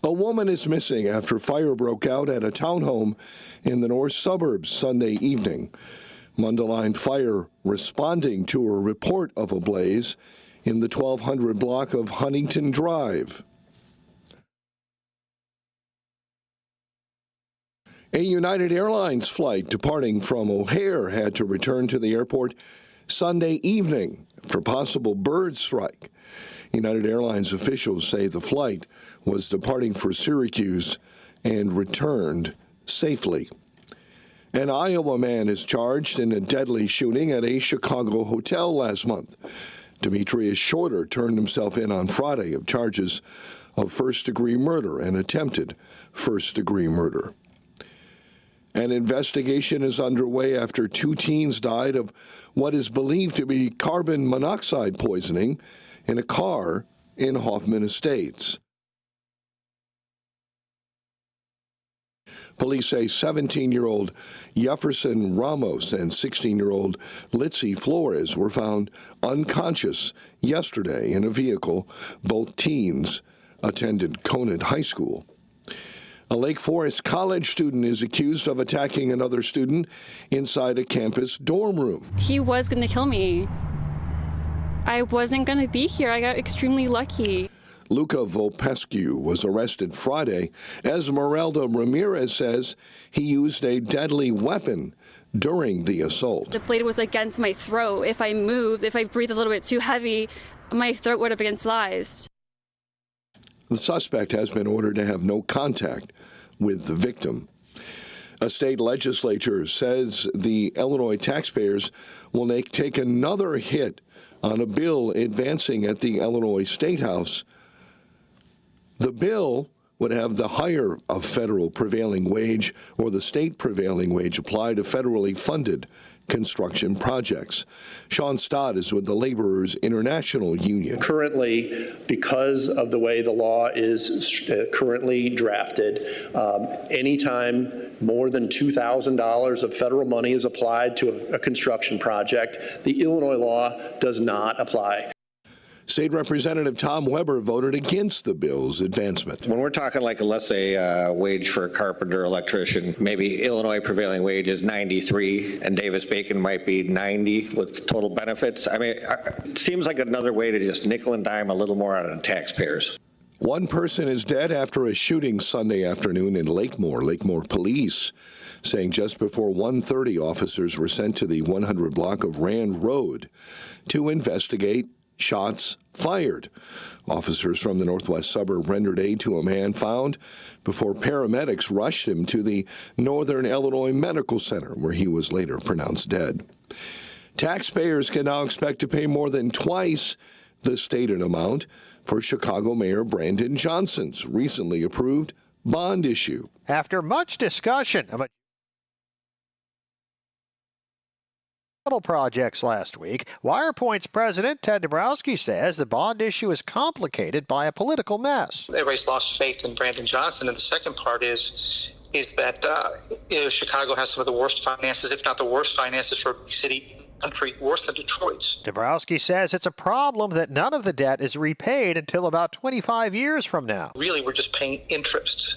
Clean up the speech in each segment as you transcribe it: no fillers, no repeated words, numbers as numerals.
A woman is missing after fire broke out at a townhome in the north suburbs Sunday evening. Mundeline Fire responding to a report of a blaze in the 1200 block of Huntington Drive. A United Airlines flight departing from O'Hare had to return to the airport Sunday evening after possible bird strike. United Airlines officials say the flight was departing for Syracuse and returned safely. An Iowa man is charged in a deadly shooting at a Chicago hotel last month. Demetrius Shorter turned himself in on Friday of charges of first-degree murder and attempted first-degree murder. An investigation is underway after 2 teens died of what is believed to be carbon monoxide poisoning in a car in Hoffman Estates. Police say 17-year-old Jefferson Ramos and 16-year-old Litzy Flores were found unconscious yesterday in a vehicle. Both teens attended Conant High School. A Lake Forest College student is accused of attacking another student inside a campus dorm room. He was going to kill me. I wasn't going to be here. I got extremely lucky. Luca Vopescu was arrested Friday. Esmeralda Ramirez says he used a deadly weapon during the assault. The blade was against my throat. If I moved, if I breathed a little bit too heavy, my throat would have been sliced. The suspect has been ordered to have no contact with the victim. A state legislature says the Illinois taxpayers will take another hit on a bill advancing at the Illinois State House. The bill would have the higher of federal prevailing wage or the state prevailing wage apply to federally funded construction projects. Sean Stott is with the Laborers International Union. Currently, because of the way the law is currently drafted, anytime more than $2,000 of federal money is applied to a construction project, the Illinois law does not apply. State Representative Tom Weber voted against the bill's advancement. When we're talking like, let's say, wage for a carpenter, electrician, maybe Illinois prevailing wage is 93 and Davis-Bacon might be 90 with total benefits. I mean, it seems like another way to just nickel and dime a little more out of the taxpayers. One person is dead after a shooting Sunday afternoon in Lakemoor. Lakemoor police saying just before 1:30, officers were sent to the 100 block of Rand Road to investigate shots fired. Officers from the northwest suburb rendered aid to a man found before paramedics rushed him to the Northern Illinois Medical Center, where he was later pronounced dead. Taxpayers can now expect to pay more than twice the stated amount for Chicago Mayor Brandon Johnson's recently approved bond issue. After much discussion about projects last week, WirePoint's president Ted Dabrowski says the bond issue is complicated by a political mess. Everybody's lost faith in Brandon Johnson, and the second part is that Chicago has some of the worst finances, if not the worst finances for a city country, worse than Detroit's. Dabrowski says it's a problem that none of the debt is repaid until about 25 years from now. Really, we're just paying interest,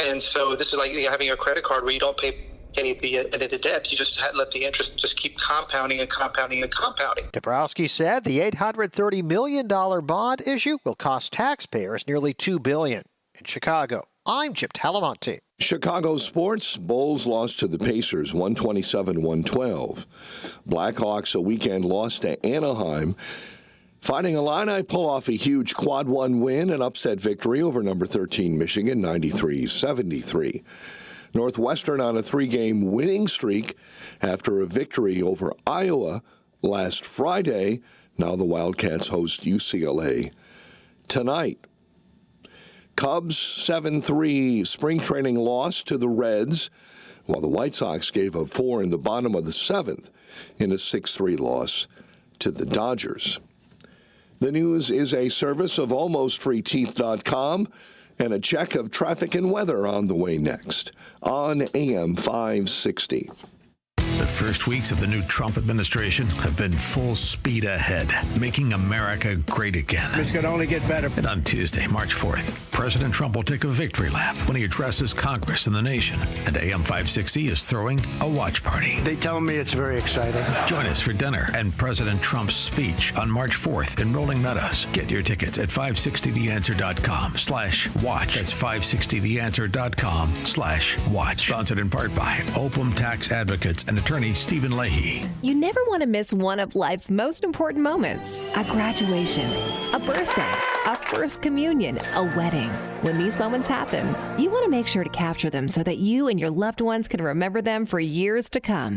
and so this is like having a credit card where you don't pay any of the debt. You just let the interest just keep compounding and compounding and compounding. Dabrowski said the $830 million bond issue will cost taxpayers nearly $2 billion. In Chicago, I'm Chip Talamonte. Chicago sports. Bulls lost to the Pacers 127-112. Blackhawks a weekend loss to Anaheim. Fighting Illini pull off a huge quad one win, an upset victory over number 13 Michigan 93-73. Northwestern on a 3-game winning streak after a victory over Iowa last Friday. Now the Wildcats host UCLA tonight. Cubs 7-3 spring training loss to the Reds, while the White Sox gave up 4 in the bottom of the 7th in a 6-3 loss to the Dodgers. The news is a service of almostfreeteeth.com. And a check of traffic and weather on the way next on AM 560. The first weeks of the new Trump administration have been full speed ahead, making America great again. It's going to only get better. And on Tuesday, March 4th, President Trump will take a victory lap when he addresses Congress and the nation. And AM 560 is throwing a watch party. They tell me it's very exciting. Join us for dinner and President Trump's speech on March 4th in Rolling Meadows. Get your tickets at 560theanswer.com/watch. That's 560theanswer.com/watch. Sponsored in part by Opum Tax Advocates and attorney Stephen Leahy. You never want to miss one of life's most important moments. A graduation, a birthday, a first communion, a wedding. When these moments happen, you want to make sure to capture them so that you and your loved ones can remember them for years to come.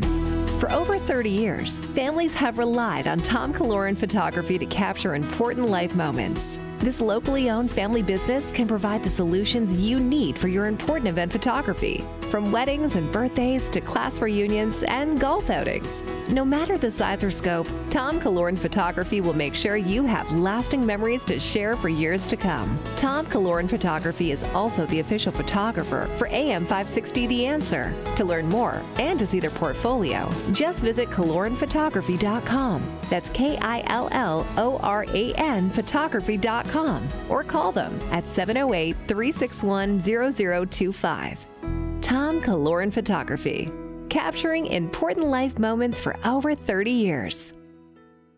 For over 30 years, families have relied on Tom Kaloran Photography to capture important life moments. This locally owned family business can provide the solutions you need for your important event photography, from weddings and birthdays to class reunions and golf outings. No matter the size or scope, Tom Kaloran Photography will make sure you have lasting memories to share for years to come. Tom Kaloran Photography is also the official photographer for AM 560 The Answer. To learn more and to see their portfolio, just visit KaloranPhotography.com. That's KILLORAN Photography.com. Or call them at 708-361-0025. Tom Kaloran Photography, capturing important life moments for over 30 years.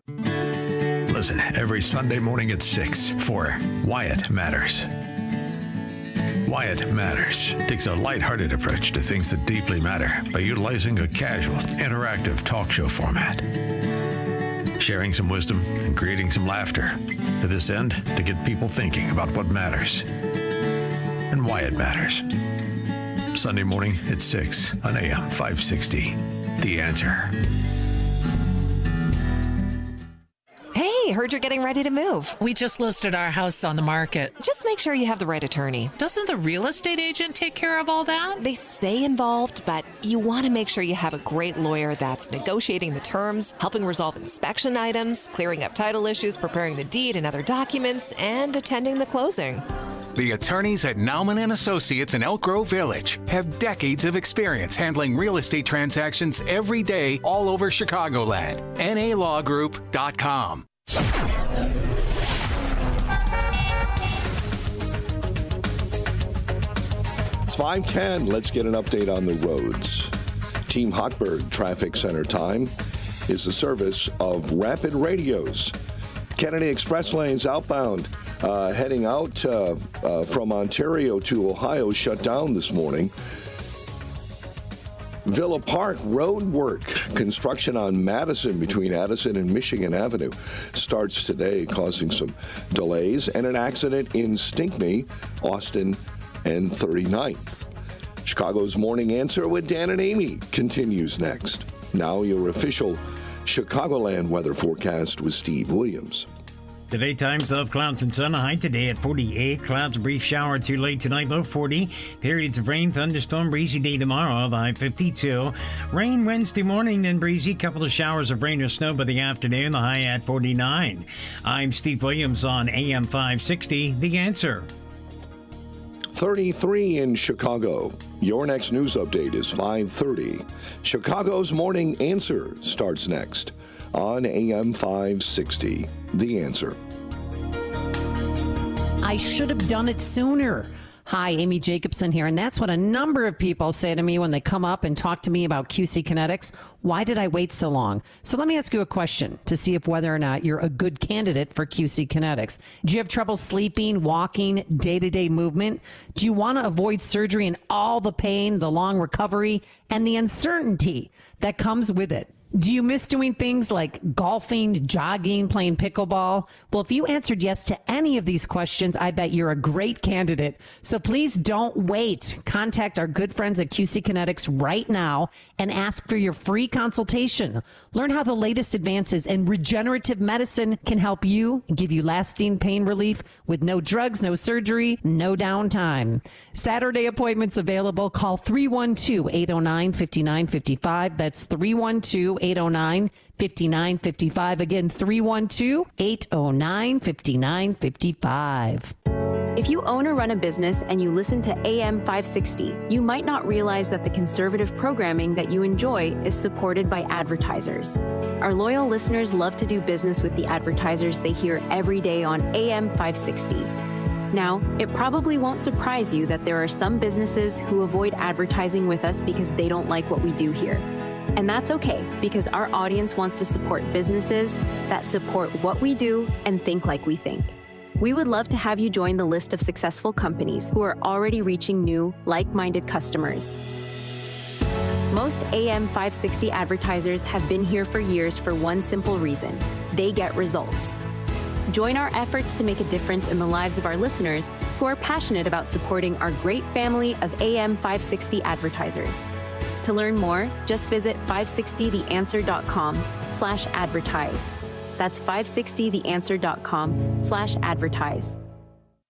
Listen every Sunday morning at 6 for Wyatt Matters. Wyatt Matters takes a lighthearted approach to things that deeply matter by utilizing a casual, interactive talk show format. Sharing some wisdom and creating some laughter. To this end, to get people thinking about what matters. And why it matters. Sunday morning at 6 on AM 560. The Answer. Hey, heard you're getting ready to move. We just listed our house on the market. Just make sure you have the right attorney. Doesn't the real estate agent take care of all that? They stay involved, but you want to make sure you have a great lawyer that's negotiating the terms, helping resolve inspection items, clearing up title issues, preparing the deed and other documents, and attending the closing. The attorneys at Nauman & Associates in Elk Grove Village have decades of experience handling real estate transactions every day all over Chicagoland. NALawGroup.com. It's 5:10. Let's get an update on the roads. Team Hochberg Traffic Center time is the service of Rapid Radios. Kennedy Express lanes outbound heading out from Ontario to Ohio shut down this morning. Villa Park road work. Construction on Madison between Addison and Michigan Avenue starts today, causing some delays. And an accident in Stinkney, Austin, and 39th. Chicago's Morning Answer with Dan and Amy continues next. Now your official Chicagoland weather forecast with Steve Williams. Today, times of clouds and sun. A high today at 48. Clouds, a brief shower too late tonight, low 40. Periods of rain, thunderstorm, breezy day tomorrow, the high 52. Rain Wednesday morning, then breezy. Couple of showers of rain or snow by the afternoon, the high at 49. I'm Steve Williams on AM 560, The Answer. 33 in Chicago. Your next news update is 5:30. Chicago's Morning Answer starts next on AM 560. The Answer. I should have done it sooner. Hi, Amy Jacobson here, and that's what a number of people say to me when they come up and talk to me about QC Kinetics. Why did I wait so long? So let me ask you a question to see if whether or not you're a good candidate for QC Kinetics. Do you have trouble sleeping, walking, day-to-day movement? Do you want to avoid surgery and all the pain, the long recovery, and the uncertainty that comes with it? Do you miss doing things like golfing, jogging, playing pickleball? Well, if you answered yes to any of these questions, I bet you're a great candidate. So please don't wait. Contact our good friends at QC Kinetics right now and ask for your free consultation. Learn how the latest advances in regenerative medicine can help you and give you lasting pain relief with no drugs, no surgery, no downtime. Saturday appointments available. Call 312-809-5955. That's 312-809-5955. Again, 312-809-5955. If you own or run a business and you listen to AM 560, you might not realize that the conservative programming that you enjoy is supported by advertisers. Our loyal listeners love to do business with the advertisers they hear every day on AM 560. Now, it probably won't surprise you that there are some businesses who avoid advertising with us because they don't like what we do here. And that's okay, because our audience wants to support businesses that support what we do and think like we think. We would love to have you join the list of successful companies who are already reaching new, like-minded customers. Most AM 560 advertisers have been here for years for one simple reason: they get results. Join our efforts to make a difference in the lives of our listeners who are passionate about supporting our great family of AM 560 advertisers. To learn more, just visit 560theanswer.com/advertise. That's 560theanswer.com/advertise.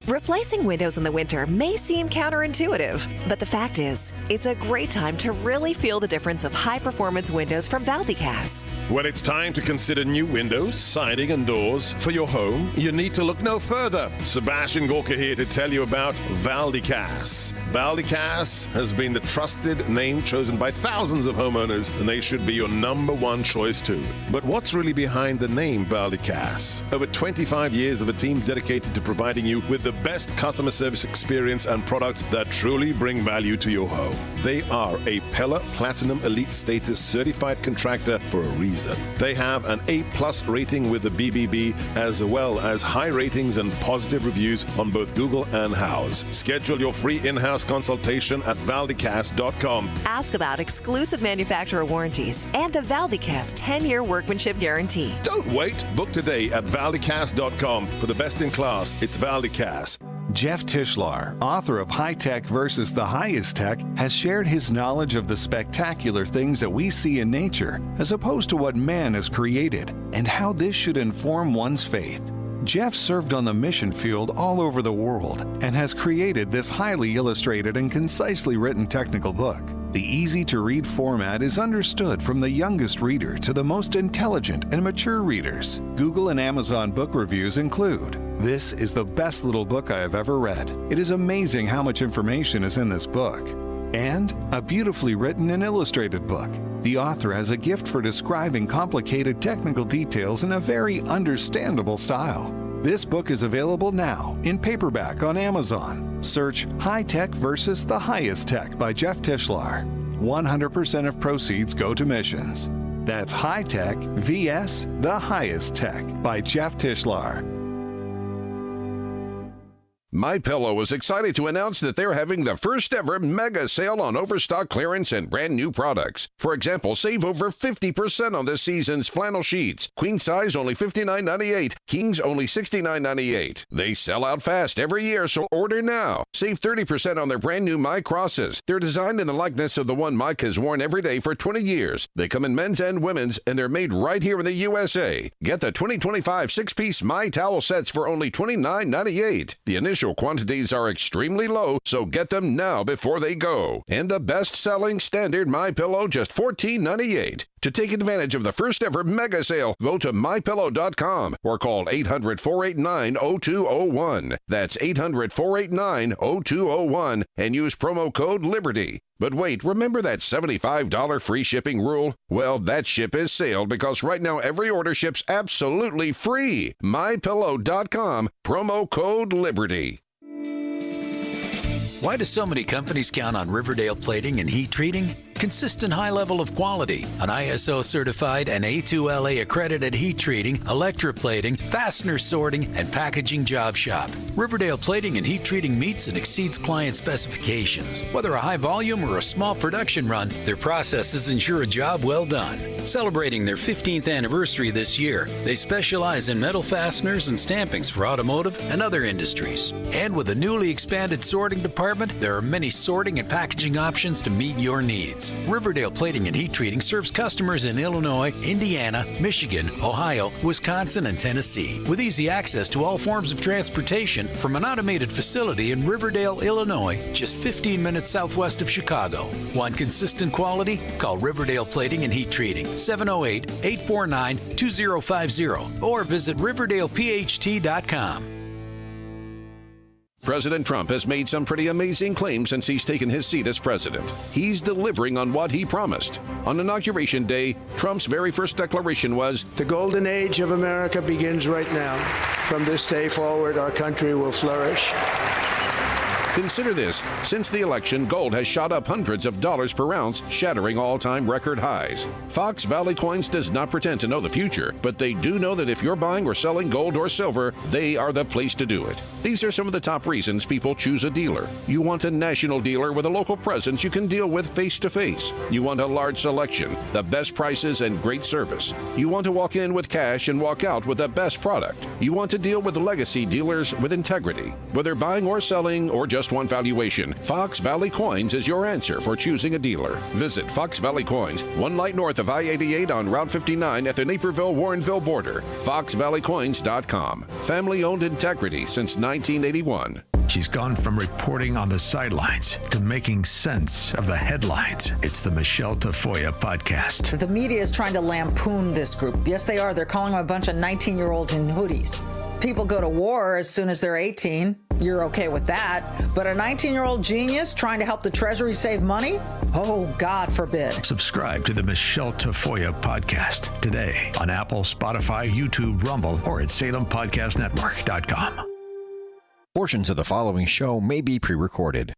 Replacing windows in the winter may seem counterintuitive, but the fact is, it's a great time to really feel the difference of high-performance windows from Valdecas. When it's time to consider new windows, siding, and doors for your home, you need to look no further. Sebastian Gorka here to tell you about Valdecas. Valdecas has been the trusted name chosen by thousands of homeowners, and they should be your number one choice too. But what's really behind the name Valdecas? Over 25 years of a team dedicated to providing you with the best customer service experience and products that truly bring value to your home. They are a Pella Platinum Elite Status certified contractor for a reason. They have an A+ rating with the BBB, as well as high ratings and positive reviews on both Google and Houzz. Schedule your free in-house consultation at valdecas.com. Ask about exclusive manufacturer warranties and the Valdecas 10-year workmanship guarantee. Don't wait. Book today at valdecas.com. For the best in class, it's Valdecas. Jeff Tishlar, author of High Tech versus the Highest Tech, has shared his knowledge of the spectacular things that we see in nature, as opposed to what man has created, and how this should inform one's faith. Jeff served on the mission field all over the world and has created this highly illustrated and concisely written technical book. The easy-to-read format is understood from the youngest reader to the most intelligent and mature readers. Google and Amazon book reviews include, "This is the best little book I have ever read. It is amazing how much information is in this book." And a beautifully written and illustrated book. The author has a gift for describing complicated technical details in a very understandable style. This book is available now in paperback on Amazon. Search High Tech versus the Highest Tech by Jeff Tishlar. 100% of proceeds go to missions. That's High Tech vs. the Highest Tech by Jeff Tishlar. MyPillow is excited to announce that they're having the first ever mega sale on overstock clearance and brand new products. For example, save over 50% on this season's flannel sheets. Queen size only $59.98, kings only $69.98. They sell out fast every year, so order now. Save 30% on their brand new My Crosses. They're designed in the likeness of the one Mike has worn every day for 20 years. They come in men's and women's, and they're made right here in the USA. Get the 2025 six-piece My Towel sets for only $29.98. The initial quantities are extremely low, so get them now before they go. And the best-selling standard MyPillow, just $14.98. To take advantage of the first ever mega sale, go to mypillow.com or call 800-489-0201. That's 800-489-0201 and use promo code LIBERTY. But wait, remember that $75 free shipping rule? Well, that ship has sailed because right now every order ships absolutely free. mypillow.com, promo code LIBERTY. Why do so many companies count on Riverdale Plating and Heat Treating? Consistent high level of quality, an ISO certified and A2LA accredited heat treating, electroplating, fastener sorting, and packaging job shop. Riverdale Plating and Heat Treating meets and exceeds client specifications. Whether a high volume or a small production run, their processes ensure a job well done. Celebrating their 15th anniversary this year, they specialize in metal fasteners and stampings for automotive and other industries. And with a newly expanded sorting department, there are many sorting and packaging options to meet your needs. Riverdale Plating and Heat Treating serves customers in Illinois, Indiana, Michigan, Ohio, Wisconsin, and Tennessee, with easy access to all forms of transportation from an automated facility in Riverdale, Illinois, just 15 minutes southwest of Chicago. Want consistent quality? Call Riverdale Plating and Heat Treating, 708-849-2050, or visit riverdalePHT.com. President Trump has made some pretty amazing claims since he's taken his seat as president. He's delivering on what he promised. On Inauguration Day, Trump's very first declaration was, "The golden age of America begins right now. From this day forward, our country will flourish." Consider this. Since the election, gold has shot up hundreds of dollars per ounce, shattering all-time record highs. Fox Valley Coins does not pretend to know the future, but they do know that if you're buying or selling gold or silver, they are the place to do it. These are some of the top reasons people choose a dealer. You want a national dealer with a local presence you can deal with face-to-face. You want a large selection, the best prices, and great service. You want to walk in with cash and walk out with the best product. You want to deal with legacy dealers with integrity. Whether buying or selling or just want valuation, Fox Valley Coins is your answer for choosing a dealer. Visit Fox Valley Coins, 1 light north of I-88 on Route 59 at the Naperville-Warrenville border. FoxValleyCoins.com. Family-owned integrity since 1981. She's gone from reporting on the sidelines to making sense of the headlines. It's the Michelle Tafoya podcast. The media is trying to lampoon this group. Yes, they are. They're calling them a bunch of 19-year-olds in hoodies. People go to war as soon as they're 18. You're okay with that. But a 19-year-old genius trying to help the Treasury save money? Oh, God forbid. Subscribe to the Michelle Tafoya podcast today on Apple, Spotify, YouTube, Rumble, or at SalemPodcastNetwork.com. Portions of the following show may be pre-recorded.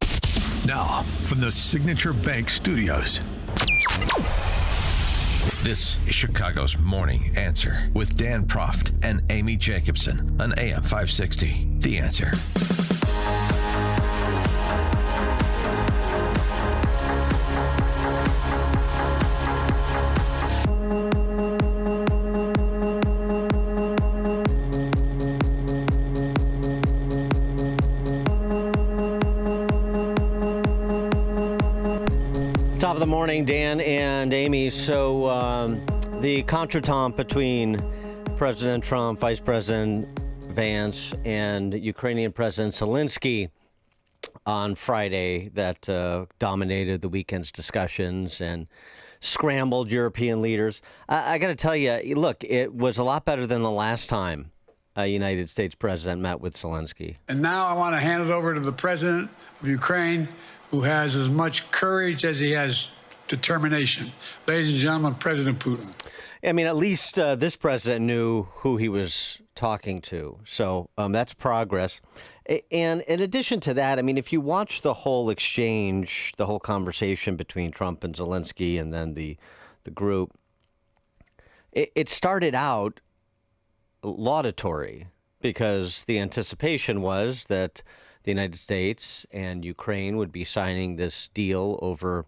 Now, from the Signature Bank Studios. This is Chicago's Morning Answer with Dan Proft and Amy Jacobson on AM 560. The Answer. Top of the morning, Dan and Amy. So the contretemps between President Trump, Vice President Vance, and Ukrainian President Zelensky on Friday that dominated the weekend's discussions and scrambled European leaders. I got to tell you, look, it was a lot better than the last time a United States president met with Zelensky. And now I want to hand it over to the president of Ukraine, who has as much courage as he has determination. Ladies and gentlemen, President Putin. I mean, at least this president knew who he was talking to. So that's progress. And in addition to that, I mean, if you watch the whole exchange, the whole conversation between Trump and Zelensky and then the group, it started out laudatory because the anticipation was that the United States and Ukraine would be signing this deal over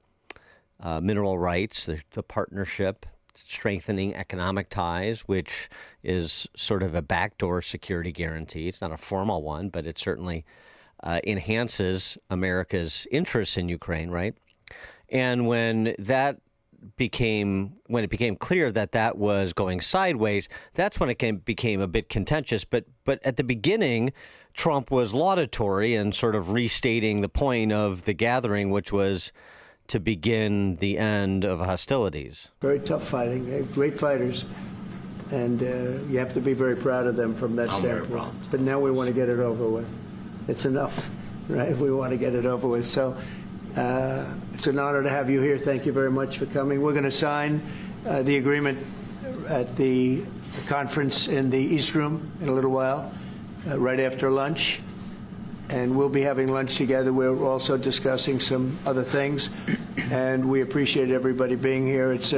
mineral rights, the partnership, strengthening economic ties, which is sort of a backdoor security guarantee. It's not a formal one, but it certainly enhances America's interests in Ukraine, right? And when it became clear that that was going sideways, that's when it became a bit contentious. But at the beginning, Trump was laudatory and sort of restating the point of the gathering, which was to begin the end of hostilities. Very tough fighting, great fighters, and you have to be very proud of them from that standpoint. But now we want to get it over with. It's enough, right? We want to get it over with. So it's an honor to have you here. Thank you very much for coming. We're going to sign the agreement at the conference in the East Room in a little while, right after lunch. And we'll be having lunch together. We're also discussing some other things, and we appreciate everybody being here. It's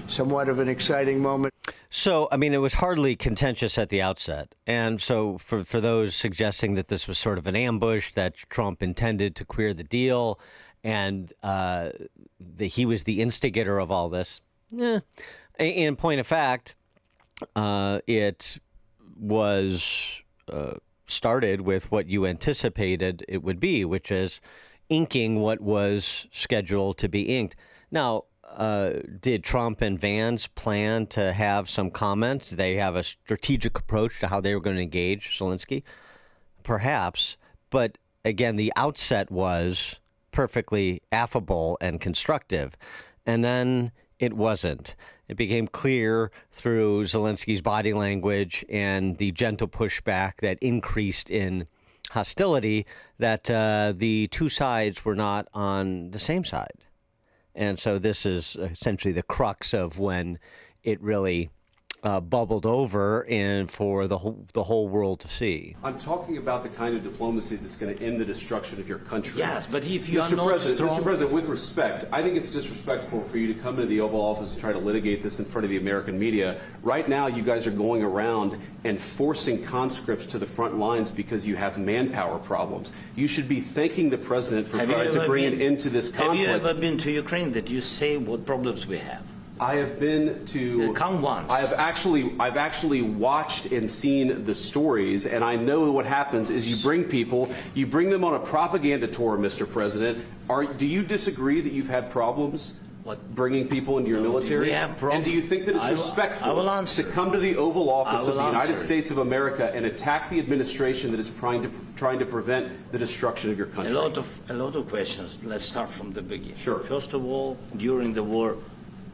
somewhat of an exciting moment. So, I mean, it was hardly contentious at the outset. And so for those suggesting that this was sort of an ambush, that Trump intended to queer the deal and that he was the instigator of all this, in point of fact, it was started with what you anticipated it would be, which is inking what was scheduled to be inked. Now, did Trump and Vance plan to have some comments? They have a strategic approach to how they were going to engage Zelensky? Perhaps. But again, the outset was perfectly affable and constructive. And then it wasn't. It became clear through Zelensky's body language and the gentle pushback that increased in hostility, that the two sides were not on the same side. And so this is essentially the crux of when it really bubbled over and for the whole world to see. I'm talking about the kind of diplomacy that's going to end the destruction of your country. Yes, but if you Mr. are not President, strong... Mr. President, with respect, I think it's disrespectful for you to come into the Oval Office and try to litigate this in front of the American media. Right now, you guys are going around and forcing conscripts to the front lines because you have manpower problems. You should be thanking the President for trying to bring an end to this conflict. Have you ever been to Ukraine that you say what problems we have? I have been to. Come once. I've actually watched and seen the stories, and I know what happens is you bring them on a propaganda tour, Mr. President. Do you disagree that you've had problems bringing people into your military? We have problems. And do you think that it's respectful to come to the Oval Office of the United States of America and attack the administration that is trying to prevent the destruction of your country? A lot of questions. Let's start from the beginning. Sure. First of all, during the war,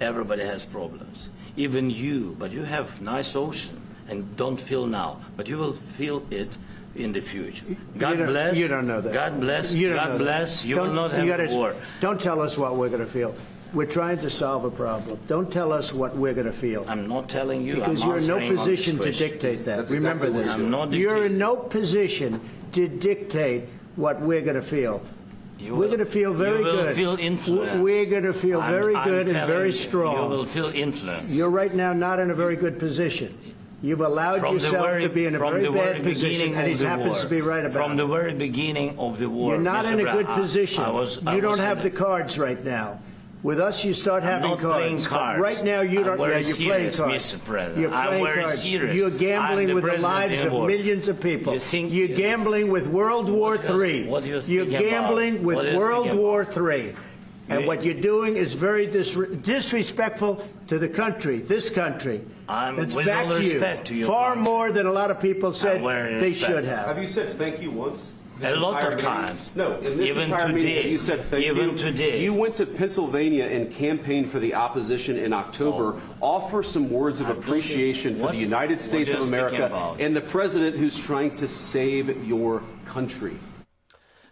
everybody has problems. Even you, but you have nice ocean and don't feel now, but you will feel it in the future. God bless. You don't know that. God bless. You don't God know bless. that. You will not have war. Don't tell us what we're going to feel. We're trying to solve a problem. Don't tell us what we're going to feel. I'm not telling you. Because you're in no position to dictate that. Remember this. I'm not You're in no position to dictate what we're going to feel. We're going to feel very good. You will feel influence. We're going to feel very good and very strong. You will feel influence. You're right now not in a very good position. You've allowed yourself to be in a very bad position, and he happens to be right about it. From the very beginning of the war. You're not in a good position. You don't have the cards right now. With us, you start having I'm not cards. playing cards. Right now, you don't. Yeah, you're playing cards. Mr. President. You're playing I'm cards. serious. You're gambling with the lives of millions of people. You're gambling with World War III. You're gambling with World War III. And what you're doing is very disrespectful to the country, this country. It's with back all to respect to you. your Far country. more than a lot of people said they should have. Have you said thank you once? A lot of times. No, in this Even entire today. meeting, you said thank you. Even today. You went to Pennsylvania and campaigned for the opposition in October. Offer some words of appreciation for the United States of America and the president who's trying to save your country.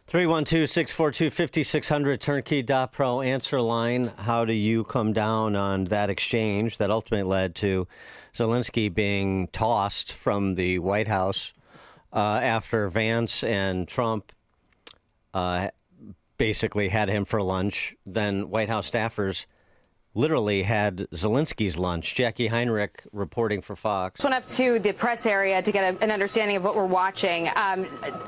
312-642-5600, turnkey.pro answer line. How do you come down on that exchange that ultimately led to Zelensky being tossed from the White House after Vance and Trump basically had him for lunch? Then White House staffers literally had Zelensky's lunch. Jackie Heinrich reporting for Fox. Went up to the press area to get an understanding of what we're watching.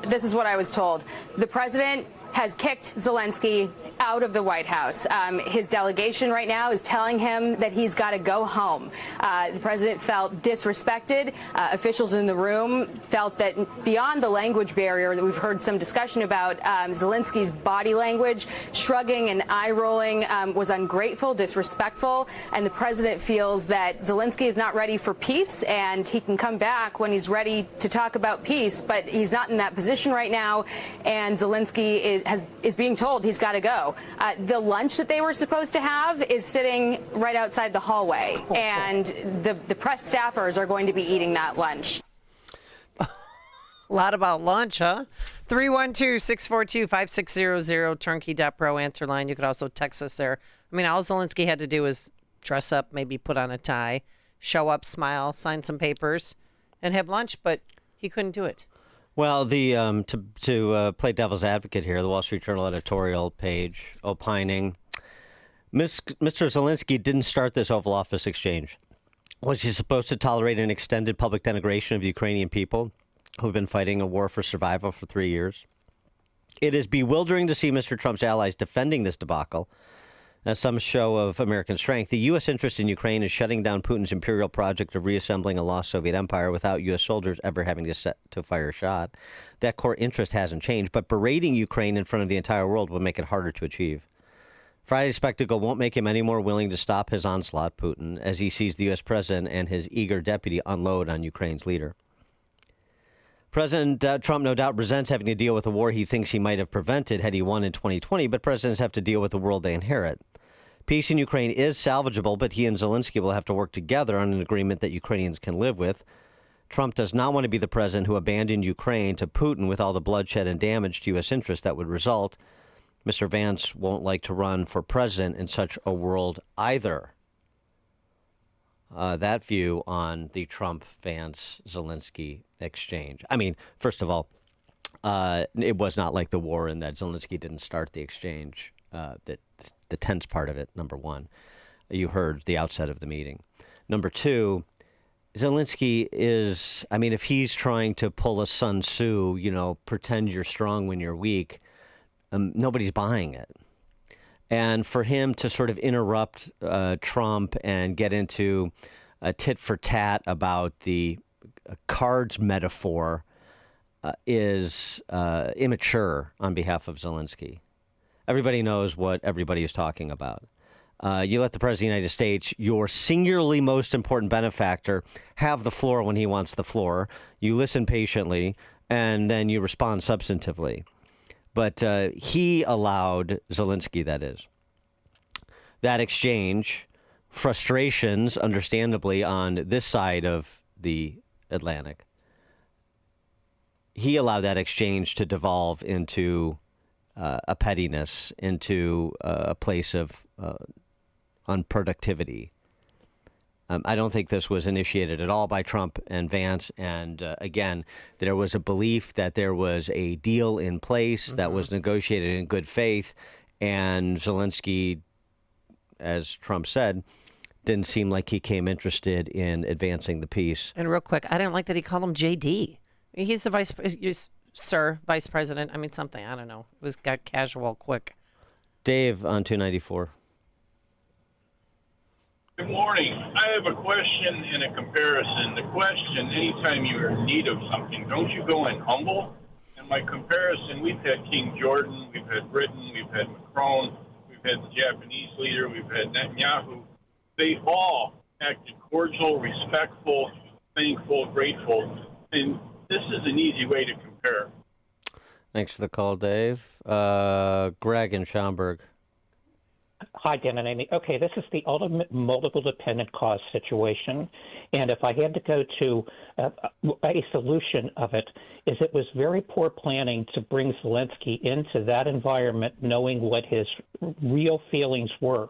This is what I was told. The president has kicked Zelensky out of the White House. His delegation right now is telling him that he's got to go home. The president felt disrespected. Officials in the room felt that beyond the language barrier that we've heard some discussion about, Zelensky's body language, shrugging and eye-rolling, was ungrateful, disrespectful, and the president feels that Zelensky is not ready for peace, and he can come back when he's ready to talk about peace, but he's not in that position right now, and Zelensky is being told he's got to go. The lunch that they were supposed to have is sitting right outside the hallway, and the press staffers are going to be eating that lunch. A lot about lunch, huh? 312-642-5600, turnkey.pro answer line. You could also text us there. I mean, all Zelensky had to do was dress up, maybe put on a tie, show up, smile, sign some papers, and have lunch, but he couldn't do it. Well, the to play devil's advocate here, the Wall Street Journal editorial page opining, Mr. Zelensky didn't start this Oval Office exchange. Was he supposed to tolerate an extended public denigration of the Ukrainian people who've been fighting a war for survival for 3 years? It is bewildering to see Mr. Trump's allies defending this debacle as some show of American strength. The U.S. interest in Ukraine is shutting down Putin's imperial project of reassembling a lost Soviet empire without U.S. soldiers ever having to fire a shot. That core interest hasn't changed, but berating Ukraine in front of the entire world will make it harder to achieve. Friday's spectacle won't make him any more willing to stop his onslaught, Putin, as he sees the U.S. president and his eager deputy unload on Ukraine's leader. President Trump no doubt resents having to deal with a war he thinks he might have prevented had he won in 2020, but presidents have to deal with the world they inherit. Peace in Ukraine is salvageable, but he and Zelensky will have to work together on an agreement that Ukrainians can live with. Trump does not want to be the president who abandoned Ukraine to Putin with all the bloodshed and damage to U.S. interests that would result. Mr. Vance won't like to run for president in such a world either. That view on the Trump-Vance-Zelensky exchange. I mean, first of all, it was not like the war in that Zelensky didn't start the exchange. The tense part of it, number one. You heard the outset of the meeting. Number two, Zelensky is, I mean, if he's trying to pull a Sun Tzu, pretend you're strong when you're weak, nobody's buying it. And for him to sort of interrupt Trump and get into a tit for tat about the cards metaphor is immature on behalf of Zelensky. Everybody knows what everybody is talking about. You let the President of the United States, your singularly most important benefactor, have the floor when he wants the floor. You listen patiently, and then you respond substantively. But he allowed, Zelensky that is, that exchange, frustrations, understandably, on this side of the Atlantic. He allowed that exchange to devolve into a pettiness, into a place of unproductivity. I don't think this was initiated at all by Trump and Vance. And again, there was a belief that there was a deal in place that was negotiated in good faith. And Zelensky, as Trump said, didn't seem like he came interested in advancing the peace. And real quick, I didn't like that he called him JD. He's the vice president. I mean, something. I don't know. It got casual quick. Dave on 294. Good morning. I have a question and a comparison. The question, anytime you're in need of something, don't you go and humble? And my comparison, we've had King Jordan, we've had Britain, we've had Macron, we've had the Japanese leader, we've had Netanyahu. They all acted cordial, respectful, thankful, grateful. And this is an easy way to compare. Thanks for the call, Dave. Greg in Schaumburg. Hi, Dan and Amy. Okay, this is the ultimate multiple dependent cause situation. And if I had to go to a solution of it, is it was very poor planning to bring Zelensky into that environment knowing what his real feelings were.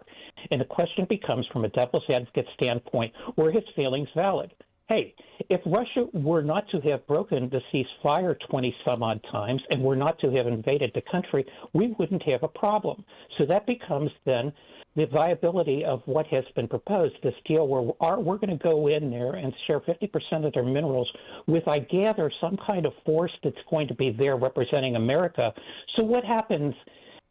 And the question becomes, from a devil's advocate standpoint, were his feelings valid? Hey, if Russia were not to have broken the ceasefire 20-some-odd times and were not to have invaded the country, we wouldn't have a problem. So that becomes then the viability of what has been proposed, this deal where we're going to go in there and share 50% of their minerals with, I gather, some kind of force that's going to be there representing America. So what happens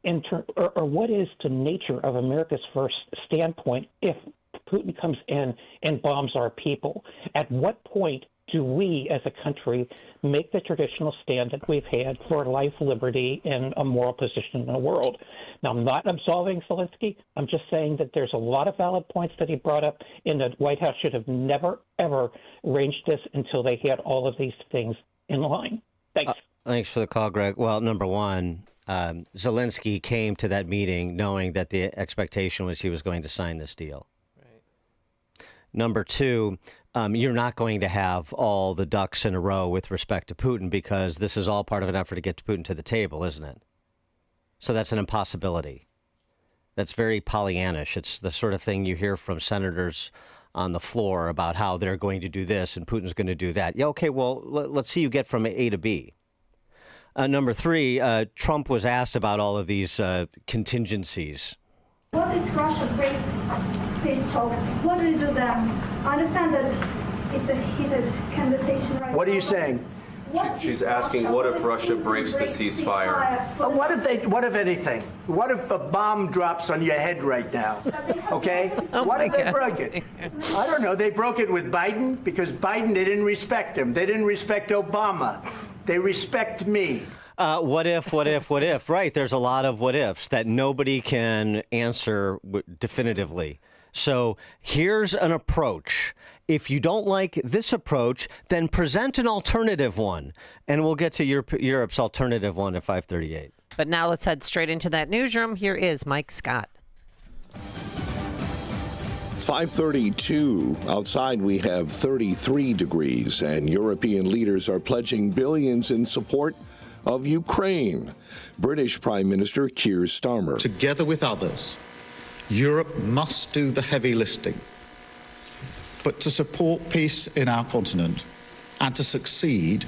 or what is the nature of America's first standpoint if Putin comes in and bombs our people? At what point do we as a country make the traditional stand that we've had for life, liberty, and a moral position in the world? Now, I'm not absolving Zelensky. I'm just saying that there's a lot of valid points that he brought up, and the White House should have never, ever arranged this until they had all of these things in line. Thanks. Thanks for the call, Greg. Well, number one, Zelensky came to that meeting knowing that the expectation was he was going to sign this deal. Number two, you're not going to have all the ducks in a row with respect to Putin because this is all part of an effort to get Putin to the table, isn't it? So that's an impossibility. That's very Pollyannish. It's the sort of thing you hear from senators on the floor about how they're going to do this and Putin's going to do that. Yeah, okay, well, let's see you get from A to B. Number three, Trump was asked about all of these contingencies. What if Russia breaks peace talks? What do we do then? I understand that it's a heated conversation right now. What are you saying? She's asking, what if Russia breaks the ceasefire? What if anything? What if a bomb drops on your head right now? Okay? What if they broke it? I don't know. They broke it with Biden because Biden, they didn't respect him. They didn't respect Obama. They respect me. What if? Right. There's a lot of what ifs that nobody can answer definitively. So here's an approach. If you don't like this approach, then present an alternative one. And we'll get to Europe's alternative one at 5:38. But now let's head straight into that newsroom. Here is Mike Scott. It's 5:32. Outside we have 33 degrees, and European leaders are pledging billions in support of Ukraine. British Prime Minister Keir Starmer. Together with others, Europe must do the heavy lifting. But to support peace in our continent and to succeed,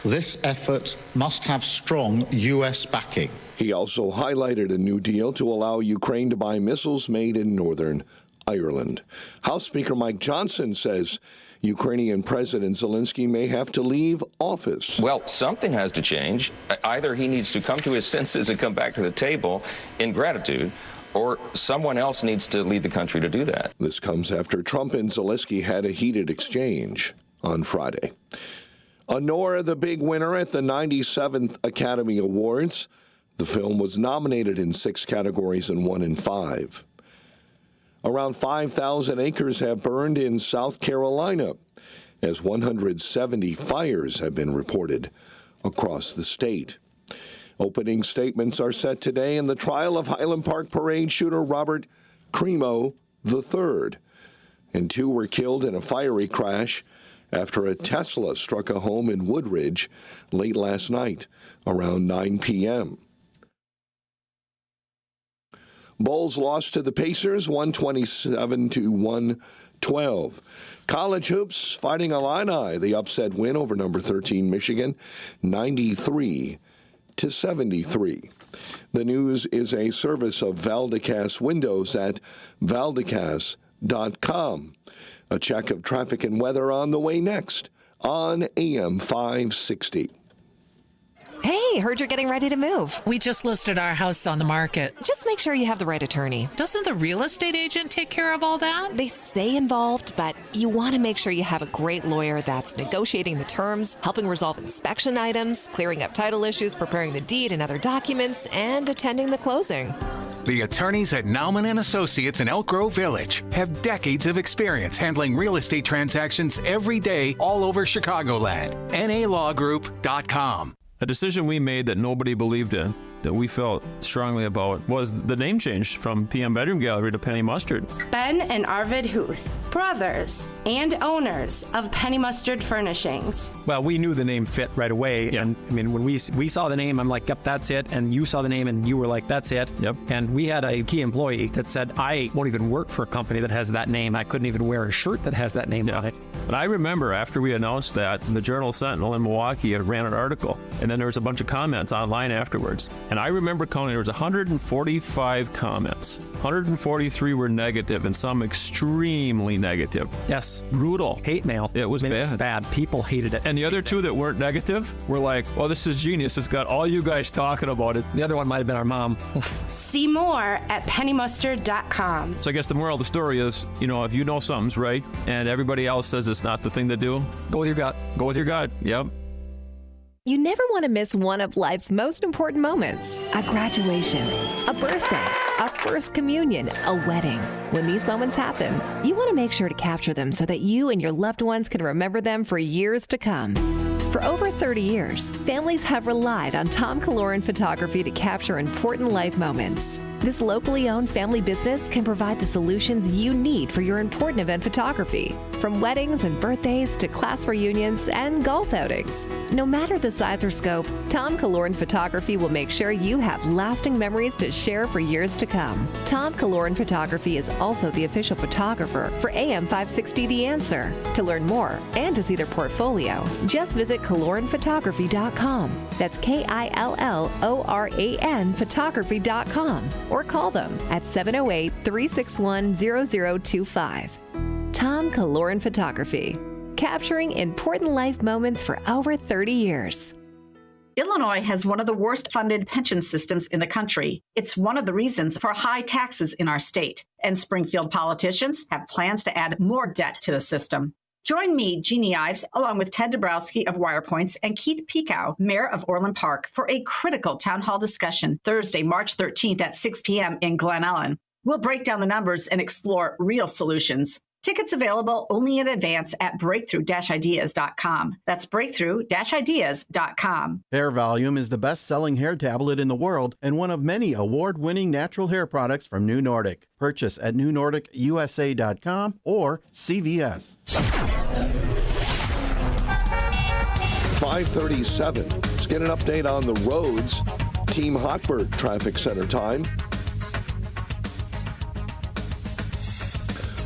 this effort must have strong U.S. backing. He also highlighted a new deal to allow Ukraine to buy missiles made in Northern Ireland. House Speaker Mike Johnson says Ukrainian President Zelensky may have to leave office. Well, something has to change. Either he needs to come to his senses and come back to the table in gratitude, or someone else needs to lead the country to do that. This comes after Trump and Zelensky had a heated exchange on Friday. Honora, the big winner at the 97th Academy Awards. The film was nominated in 6 categories and won in 5. Around 5,000 acres have burned in South Carolina, as 170 fires have been reported across the state. Opening statements are set today in the trial of Highland Park Parade shooter Robert Crimo III, and 2 were killed in a fiery crash after a Tesla struck a home in Woodridge late last night around 9 p.m. Bulls lost to the Pacers 127-112. College hoops fighting Illini, the upset win over number 13 Michigan 93-73. The news is a service of Valdecast Windows at valdecast.com. A check of traffic and weather on the way next on AM 560. Hey, heard you're getting ready to move. We just listed our house on the market. Just make sure you have the right attorney. Doesn't the real estate agent take care of all that? They stay involved, but you want to make sure you have a great lawyer that's negotiating the terms, helping resolve inspection items, clearing up title issues, preparing the deed and other documents, and attending the closing. The attorneys at Nauman & Associates in Elk Grove Village have decades of experience handling real estate transactions every day all over Chicagoland. NALawGroup.com. A decision we made that nobody believed in, that we felt strongly about, was the name change from PM Bedroom Gallery to Penny Mustard. Ben and Arvid Huth, brothers and owners of Penny Mustard Furnishings. Well, we knew the name fit right away. Yeah. And I mean, when we saw the name, I'm like, yep, that's it. And you saw the name and you were like, that's it. Yep. And we had a key employee that said, I won't even work for a company that has that name. I couldn't even wear a shirt that has that name on it. But I remember after we announced that, the Journal Sentinel in Milwaukee had ran an article, and then there was a bunch of comments online afterwards. And I remember counting, there was 145 comments. 143 were negative, and some extremely negative. Yes. Brutal. Hate mail. It was bad. It was bad. People hated it. And the other 2 that weren't negative were like, oh, this is genius. It's got all you guys talking about it. The other one might have been our mom. See more at pennymustard.com. So I guess the moral of the story is, if you know something's right and everybody else says it's not the thing to do, go with your gut. Go with your gut. Yep. You never want to miss one of life's most important moments. A graduation, a birthday, a first communion, a wedding. When these moments happen, you want to make sure to capture them so that you and your loved ones can remember them for years to come. For over 30 years, families have relied on Tom Kaloran Photography to capture important life moments. This locally owned family business can provide the solutions you need for your important event photography, from weddings and birthdays to class reunions and golf outings. No matter the size or scope, Tom Kaloran Photography will make sure you have lasting memories to share for years to come. Tom Kaloran Photography is also the official photographer for AM 560 The Answer. To learn more and to see their portfolio, just visit KaloranPhotography.com. That's KILLORAN photography.com. Or call them at 708-361-0025. Tom Kaloran Photography, capturing important life moments for over 30 years. Illinois has one of the worst funded pension systems in the country. It's one of the reasons for high taxes in our state. And Springfield politicians have plans to add more debt to the system. Join me, Jeannie Ives, along with Ted Dabrowski of WirePoints and Keith Pekow, Mayor of Orland Park, for a critical town hall discussion Thursday, March 13th at 6 p.m. in Glen Ellen. We'll break down the numbers and explore real solutions. Tickets available only in advance at breakthrough-ideas.com. That's breakthrough-ideas.com. Hair Volume is the best-selling hair tablet in the world and one of many award-winning natural hair products from New Nordic. Purchase at newnordicusa.com or CVS. 5:37. Let's get an update on the roads. Team Hotbird Traffic Center time.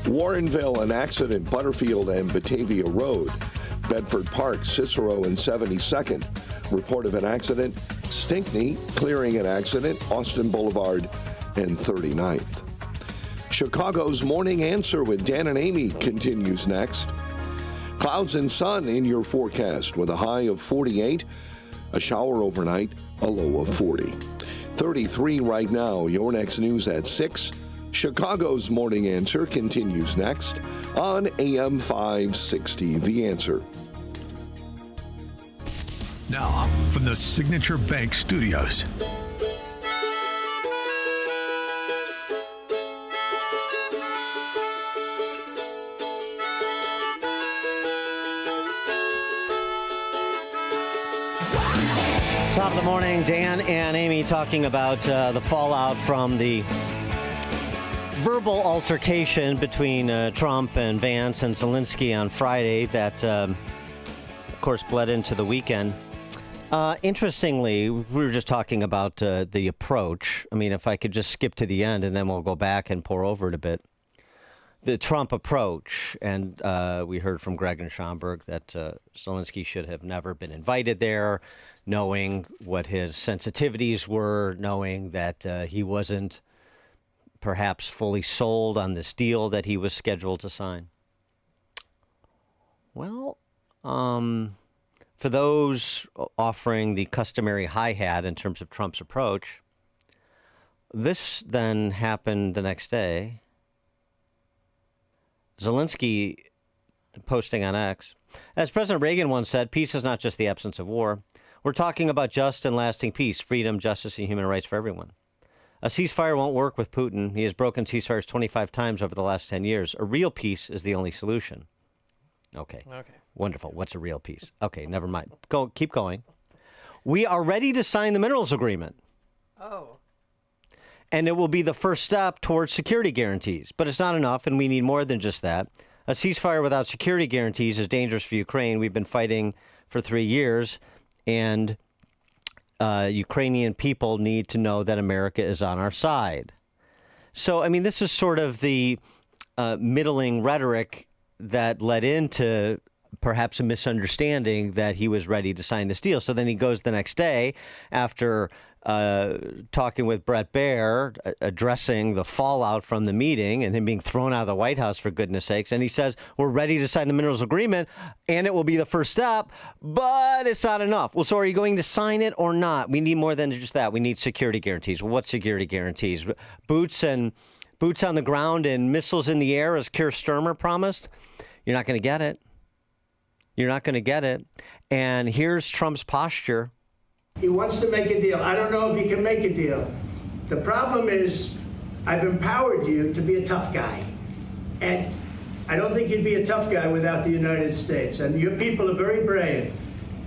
Warrenville, an accident, Butterfield and Batavia Road. Bedford Park, Cicero and 72nd. Report of an accident. Stinkney, clearing an accident. Austin Boulevard and 39th. Chicago's Morning Answer with Dan and Amy continues next. Clouds and sun in your forecast with a high of 48. A shower overnight, a low of 40. 33 right now. Your next news at 6. Chicago's Morning Answer continues next on AM 560. The Answer. Now, from the Signature Bank Studios. Top of the morning, Dan and Amy talking about the fallout from the verbal altercation between Trump and Vance and Zelensky on Friday that, of course, bled into the weekend. Interestingly, we were just talking about the approach. I mean, if I could just skip to the end and then we'll go back and pour over it a bit. The Trump approach, and we heard from Greg and Schomburg that Zelensky should have never been invited there, knowing what his sensitivities were, knowing that he wasn't perhaps fully sold on this deal that he was scheduled to sign. Well, for those offering the customary hi-hat in terms of Trump's approach, this then happened the next day. Zelensky posting on X, as President Reagan once said, peace is not just the absence of war. We're talking about just and lasting peace, freedom, justice, and human rights for everyone. A ceasefire won't work with Putin. He has broken ceasefires 25 times over the last 10 years. A real peace is the only solution. Okay. Wonderful. What's a real peace? Okay, never mind. Keep going. We are ready to sign the minerals agreement. Oh. And it will be the first step towards security guarantees. But it's not enough, and we need more than just that. A ceasefire without security guarantees is dangerous for Ukraine. We've been fighting for 3 years, and Ukrainian people need to know that America is on our side. So, I mean, this is sort of the middling rhetoric that led into perhaps a misunderstanding that he was ready to sign this deal. So then he goes the next day after talking with Brett Baer, addressing the fallout from the meeting and him being thrown out of the White House, for goodness sakes. And he says, we're ready to sign the minerals agreement, and it will be the first step, but it's not enough. Well, so are you going to sign it or not? We need more than just that. We need security guarantees. Well, what security guarantees? Boots on the ground and missiles in the air, as Keir Starmer promised? You're not going to get it. You're not going to get it. And here's Trump's posture. He wants to make a deal. I don't know if he can make a deal. The problem is I've empowered you to be a tough guy. And I don't think you'd be a tough guy without the United States. And your people are very brave.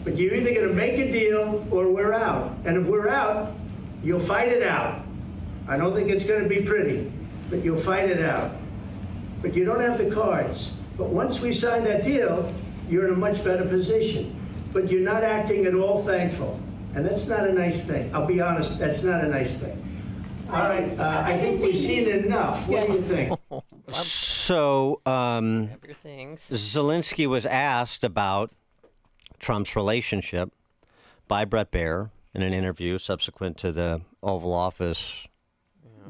But you're either going to make a deal or we're out. And if we're out, you'll fight it out. I don't think it's going to be pretty, but you'll fight it out. But you don't have the cards. But once we sign that deal, you're in a much better position. But you're not acting at all thankful. And that's not a nice thing. I'll be honest, that's not a nice thing. All right, I think we've seen enough. What do you think? So, Zelensky was asked about Trump's relationship by Brett Baer in an interview subsequent to the Oval Office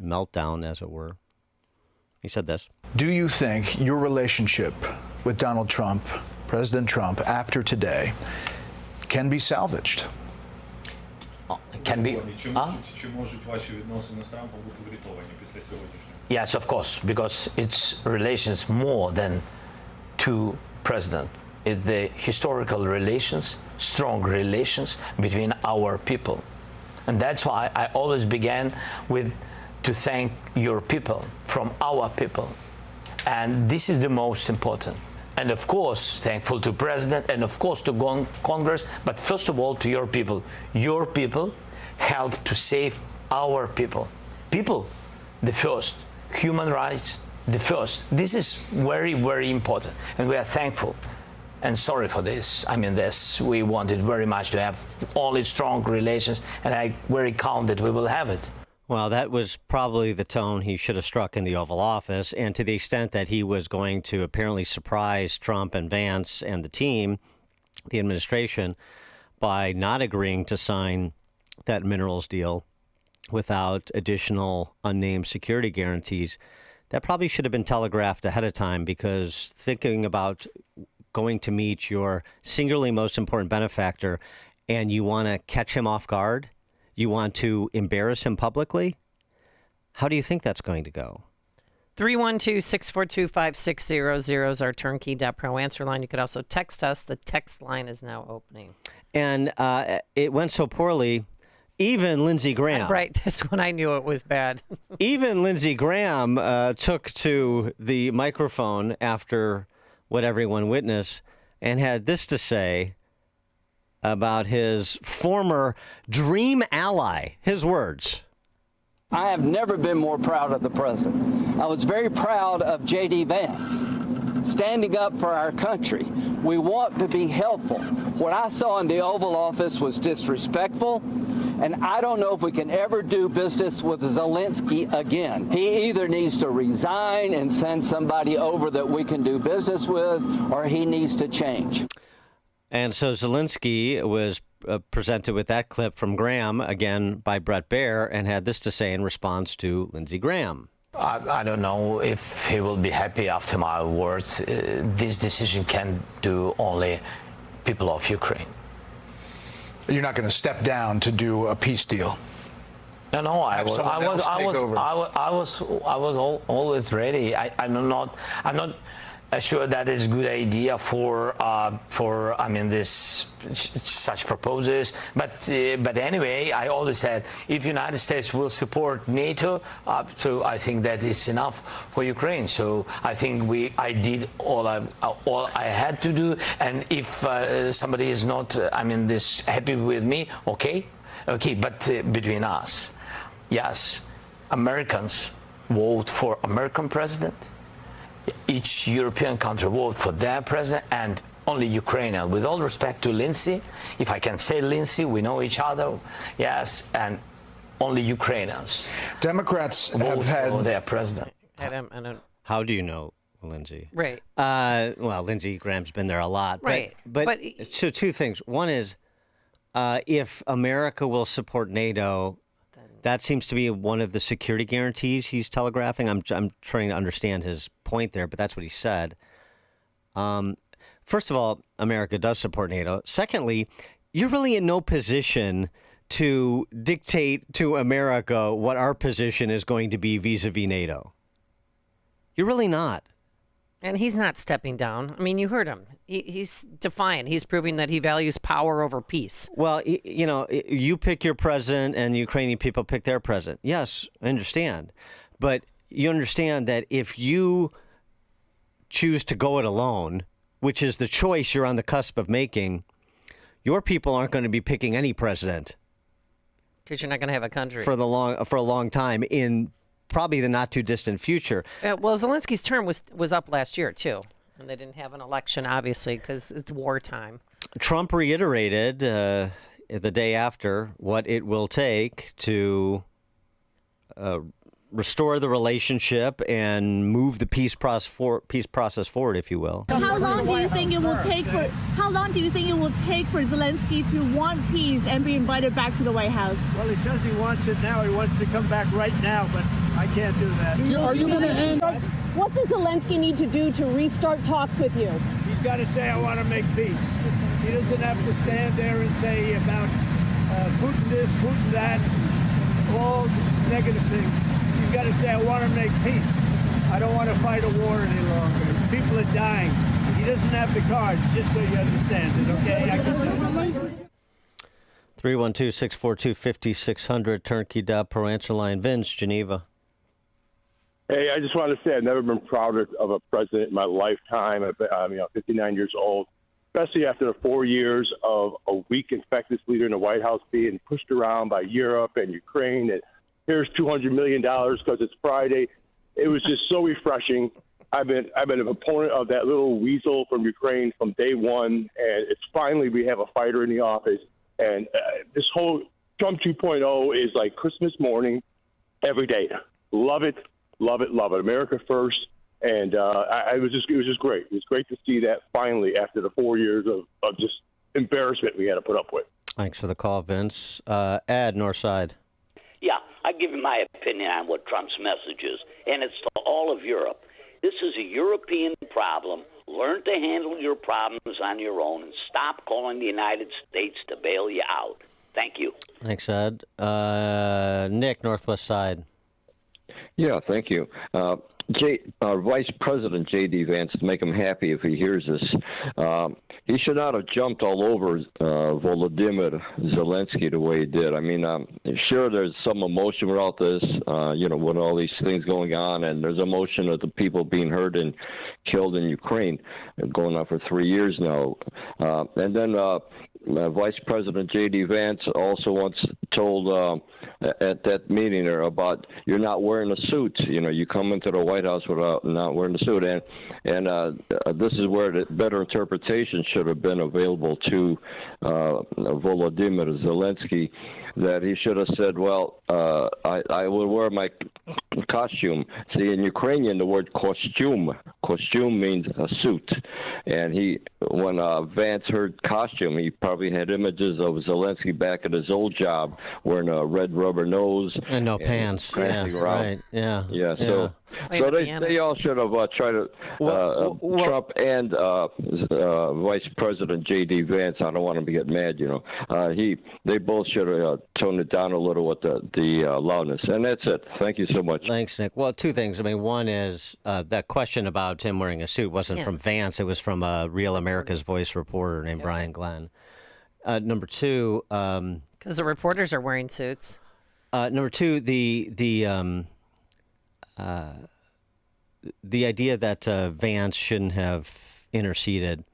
meltdown, as it were. He said this. Do you think your relationship with Donald Trump, President Trump, after today, can be salvaged? Can be. Yes, of course, because it's relations more than two presidents. It's the historical relations, strong relations between our people. And that's why I always began with to thank your people, from our people. And this is the most important. And of course, thankful to President and of course to Congress, but first of all to your people. Your people help to save our people. People, the first. Human rights, the first. This is very, very important. And we are thankful and sorry for this. I mean, we wanted very much to have only strong relations, and I'm very calm that we will have it. Well, that was probably the tone he should have struck in the Oval Office. And to the extent that he was going to apparently surprise Trump and Vance and the team, the administration, by not agreeing to sign that minerals deal without additional unnamed security guarantees, that probably should have been telegraphed ahead of time, because thinking about going to meet your singularly most important benefactor and you want to catch him off guard, you want to embarrass him publicly, how do you think that's going to go? 312-642-5600 is our turnkey.pro answer line. You could also text us. The text line is now opening. And it went so poorly, even Lindsey Graham. Right, that's when I knew it was bad. Even Lindsey Graham took to the microphone after what everyone witnessed and had this to say about his former dream ally. His words. I have never been more proud of the president. I was very proud of J.D. Vance, standing up for our country. We want to be helpful. What I saw in the Oval Office was disrespectful, and I don't know if we can ever do business with Zelensky again. He either needs to resign and send somebody over that we can do business with, or he needs to change. And so Zelensky was presented with that clip from Graham, again by Bret Baier, and had this to say in response to Lindsey Graham. I don't know if he will be happy after my words. This decision can do only people of Ukraine. You're not going to step down to do a peace deal. No, I was always ready. I'm not sure that is a good idea for this such proposals. But anyway, I always said if United States will support NATO, so I think that it's enough for Ukraine. So I think I did all I had to do. And if somebody is not happy with me, okay. But between us, yes, Americans vote for American president. Each European country vote for their president, and only Ukrainian. With all respect to Lindsey, if I can say Lindsey, we know each other, yes, and only Ukrainians. Democrats vote have had for their president. I don't. How do you know Lindsey? Right. Well, Lindsey Graham's been there a lot. Right. But so two things. One is if America will support NATO, that seems to be one of the security guarantees he's telegraphing. I'm trying to understand his point there, but that's what he said. First of all, America does support NATO. Secondly, you're really in no position to dictate to America what our position is going to be vis-a-vis NATO. You're really not. And he's not stepping down. I mean, you heard him. He's defiant. He's proving that he values power over peace. Well, you pick your president and the Ukrainian people pick their president. Yes, I understand. But you understand that if you choose to go it alone, which is the choice you're on the cusp of making, your people aren't going to be picking any president. Because you're not going to have a country. For a long time in probably the not too distant future. Well, Zelensky's term was up last year, too. And they didn't have an election, obviously, because it's wartime. Trump reiterated the day after what it will take to restore the relationship and move the peace process forward, if you will. How long do you think it will take for Zelensky to want peace and be invited back to the White House? Well, he says he wants it now. He wants to come back right now, but I can't do that. Are you going to end? What does Zelensky need to do to restart talks with you? He's got to say, I want to make peace. He doesn't have to stand there and say about Putin this, Putin that, all negative things. He's got to say, I want to make peace. I don't want to fight a war any longer. His people are dying. He doesn't have the cards, just so you understand it, okay? I can 312-642-5600, turnkey.pro answer line. Vince, Geneva. Hey, I just want to say I've never been prouder of a president in my lifetime. I'm 59 years old, especially after the 4 years of a weak and feckless leader in the White House being pushed around by Europe and Ukraine. And here's $200 million because it's Friday. It was just so refreshing. I've been an opponent of that little weasel from Ukraine from day one, and it's finally we have a fighter in the office. And this whole Trump 2.0 is like Christmas morning every day. Love it. Love it, love it. America first. And it was just great. It was great to see that finally after the 4 years of just embarrassment we had to put up with. Thanks for the call, Vince. Ed, Northside. Yeah, I give you my opinion on what Trump's message is, and it's to all of Europe. This is a European problem. Learn to handle your problems on your own and stop calling the United States to bail you out. Thank you. Thanks, Ed. Nick, Northwest Side. Yeah, thank you. Vice President J.D. Vance, to make him happy if he hears this, he should not have jumped all over Volodymyr Zelensky the way he did. I mean, sure, there's some emotion about this, with all these things going on, and there's emotion of the people being hurt and killed in Ukraine, going on for 3 years now. And then Vice President J.D. Vance also once told at that meeting there about you're not wearing a suit. You come into the White House without not wearing a suit, and this is where the better interpretation should have been available to Volodymyr Zelensky, that he should have said, well, I will wear my costume. See, in Ukrainian, the word costume means a suit. And when Vance heard costume, he probably had images of Zelensky back at his old job wearing a red rubber nose. And no pants. Prancing around. Right. Yeah. Yeah. So they all should have tried to, Trump and Vice President J.D. Vance, I don't want him to get mad, they both should have toned it down a little with the loudness. And that's it. Thank you so much. Thanks, Nick. Well, two things. I mean, one is that question about him wearing a suit wasn't from Vance. It was from a Real America's Voice reporter named Brian Glenn. Number two, because the reporters are wearing suits. Number two, the idea that Vance shouldn't have interceded.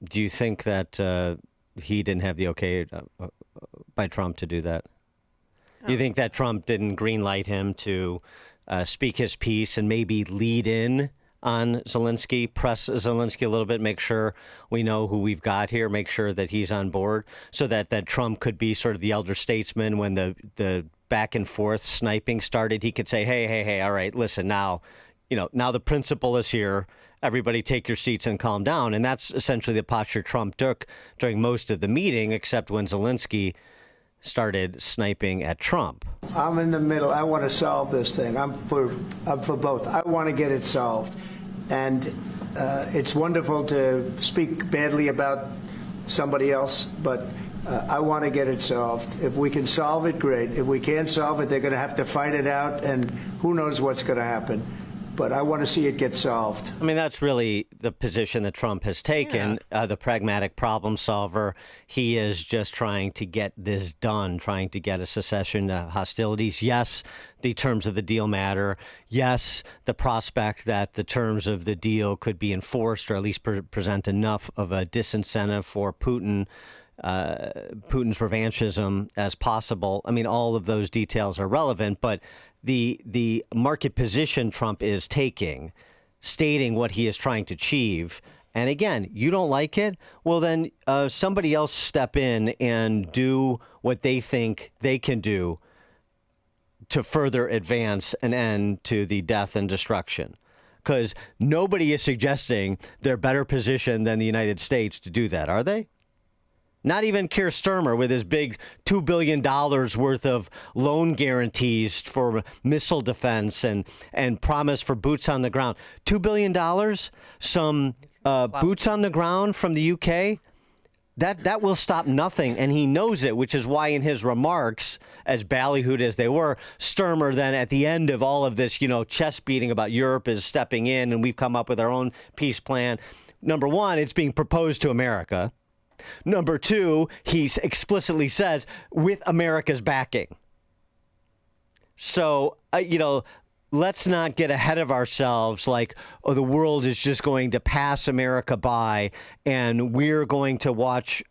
Do you think that he didn't have the okay by Trump to do that? Do you think that Trump didn't greenlight him to speak his piece and maybe lead in on Zelensky, press Zelensky a little bit, make sure we know who we've got here, make sure that he's on board, so that Trump could be sort of the elder statesman when the back and forth sniping started? He could say, hey, all right, listen, now the principal is here. Everybody take your seats and calm down. And that's essentially the posture Trump took during most of the meeting, except when Zelensky started sniping at Trump. I'm in the middle. I want to solve this thing. I'm for both. I want to get it solved. And it's wonderful to speak badly about somebody else, but I want to get it solved. If we can solve it, great. If we can't solve it, they're going to have to fight it out, and who knows what's going to happen. But I want to see it get solved. I mean, that's really the position that Trump has taken, the pragmatic problem solver. He is just trying to get this done, trying to get a cessation to hostilities. Yes, the terms of the deal matter. Yes, the prospect that the terms of the deal could be enforced or at least present enough of a disincentive for Putin's revanchism as possible. I mean, all of those details are relevant, but the market position Trump is taking, stating what he is trying to achieve, and again, you don't like it? Well, then somebody else step in and do what they think they can do to further advance an end to the death and destruction. Because nobody is suggesting they're better positioned than the United States to do that, are they? Not even Keir Starmer with his big $2 billion worth of loan guarantees for missile defense and promise for boots on the ground. $2 billion? Some boots on the ground from the UK? That will stop nothing, and he knows it, which is why in his remarks, as ballyhooed as they were, Starmer then at the end of all of this, chest beating about Europe is stepping in and we've come up with our own peace plan. Number one, it's being proposed to America. Number two, he explicitly says, with America's backing. So, let's not get ahead of ourselves like, oh, the world is just going to pass America by and we're going to watch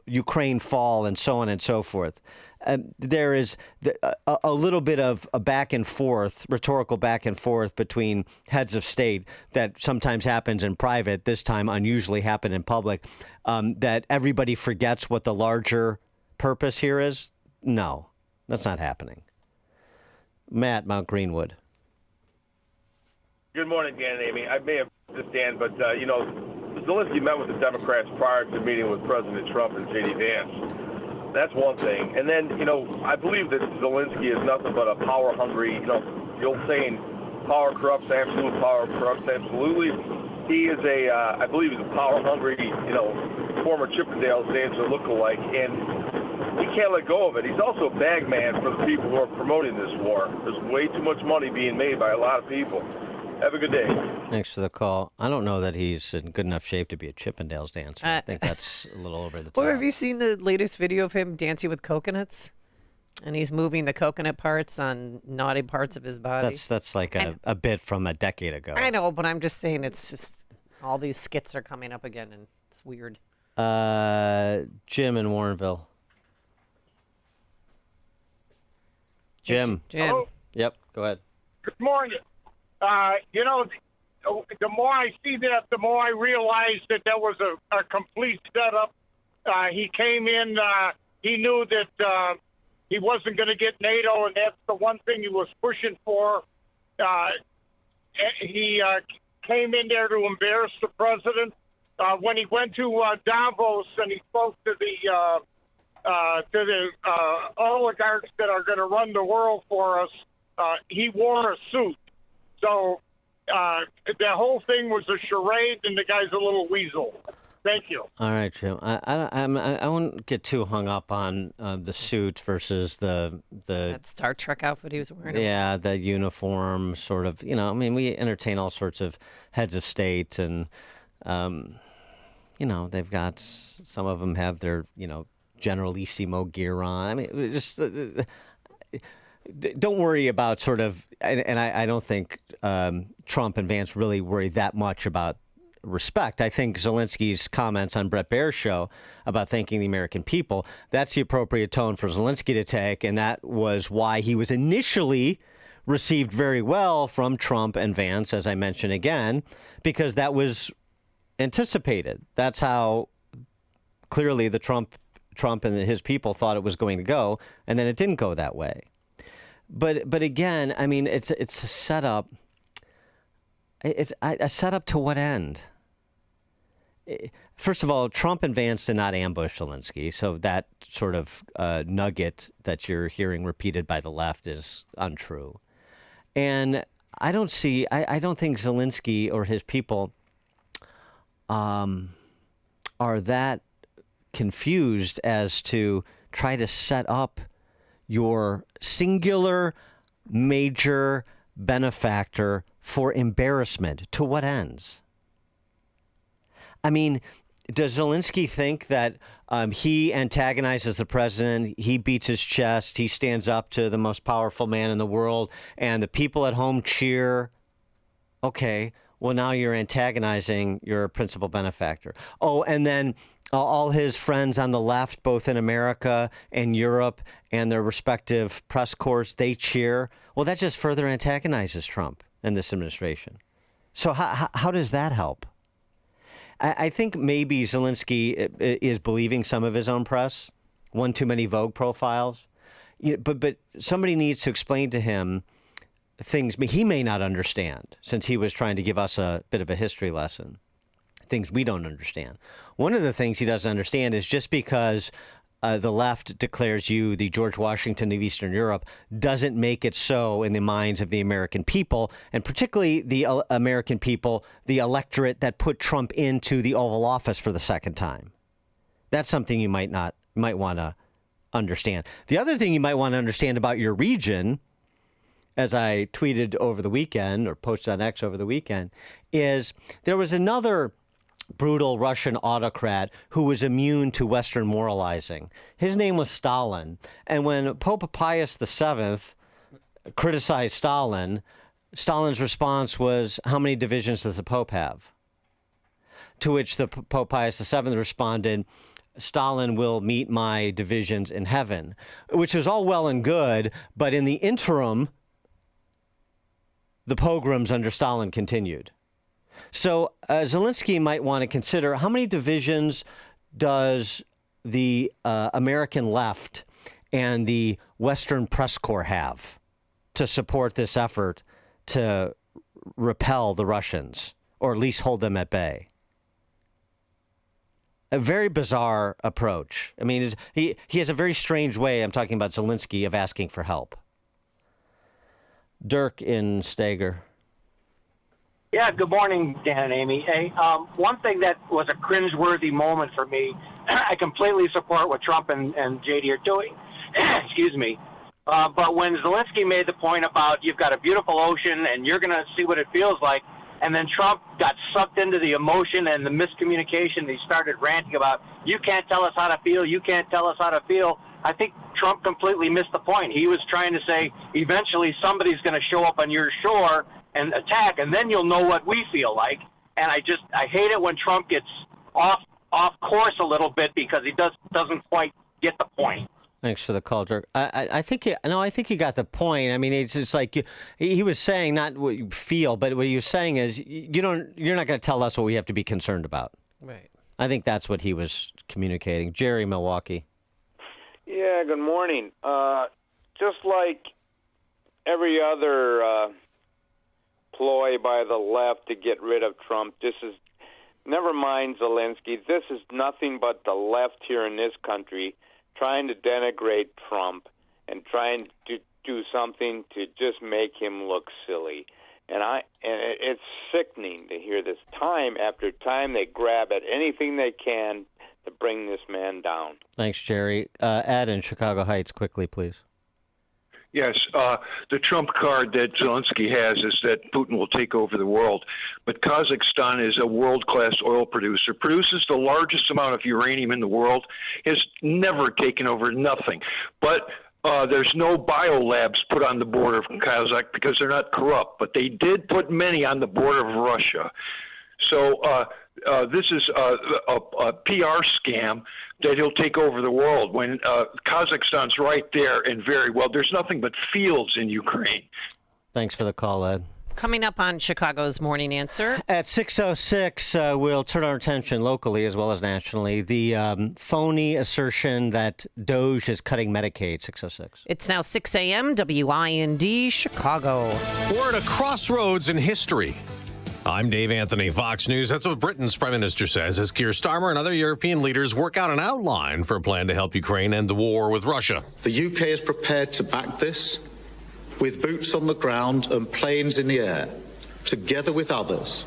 Ukraine fall and so on and so forth. There is a little bit of a back and forth, rhetorical back and forth between heads of state that sometimes happens in private, this time unusually happened in public, that everybody forgets what the larger purpose here is. No, that's not happening. Matt, Mount Greenwood. Good morning, Dan and Amy. I may have missed Dan, but, Zelensky met with the Democrats prior to meeting with President Trump and J.D. Vance. That's one thing. And then, I believe that Zelensky is nothing but a power-hungry, the old saying, power corrupts, absolute power corrupts absolutely. He is I believe he's a power-hungry, former Chippendales dancer lookalike, and he can't let go of it. He's also a bag man for the people who are promoting this war. There's way too much money being made by a lot of people. Have a good day. Thanks for the call. I don't know that he's in good enough shape to be a Chippendales dancer. I think that's a little over the top. Well, have you seen the latest video of him dancing with coconuts? And he's moving the coconut parts on naughty parts of his body. That's like a bit from a decade ago. I know, but I'm just saying it's just all these skits are coming up again, and it's weird. Jim in Warrenville. Jim. Hello? Yep, go ahead. Good morning. The more I see that, the more I realize that there was a complete setup. He came in, he knew that he wasn't going to get NATO, and that's the one thing he was pushing for. He came in there to embarrass the president. When he went to Davos and he spoke to the oligarchs that are going to run the world for us, he wore a suit. So the whole thing was a charade, and the guy's a little weasel. Thank you. All right, Jim. I won't get too hung up on the suit versus the that Star Trek outfit he was wearing. Yeah, the uniform sort of. We entertain all sorts of heads of state, and they've got some of them have their generalissimo gear on. Just. Don't worry about sort of, and I don't think Trump and Vance really worry that much about respect. I think Zelensky's comments on Bret Baier's show about thanking the American people, that's the appropriate tone for Zelensky to take, and that was why he was initially received very well from Trump and Vance, as I mentioned again, because that was anticipated. That's how clearly the Trump and his people thought it was going to go, and then it didn't go that way. But again, it's a setup. It's a setup to what end? First of all, Trump and Vance did not ambush Zelensky, so that sort of nugget that you're hearing repeated by the left is untrue. And I don't think Zelensky or his people are that confused as to try to set up your singular major benefactor for embarrassment. To what ends? Does Zelensky think that he antagonizes the president, he beats his chest, he stands up to the most powerful man in the world, and the people at home cheer? Okay, well, now you're antagonizing your principal benefactor. Oh, and then all his friends on the left, both in America and Europe and their respective press corps, they cheer. Well, that just further antagonizes Trump and this administration. So how does that help? I think maybe Zelensky is believing some of his own press, one too many Vogue profiles. But somebody needs to explain to him things he may not understand, since he was trying to give us a bit of a history lesson, things we don't understand. One of the things he doesn't understand is just because the left declares you the George Washington of Eastern Europe doesn't make it so in the minds of the American people, and particularly the American people, the electorate that put Trump into the Oval Office for the second time. That's something you might want to understand. The other thing you might want to understand about your region, as I tweeted over the weekend or posted on X over the weekend, is there was another brutal Russian autocrat who was immune to Western moralizing. His name was Stalin. And when Pope Pius VII criticized Stalin, Stalin's response was, how many divisions does the Pope have? To which the Pope Pius VII responded, Stalin will meet my divisions in heaven, which was all well and good, but in the interim, the pogroms under Stalin continued. So Zelensky might want to consider, how many divisions does the American left and the Western press corps have to support this effort to repel the Russians, or at least hold them at bay? A very bizarre approach. I mean, he has a very strange way, I'm talking about Zelensky, of asking for help. Dirk in Stager. Yeah, good morning, Dan and Amy. Hey, one thing that was a cringeworthy moment for me, I completely support what Trump and JD are doing. Excuse me. But when Zelensky made the point about you've got a beautiful ocean and you're going to see what it feels like, and then Trump got sucked into the emotion and the miscommunication. He started ranting about, you can't tell us how to feel, you can't tell us how to feel. I think Trump completely missed the point. He was trying to say, eventually somebody's going to show up on your shore and attack, and then you'll know what we feel like. And I hate it when Trump gets off course a little bit because he doesn't quite get the point. Thanks for the call, Dirk. I think he got the point. I mean, it's just like he was saying, not what you feel, but what he was saying is you're not going to tell us what we have to be concerned about. Right. I think that's what he was communicating. Jerry, Milwaukee. Yeah, good morning. Just like every other ploy by the left to get rid of Trump, never mind Zelensky, this is nothing but the left here in this country trying to denigrate Trump and trying to do something to just make him look silly. And it's sickening to hear this time after time. They grab at anything they can to bring this man down. Thanks, Jerry. Ed in Chicago Heights, quickly, please. Yes, the trump card that Zelensky has is that Putin will take over the world. But Kazakhstan is a world-class oil producer, produces the largest amount of uranium in the world, has never taken over nothing. But there's no biolabs put on the border of Kazakh because they're not corrupt. But they did put many on the border of Russia. So this is a PR scam that he'll take over the world when Kazakhstan's right there and very well. There's nothing but fields in Ukraine. Thanks for the call, Ed. Coming up on Chicago's Morning Answer. At 6:06, we'll turn our attention locally as well as nationally. The phony assertion that Doge is cutting Medicaid, 6:06. It's now 6 a.m., WIND, Chicago. We're at a crossroads in history. I'm Dave Anthony, Fox News. That's what Britain's Prime Minister says as Keir Starmer and other European leaders work out an outline for a plan to help Ukraine end the war with Russia. The UK is prepared to back this with boots on the ground and planes in the air, together with others.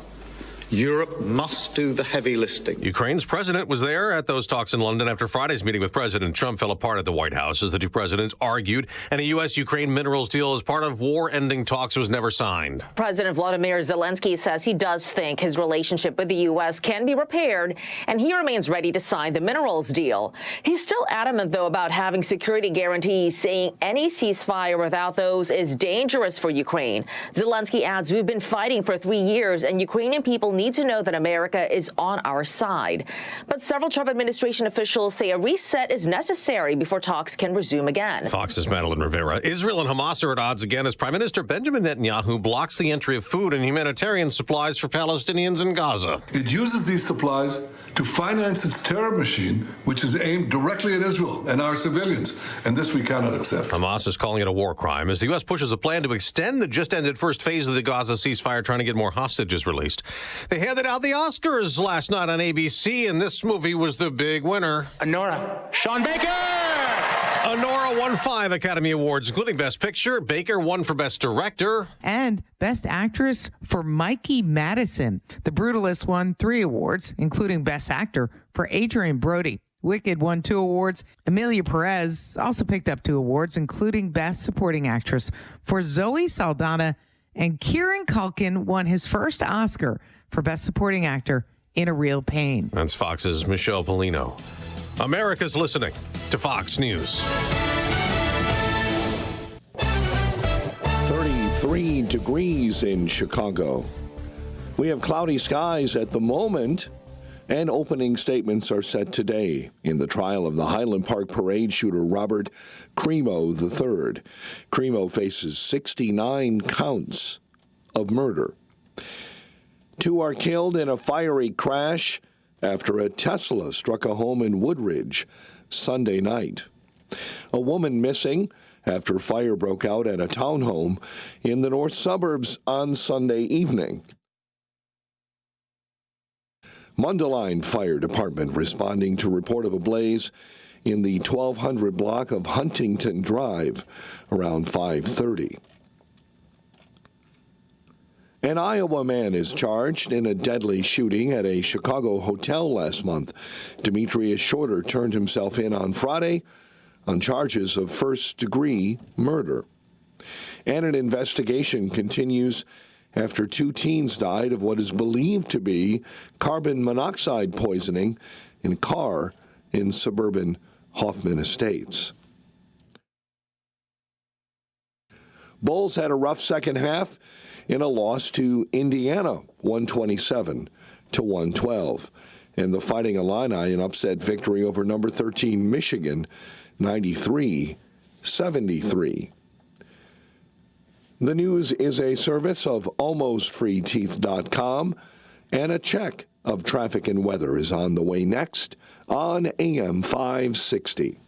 Europe must do the heavy lifting. Ukraine's president was there at those talks in London after Friday's meeting with President Trump fell apart at the White House as the two presidents argued, and a U.S.-Ukraine minerals deal as part of war-ending talks was never signed. President Volodymyr Zelensky says he does think his relationship with the U.S. can be repaired, and he remains ready to sign the minerals deal. He's still adamant, though, about having security guarantees, saying any ceasefire without those is dangerous for Ukraine. Zelensky adds, we've been fighting for 3 years, and Ukrainian people need to know that America is on our side. But several Trump administration officials say a reset is necessary before talks can resume again. Fox's Madeline Rivera. Israel and Hamas are at odds again as Prime Minister Benjamin Netanyahu blocks the entry of food and humanitarian supplies for Palestinians in Gaza. It uses these supplies to finance its terror machine, which is aimed directly at Israel and our civilians. And this we cannot accept. Hamas is calling it a war crime as the U.S. pushes a plan to extend the just-ended first phase of the Gaza ceasefire, trying to get more hostages released. They handed out the Oscars last night on ABC, and this movie was the big winner. Honora. Sean Baker! Honora won 5 Academy Awards, including Best Picture. Baker won for Best Director. And Best Actress for Mikey Madison. The Brutalist won 3 awards, including Best Actor for Adrian Brody. Wicked won 2 awards. Emilia Perez also picked up 2 awards, including Best Supporting Actress for Zoe Saldana. And Kieran Culkin won his first Oscar for Best Supporting Actor in A Real Pain. That's Fox's Michelle Polino. America's listening to Fox News. 83 degrees in Chicago. We have cloudy skies at the moment, and opening statements are set today in the trial of the Highland Park parade shooter Robert Crimo III. Crimo faces 69 counts of murder. 2 are killed in a fiery crash after a Tesla struck a home in Woodridge Sunday night. A woman missing after fire broke out at a townhome in the north suburbs on Sunday evening. Mundeline Fire Department responding to report of a blaze in the 1200 block of Huntington Drive around 5:30. An Iowa man is charged in a deadly shooting at a Chicago hotel last month. Demetrius Shorter turned himself in on Friday on charges of first-degree murder. And an investigation continues after 2 teens died of what is believed to be carbon monoxide poisoning in a car in suburban Hoffman Estates. Bulls had a rough second half in a loss to Indiana, 127-112. And the Fighting Illini, an upset victory over number 13 Michigan, 93-73. The news is a service of almostfreeteeth.com, and a check of traffic and weather is on the way next on AM 560.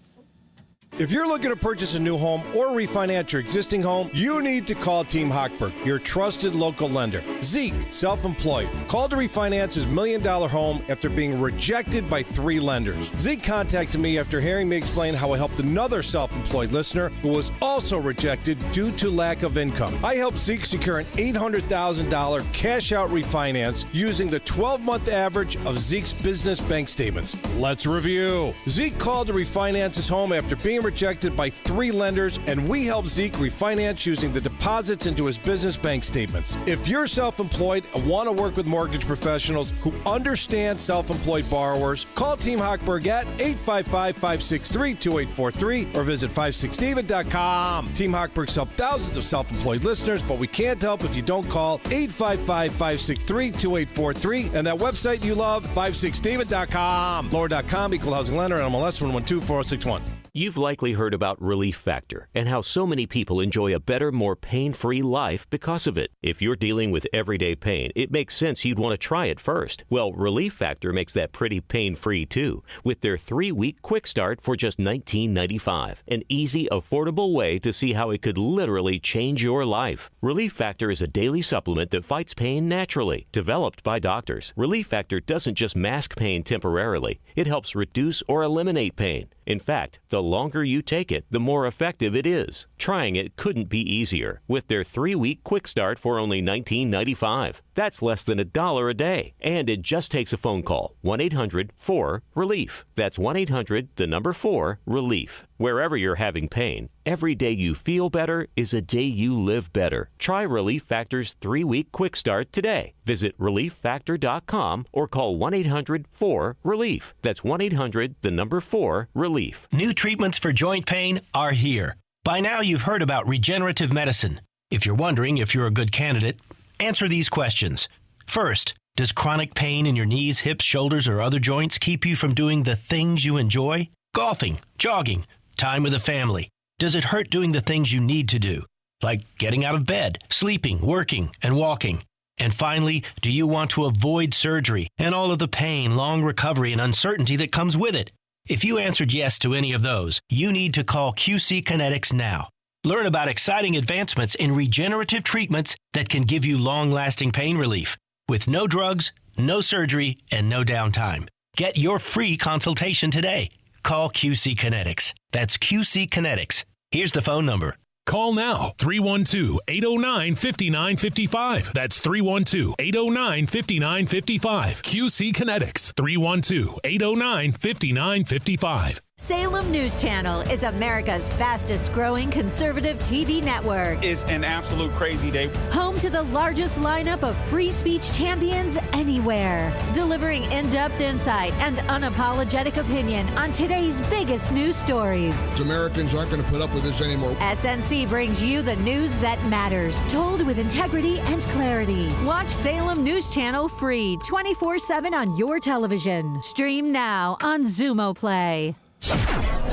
If you're looking to purchase a new home or refinance your existing home, you need to call Team Hochberg, your trusted local lender. Zeke, self-employed, called to refinance his $1 million home after being rejected by 3 lenders. Zeke contacted me after hearing me explain how I helped another self-employed listener who was also rejected due to lack of income. I helped Zeke secure an $800,000 cash-out refinance using the 12-month average of Zeke's business bank statements. Let's review. Zeke called to refinance his home after being rejected by 3 lenders, and we help Zeke refinance using the deposits into his business bank statements. If you're self-employed and want to work with mortgage professionals who understand self-employed borrowers, call Team Hochberg at 855-563-2843 or visit 560david.com. Team Hochberg's helped thousands of self-employed listeners, but we can't help if you don't call 855-563-2843 and that website you love, 560david.com. Lower.com, equal housing lender, NMLS 1124061. You've likely heard about Relief Factor and how so many people enjoy a better, more pain-free life because of it. If you're dealing with everyday pain, it makes sense you'd want to try it first. Well, Relief Factor makes that pretty pain-free too, with their 3-week quick start for just $19.95. An easy, affordable way to see how it could literally change your life. Relief Factor is a daily supplement that fights pain naturally, developed by doctors. Relief Factor doesn't just mask pain temporarily. It helps reduce or eliminate pain. In fact, the longer you take it, the more effective it is. Trying it couldn't be easier with their 3-week quick start for only $19.95. That's less than $1 a day. And it just takes a phone call. 1-800-4-RELIEF. That's 1-800-4-RELIEF. Wherever you're having pain, every day you feel better is a day you live better. Try Relief Factor's 3-week quick start today. Visit ReliefFactor.com or call 1-800-4-RELIEF. That's 1-800-4-RELIEF. New treatments for joint pain are here. By now you've heard about regenerative medicine. If you're wondering if you're a good candidate, answer these questions. First, does chronic pain in your knees, hips, shoulders, or other joints keep you from doing the things you enjoy? Golfing, jogging, time with the family. Does it hurt doing the things you need to do, like getting out of bed, sleeping, working, and walking? And finally, do you want to avoid surgery and all of the pain, long recovery, and uncertainty that comes with it? If you answered yes to any of those, you need to call QC Kinetics now. Learn about exciting advancements in regenerative treatments that can give you long-lasting pain relief with no drugs, no surgery, and no downtime. Get your free consultation today. Call QC Kinetics. That's QC Kinetics. Here's the phone number. Call now, 312-809-5955. That's 312-809-5955. QC Kinetics, 312-809-5955. Salem News Channel is America's fastest growing conservative TV network. It's an absolute crazy day. Home to the largest lineup of free speech champions anywhere. Delivering in-depth insight and unapologetic opinion on today's biggest news stories. Americans aren't going to put up with this anymore. SNC brings you the news that matters, told with integrity and clarity. Watch Salem News Channel free 24/7 on your television. Stream now on Xumo Play.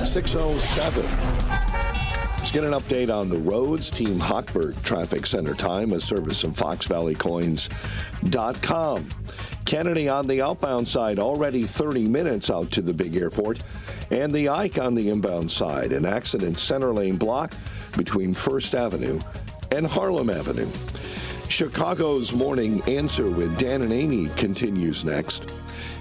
6:07. Let's get an update on the roads. Team Hochberg Traffic Center Time, a service of FoxValleyCoins.com. Kennedy on the outbound side, already 30 minutes out to the big airport. And the Ike on the inbound side, an accident center lane block between First Avenue and Harlem Avenue. Chicago's Morning Answer with Dan and Amy continues next.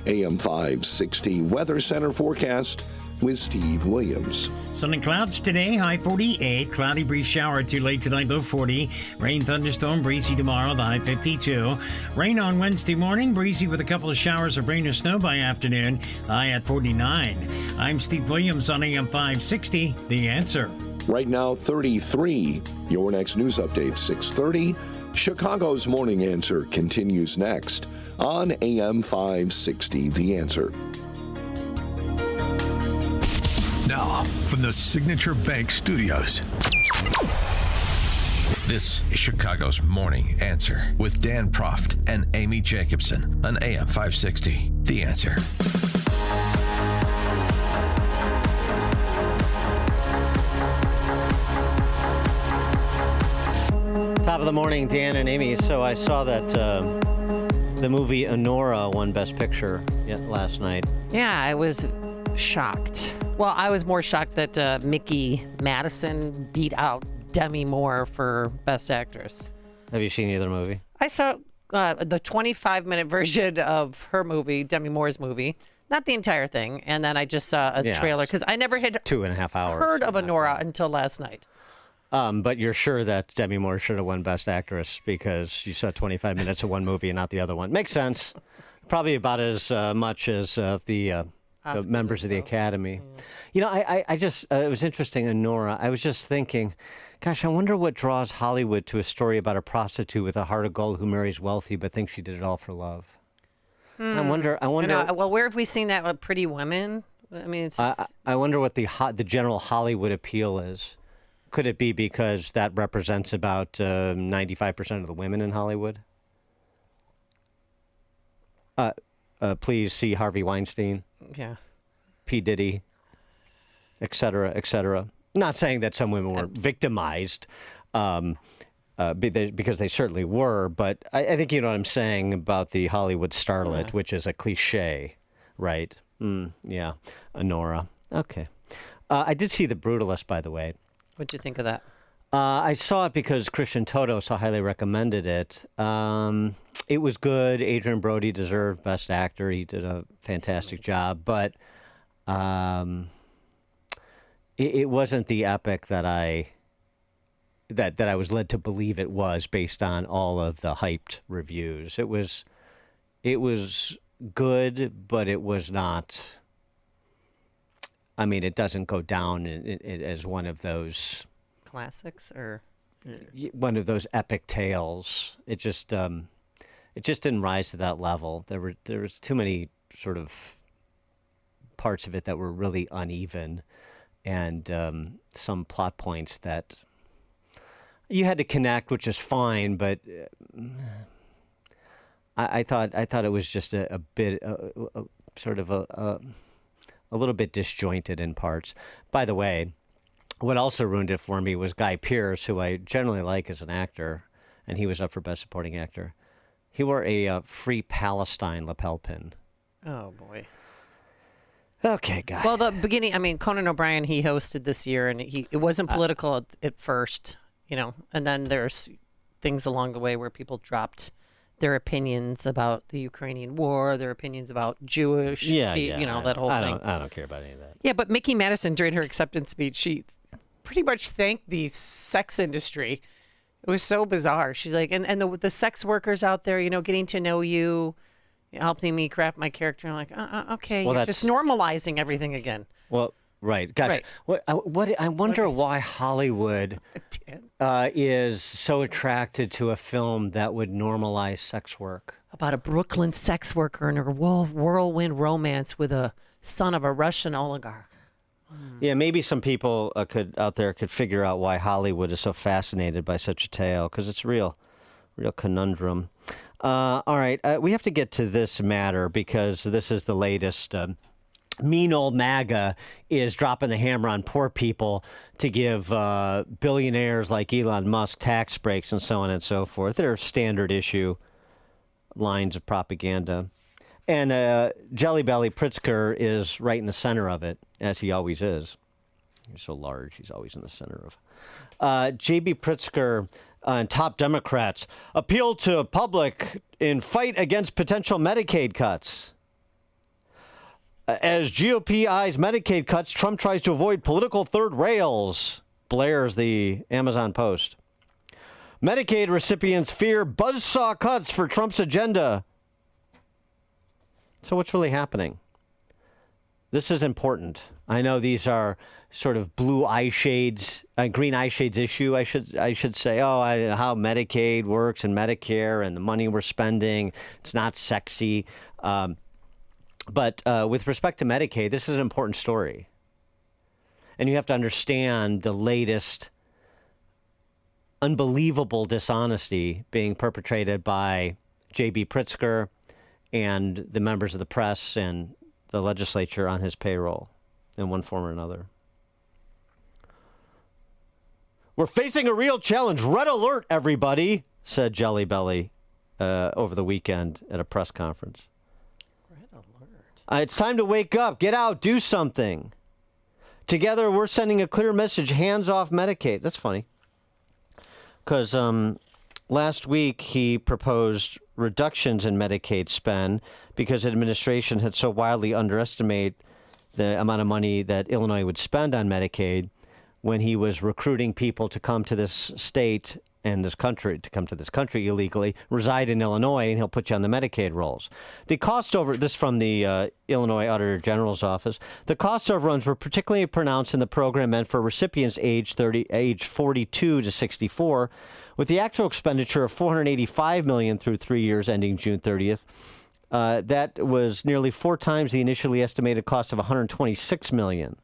AM 560 Weather Center forecast with Steve Williams. Sun and clouds today, high 48. Cloudy brief shower too late tonight, low 40. Rain, thunderstorm, breezy tomorrow, the high 52. Rain on Wednesday morning, breezy with a couple of showers of rain or snow by afternoon, high at 49. I'm Steve Williams on AM 560, The Answer. Right now, 33. Your next news update, 6:30. Chicago's Morning Answer continues next on AM 560, The Answer. Now, from the Signature Bank Studios, this is Chicago's Morning Answer with Dan Proft and Amy Jacobson on AM 560, The Answer. Top of the morning, Dan and Amy. So I saw that the movie Honora won Best Picture last night. Yeah, I was shocked. Well, I was more shocked that Mickey Madison beat out Demi Moore for Best Actress. Have you seen either movie? I saw the 25-minute version of her movie, Demi Moore's movie. Not the entire thing. And then I just saw a trailer because I never had 2.5 hours. Heard of Honora until last night. But you're sure that Demi Moore should have won Best Actress because you saw 25 minutes of one movie and not the other one. Makes sense. Probably about as much as the members of the Academy. Yeah. You know, I just, it was interesting, Honora. I was just thinking, gosh, I wonder what draws Hollywood to a story about a prostitute with a heart of gold who marries wealthy but thinks she did it all for love. I wonder. Well, where have we seen that with Pretty Women? I mean, it's just... I wonder what the general Hollywood appeal is. Could it be because that represents about 95% of the women in Hollywood? Please see Harvey Weinstein. Yeah. P. Diddy, et cetera, et cetera. Not saying that some women were victimized because they certainly were, but I think you know what I'm saying about the Hollywood starlet, which is a cliche, right? Yeah. Honora. Okay. I did see The Brutalist, by the way. What'd you think of that? I saw it because Christian Toto so highly recommended it. It was good. Adrian Brody deserved Best Actor. He did a fantastic job, but it wasn't the epic that I was led to believe it was based on all of the hyped reviews. It was good, but it was not. I mean, it doesn't go down as one of those classics or one of those epic tales. It just didn't rise to that level. There was too many sort of parts of it that were really uneven, and some plot points that you had to connect, which is fine. But I thought it was just a bit sort of a little bit disjointed in parts. By the way, what also ruined it for me was Guy Pearce, who I generally like as an actor, and he was up for Best Supporting Actor. He wore a Free Palestine lapel pin. Oh, boy. Okay, Guy. Well, the beginning, I mean, Conan O'Brien, he hosted this year, and it wasn't political at first, you know, and then there's things along the way where people dropped their opinions about the Ukrainian war, their opinions about Jewish, you know, that whole thing. I don't care about any of that. Yeah, but Mickey Madison, during her acceptance speech, she pretty much thanked the sex industry. It was so bizarre. She's like, and the sex workers out there, you know, getting to know you, helping me craft my character. I'm like, okay, well, you're just normalizing everything again. Well, Right. Gosh, Right. I wonder why Hollywood is so attracted to a film that would normalize sex work. About a Brooklyn sex worker and her whirlwind romance with a son of a Russian oligarch. Yeah, maybe some people out there could figure out why Hollywood is so fascinated by such a tale, because it's a real conundrum. All right, we have to get to this matter because this is the latest. Mean old MAGA is dropping the hammer on poor people to give billionaires like Elon Musk tax breaks and so on and so forth. They're standard issue lines of propaganda. And Jelly Belly Pritzker is right in the center of it, as he always is. He's so large, he's always in the center of. J.B. Pritzker and top Democrats appeal to public in fight against potential Medicaid cuts. As GOP eyes Medicaid cuts, Trump tries to avoid political third rails, blares the Amazon Post. Medicaid recipients fear buzzsaw cuts for Trump's agenda. So what's really happening? This is important. I know these are sort of blue eye shades, green eye shades issue, I should say. How Medicaid works and Medicare and the money we're spending. It's not sexy. But with respect to Medicaid, this is an important story. And you have to understand the latest unbelievable dishonesty being perpetrated by J.B. Pritzker and the members of the press and the legislature on his payroll in one form or another. We're facing a real challenge. Red alert, everybody, said Jelly Belly over the weekend at a press conference. It's time to wake up. Get out. Do something. Together, we're sending a clear message. Hands off Medicaid. That's funny. Because last week, he proposed reductions in Medicaid spend because the administration had so wildly underestimated the amount of money that Illinois would spend on Medicaid when he was recruiting people to come to this state and this country, to come to this country illegally, reside in Illinois, and he'll put you on the Medicaid rolls. The cost over, this from the Illinois Auditor General's office, the cost overruns were particularly pronounced in the program meant for recipients age 42 to 64, with the actual expenditure of $485 million through 3 years ending June 30th. That was nearly 4 times the initially estimated cost of $126 million.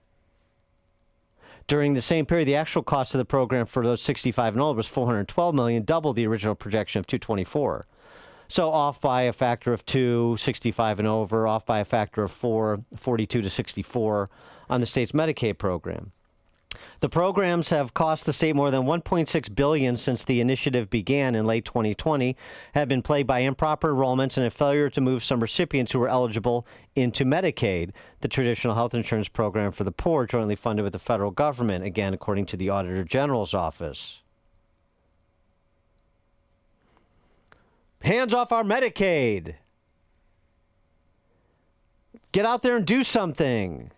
During the same period, the actual cost of the program for those 65 and older was $412 million, double the original projection of $224. So off by a factor of 2, 65 and over, off by a factor of 4, 42 to 64 on the state's Medicaid program. The programs have cost the state more than $1.6 billion since the initiative began in late 2020, have been plagued by improper enrollments and a failure to move some recipients who were eligible into Medicaid, the traditional health insurance program for the poor jointly funded with the federal government, again, according to the Auditor General's office. Hands off our Medicaid. Get out there and do something.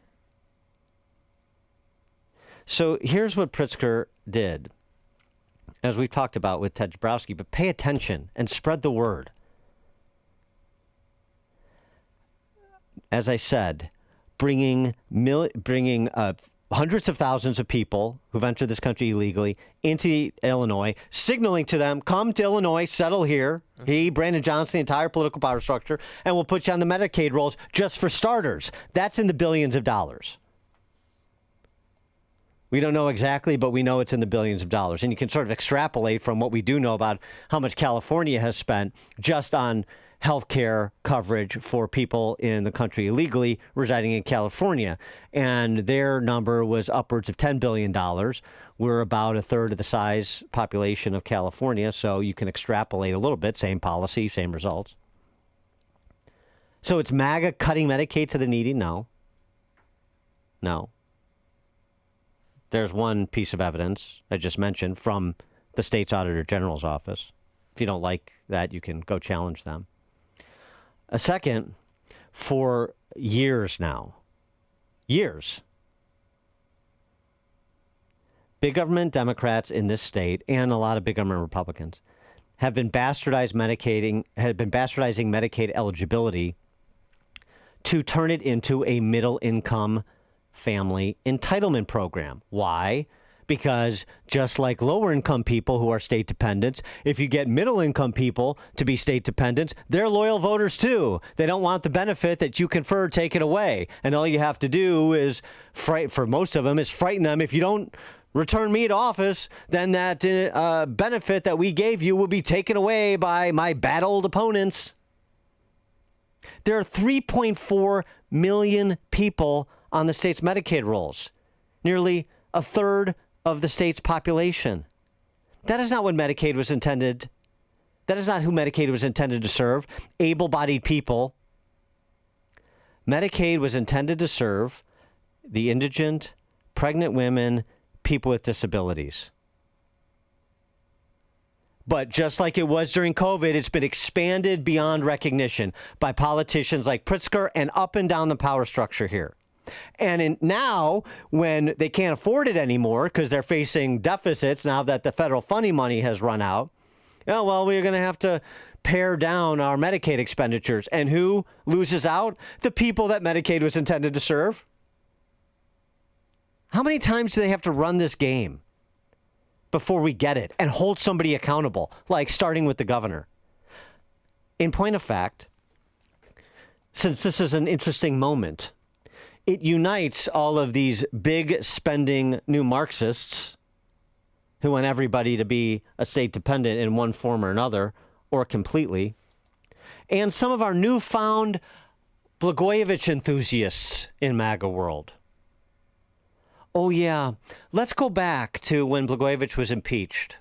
So here's what Pritzker did, as we've talked about with Ted Jabrowski, but pay attention and spread the word. As I said, bringing hundreds of thousands of people who've entered this country illegally into Illinois, signaling to them, come to Illinois, settle here. He, Brandon Johnson, the entire political power structure, and we'll put you on the Medicaid rolls just for starters. That's in the billions of dollars. We don't know exactly, but we know it's in the billions of dollars. And you can sort of extrapolate from what we do know about how much California has spent just on health care coverage for people in the country illegally residing in California. And their number was upwards of $10 billion. We're about a third of the size population of California, so you can extrapolate a little bit. Same policy, same results. So it's MAGA cutting Medicaid to the needy? No. No. There's one piece of evidence I just mentioned from the state's Auditor General's office. If you don't like that, you can go challenge them. A second, for years now, big government Democrats in this state and a lot of big government Republicans have been bastardizing Medicaid eligibility to turn it into a middle income family entitlement program. Why? Because just like lower income people who are state dependents, if you get middle income people to be state dependents, they're loyal voters too. They don't want the benefit that you confer taken away. And all you have to do is, for most of them, is frighten them. If you don't return me to office, then that benefit that we gave you will be taken away by my bad old opponents. There are 3.4 million people on the state's Medicaid rolls, nearly a third of the state's population. That is not what Medicaid was intended. That is not who Medicaid was intended to serve. Able-bodied people. Medicaid was intended to serve the indigent, pregnant women, people with disabilities. But just like it was during COVID, it's been expanded beyond recognition by politicians like Pritzker and up and down the power structure here. And now, when they can't afford it anymore because they're facing deficits now that the federal funding money has run out, oh, well, we're going to have to pare down our Medicaid expenditures. And who loses out? The people that Medicaid was intended to serve. How many times do they have to run this game before we get it and hold somebody accountable, like starting with the governor? In point of fact, since this is an interesting moment, it unites all of these big spending new Marxists who want everybody to be a state dependent in one form or another, or completely, and some of our newfound Blagojevich enthusiasts in MAGA world. Oh, yeah, let's go back to when Blagojevich was impeached.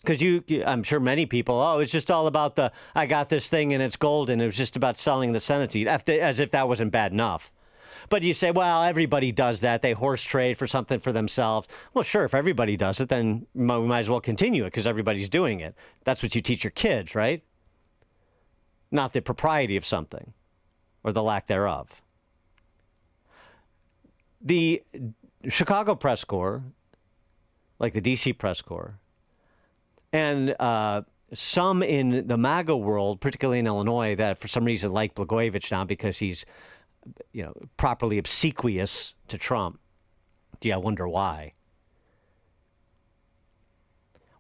Because I'm sure many people, it's just all about I got this thing and it's golden. It was just about selling the Senate seat, as if that wasn't bad enough. But you say, well, everybody does that. They horse trade for something for themselves. Well, sure, if everybody does it, then we might as well continue it because everybody's doing it. That's what you teach your kids, right? Not the propriety of something or the lack thereof. The Chicago Press Corps, like the D.C. Press Corps, and some in the MAGA world, particularly in Illinois, that for some reason like Blagojevich now because he's, properly obsequious to Trump. Gee, I wonder why.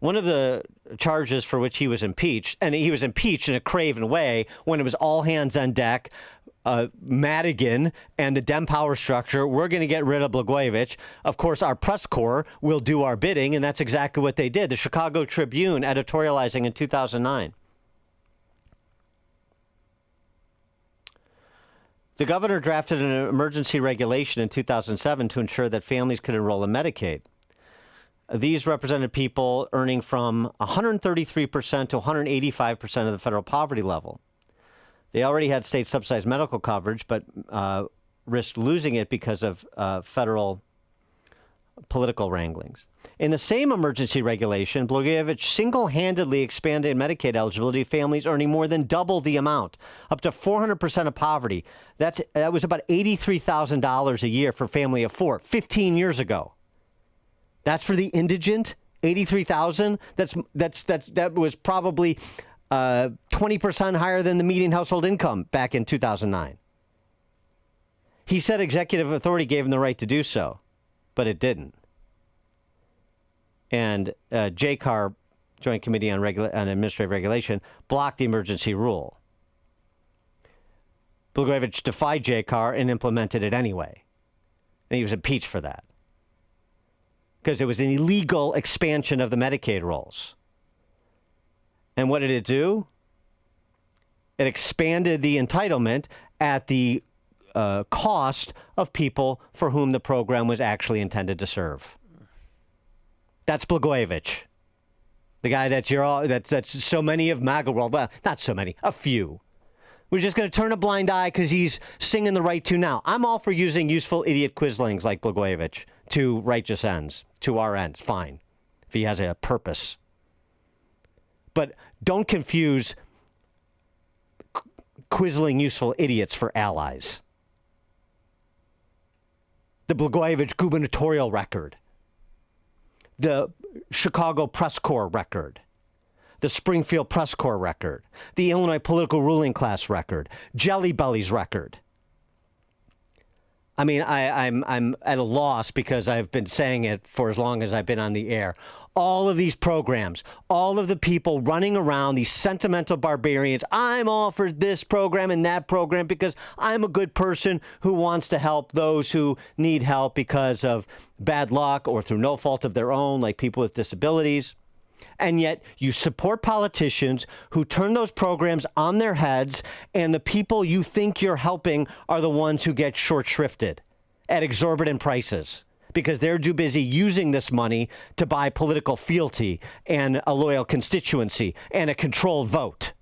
One of the charges for which he was impeached, and he was impeached in a craven way when it was all hands on deck, Madigan and the Dem power structure, we're going to get rid of Blagojevich. Of course, our press corps will do our bidding, and that's exactly what they did. The Chicago Tribune editorializing in 2009. The governor drafted an emergency regulation in 2007 to ensure that families could enroll in Medicaid. These represented people earning from 133% to 185% of the federal poverty level. They already had state subsidized medical coverage, but risked losing it because of federal political wranglings. In the same emergency regulation, Blagojevich single-handedly expanded Medicaid eligibility to families earning more than double the amount, up to 400% of poverty. That was about $83,000 a year for a family of four, 15 years ago. That's for the indigent, $83,000. That was probably 20% higher than the median household income back in 2009. He said executive authority gave him the right to do so, but it didn't. And JCAR, Joint Committee on Administrative Regulation, blocked the emergency rule. Blagojevich defied JCAR and implemented it anyway. And he was impeached for that. Because it was an illegal expansion of the Medicaid rolls. And what did it do? It expanded the entitlement at the cost of people for whom the program was actually intended to serve. That's Blagojevich, the guy that's so many of MAGA world. Well, not so many, a few. We're just going to turn a blind eye because he's singing the right tune now. I'm all for using useful idiot quislings like Blagojevich to righteous ends, to our ends. Fine, if he has a purpose. But don't confuse quizzling useful idiots for allies. The Blagojevich gubernatorial record, the Chicago Press Corps record, the Springfield Press Corps record, the Illinois political ruling class record, Jelly Belly's record. I mean, I'm at a loss because I've been saying it for as long as I've been on the air. All of these programs, all of the people running around, these sentimental barbarians, I'm all for this program and that program because I'm a good person who wants to help those who need help because of bad luck or through no fault of their own, like people with disabilities. And yet you support politicians who turn those programs on their heads, and the people you think you're helping are the ones who get short-shrifted at exorbitant prices because they're too busy using this money to buy political fealty and a loyal constituency and a controlled vote.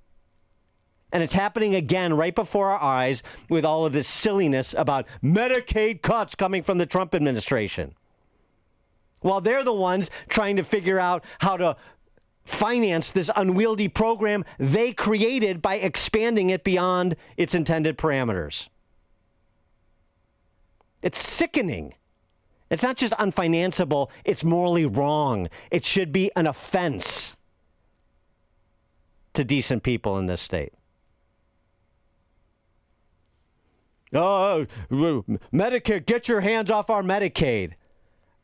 And it's happening again right before our eyes with all of this silliness about Medicaid cuts coming from the Trump administration. While they're the ones trying to figure out how to finance this unwieldy program they created by expanding it beyond its intended parameters. It's sickening. It's not just unfinanceable, it's morally wrong. It should be an offense to decent people in this state. Oh, Medicare, get your hands off our Medicaid.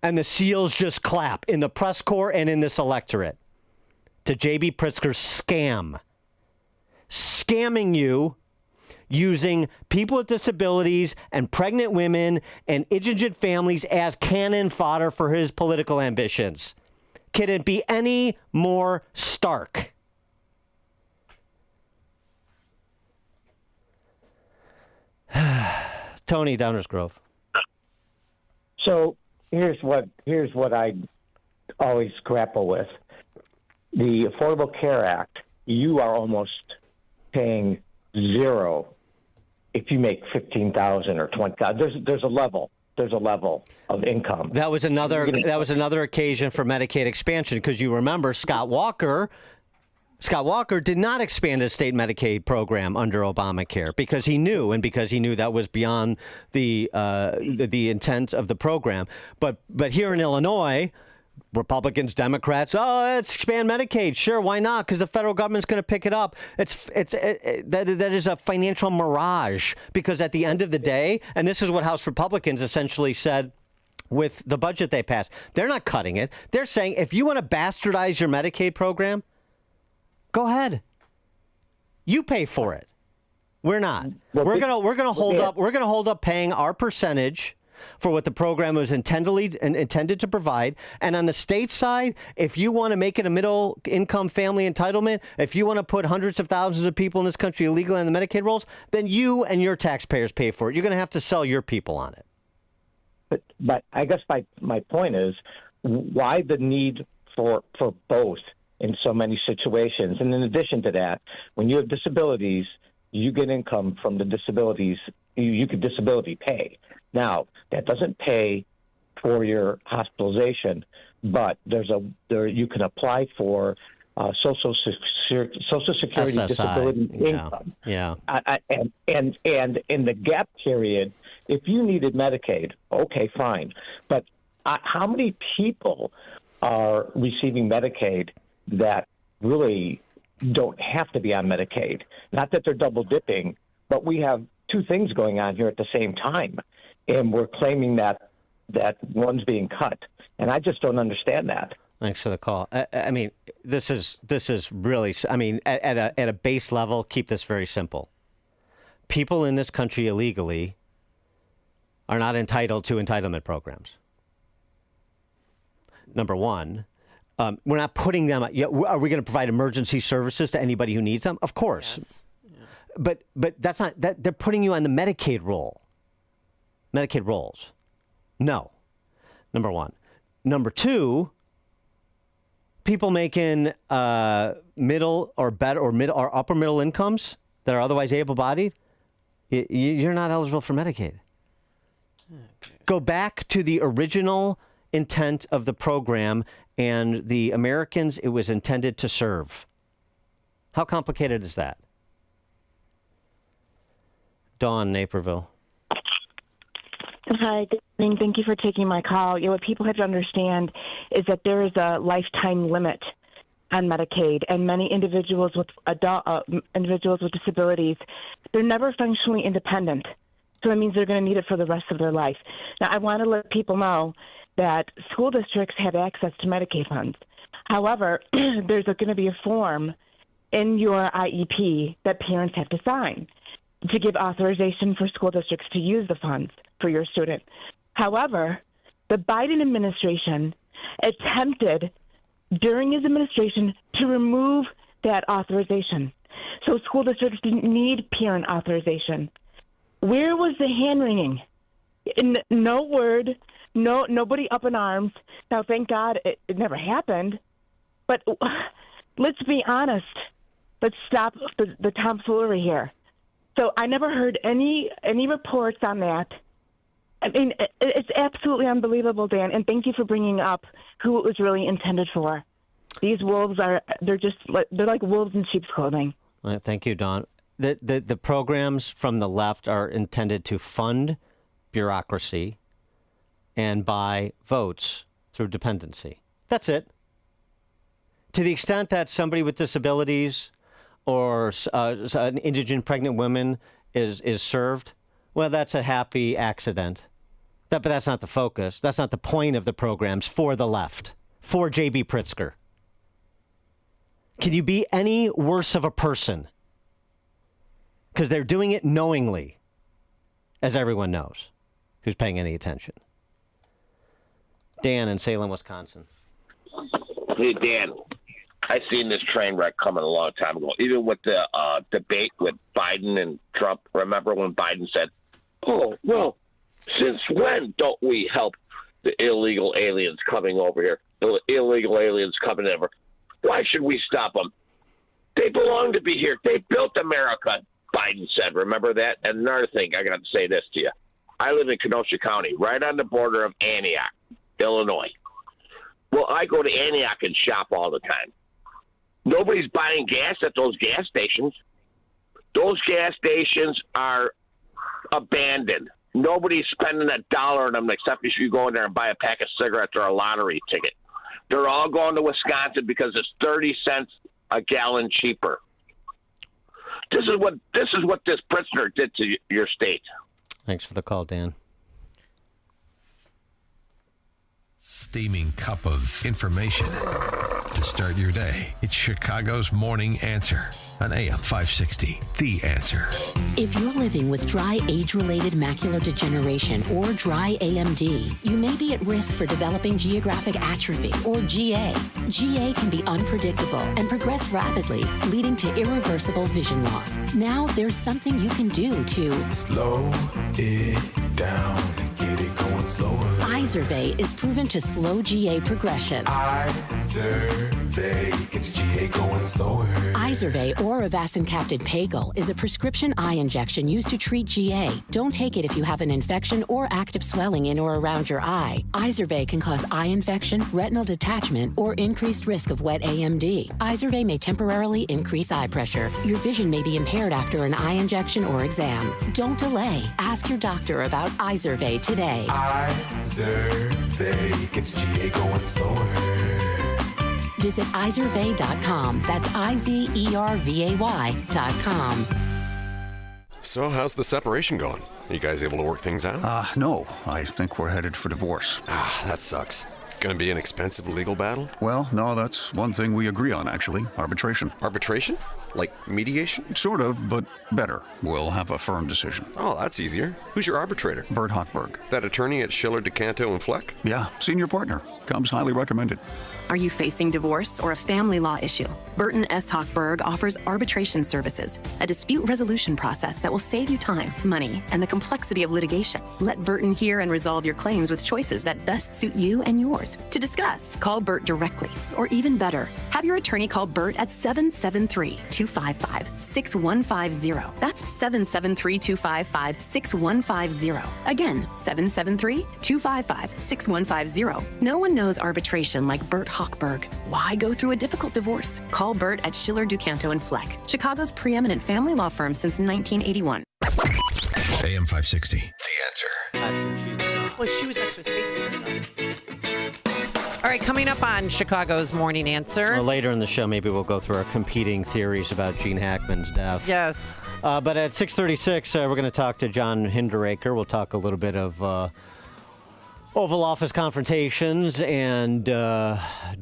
And the seals just clap in the press corps and in this electorate to J.B. Pritzker's scam. Scamming you using people with disabilities and pregnant women and indigent families as cannon fodder for his political ambitions. Can it be any more stark? Tony, Downers Grove. So here's what I always grapple with. The Affordable Care Act, you are almost paying zero if you make $15,000 or $20,000. There's a level. There's a level of income. That was another occasion for Medicaid expansion because you remember Scott Walker did not expand his state Medicaid program under Obamacare because he knew that was beyond the intent of the program. But here in Illinois, Republicans, Democrats, let's expand Medicaid. Sure, why not? Because the federal government's going to pick it up. That is a financial mirage because at the end of the day, and this is what House Republicans essentially said with the budget they passed, they're not cutting it. They're saying if you want to bastardize your Medicaid program, go ahead. You pay for it. We're not. We're gonna hold up paying our percentage for what the program was intended to provide. And on the state side, if you want to make it a middle income family entitlement, if you want to put hundreds of thousands of people in this country illegally on the Medicaid rolls, then you and your taxpayers pay for it. You're going to have to sell your people on it. But I guess my point is, why the need for both in so many situations? And in addition to that, when you have disabilities, you get income from the disabilities. You could disability pay. Now, that doesn't pay for your hospitalization, but you can apply for Social Security SSI, disability income. Yeah. And in the gap period, if you needed Medicaid, okay, fine. But how many people are receiving Medicaid that really don't have to be on Medicaid? Not that they're double dipping, but we have two things going on here at the same time, and we're claiming that one's being cut, and I just don't understand that. Thanks for the call. I mean, this is really. I mean, at a base level, keep this very simple. People in this country illegally are not entitled to entitlement programs. Number one. We're not putting them. Are we going to provide emergency services to anybody who needs them? Of course. Yes. Yeah. But that's not that. They're putting you on the Medicaid roll. Medicaid rolls. No. Number one. Number two. People making middle or better or upper middle incomes that are otherwise able-bodied, you're not eligible for Medicaid. Okay. Go back to the original intent of the program and the Americans it was intended to serve. How complicated is that? Dawn, Naperville. Hi, good morning. Thank you for taking my call. What people have to understand is that there is a lifetime limit on Medicaid, and many individuals with disabilities, they're never functionally independent. So that means they're going to need it for the rest of their life. Now, I want to let people know that school districts have access to Medicaid funds. However, there's going to be a form in your IEP that parents have to sign to give authorization for school districts to use the funds for your student. However, the Biden administration attempted during his administration to remove that authorization. So school districts didn't need parent authorization. Where was the hand-wringing? No word, nobody up in arms. Now, thank God it never happened. But let's be honest. Let's stop the tomfoolery here. So I never heard any reports on that. I mean, it's absolutely unbelievable, Dan, and thank you for bringing up who it was really intended for. These wolves they're like wolves in sheep's clothing. Well, thank you, Dawn. The programs from the left are intended to fund bureaucracy and buy votes through dependency. That's it. To the extent that somebody with disabilities or an indigent pregnant woman is served, well, that's a happy accident. But that's not the focus. That's not the point of the programs for the left, for J.B. Pritzker. Can you be any worse of a person? Because they're doing it knowingly, as everyone knows who's paying any attention. Dan in Salem, Wisconsin. Hey, Dan. I seen this train wreck coming a long time ago, even with the debate with Biden and Trump. Remember when Biden said, oh, well, since when don't we help the illegal aliens coming over here, the illegal aliens coming over? Why should we stop them? They belong to be here. They built America, Biden said. Remember that? And another thing, I got to say this to you. I live in Kenosha County, right on the border of Antioch, Illinois. Well, I go to Antioch and shop all the time. Nobody's buying gas at those gas stations. Those gas stations are abandoned. Nobody's spending $1 on them except if you go in there and buy a pack of cigarettes or a lottery ticket. They're all going to Wisconsin because it's 30 cents a gallon cheaper. This is what this Pritzker did to your state. Thanks for the call, Dan. Steaming cup of information to start your day. It's Chicago's Morning Answer on AM 560. The Answer. If you're living with dry age-related macular degeneration or dry AMD, you may be at risk for developing geographic atrophy or GA. GA can be unpredictable and progress rapidly, leading to irreversible vision loss. Now there's something you can do to slow it down and get it going slower. Izervay is proven to slow GA progression. Izervay gets GA going slower. Izervay or avacincaptad Pagel is a prescription eye injection used to treat GA. Don't take it if you have an infection or active swelling in or around your eye. Izervay can cause eye infection, retinal detachment, or increased risk of wet AMD. Izervay may temporarily increase eye pressure. Your vision may be impaired after an eye injection or exam. Don't delay. Ask your doctor about Izervay today. Izervay gets GA going slower. Visit Izervay.com. That's IZERVAY.com. So, how's the separation going? Are you guys able to work things out? No. I think we're headed for divorce. That sucks. Gonna be an expensive legal battle? Well, no, that's one thing we agree on, actually. Arbitration. Arbitration? Like mediation? Sort of, but better. We'll have a firm decision. Oh, that's easier. Who's your arbitrator? Bert Hochberg. That attorney at Schiller, DeCanto, and Fleck? Yeah, senior partner. Comes highly recommended. Are you facing divorce or a family law issue? Burton S. Hochberg offers arbitration services, a dispute resolution process that will save you time, money, and the complexity of litigation. Let Burton hear and resolve your claims with choices that best suit you and yours. To discuss, call Bert directly, or even better, have your attorney call Bert at 773-255-6150. That's 773-255-6150. Again, 773-255-6150. No one knows arbitration like Bert Hochberg. Why go through a difficult divorce? Call Bert at Schiller, DuCanto, and Fleck, Chicago's preeminent family law firm since 1981. AM 560. The Answer. Well, she was extra spacey. All right, coming up on Chicago's Morning Answer. Later in the show, maybe we'll go through our competing theories about Gene Hackman's death. Yes. But at 6:36, we're going to talk to John Hinderaker. We'll talk a little bit of Oval Office confrontations and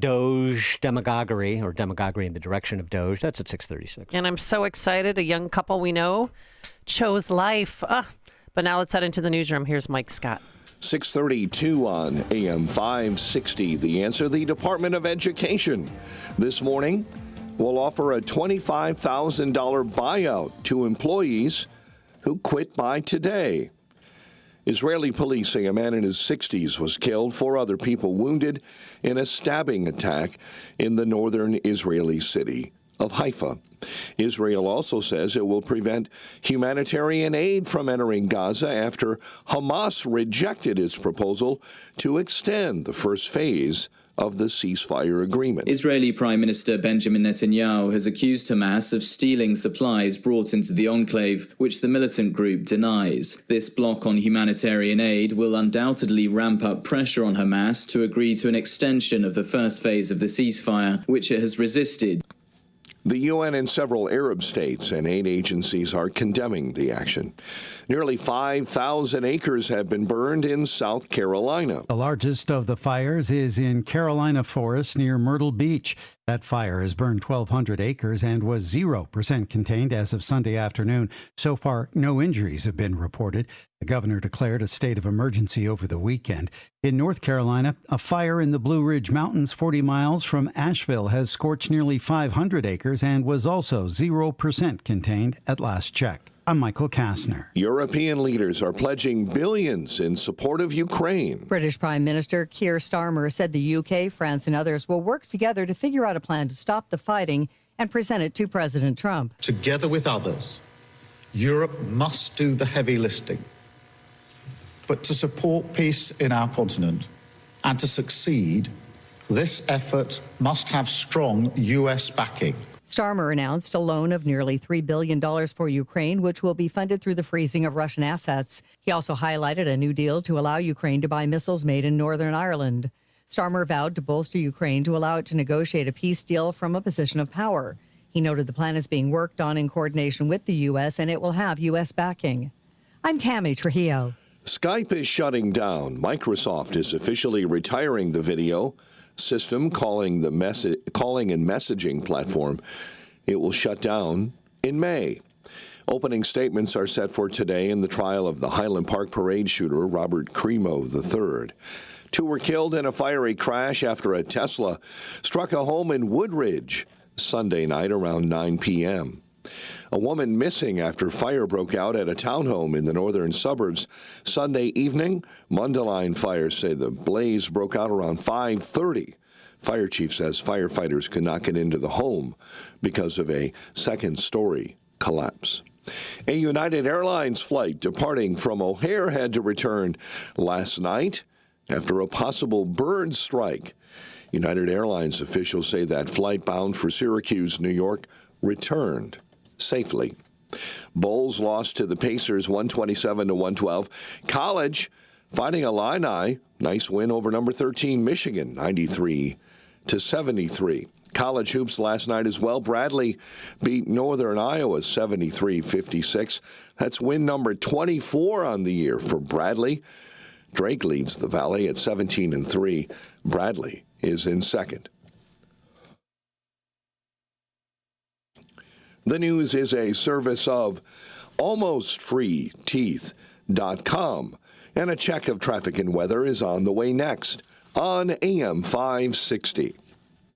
Doge demagoguery, or demagoguery in the direction of Doge. That's at 6:36. And I'm so excited. A young couple we know chose life. But now let's head into the newsroom. Here's Mike Scott. 6:32 on AM 560. The Answer, the Department of Education this morning will offer a $25,000 buyout to employees who quit by today. Israeli police say a man in his 60s was killed, 4 other people wounded in a stabbing attack in the northern Israeli city of Haifa. Israel also says it will prevent humanitarian aid from entering Gaza after Hamas rejected its proposal to extend the first phase of the ceasefire agreement. Israeli Prime Minister Benjamin Netanyahu has accused Hamas of stealing supplies brought into the enclave, which the militant group denies. This block on humanitarian aid will undoubtedly ramp up pressure on Hamas to agree to an extension of the first phase of the ceasefire, which it has resisted. The UN and several Arab states and aid agencies are condemning the action. Nearly 5,000 acres have been burned in South Carolina. The largest of the fires is in Carolina Forest near Myrtle Beach. That fire has burned 1,200 acres and was 0% contained as of Sunday afternoon. So far, no injuries have been reported. The governor declared a state of emergency over the weekend. In North Carolina, a fire in the Blue Ridge Mountains 40 miles from Asheville has scorched nearly 500 acres and was also 0% contained at last check. I'm Michael Kastner. European leaders are pledging billions in support of Ukraine. British Prime Minister Keir Starmer said the UK, France, and others will work together to figure out a plan to stop the fighting and present it to President Trump. Together with others, Europe must do the heavy lifting. But to support peace in our continent and to succeed, this effort must have strong U.S. backing. Starmer announced a loan of nearly $3 billion for Ukraine, which will be funded through the freezing of Russian assets. He also highlighted a new deal to allow Ukraine to buy missiles made in Northern Ireland. Starmer vowed to bolster Ukraine to allow it to negotiate a peace deal from a position of power. He noted the plan is being worked on in coordination with the U.S. and it will have U.S. backing. I'm Tammy Trujillo. Skype is shutting down. Microsoft is officially retiring the video system, calling and messaging platform. It will shut down in May. Opening statements are set for today in the trial of the Highland Park parade shooter, Robert Crimo III. 2 were killed in a fiery crash after a Tesla struck a home in Woodridge Sunday night around 9 p.m. A woman missing after fire broke out at a townhome in the northern suburbs Sunday evening. Mundeline fires say the blaze broke out around 5:30. Fire chief says firefighters could not get into the home because of a second-story collapse. A United Airlines flight departing from O'Hare had to return last night after a possible bird strike. United Airlines officials say that flight bound for Syracuse, New York, returned safely. Bulls lost to the Pacers 127-112. College fighting Illini. Nice win over number 13 Michigan, 93-73. College hoops last night as well. Bradley beat Northern Iowa 73-56. That's win number 24 on the year for Bradley. Drake leads the Valley at 17-3. Bradley is in second. The news is a service of almostfreeteeth.com, and a check of traffic and weather is on the way next on AM 560.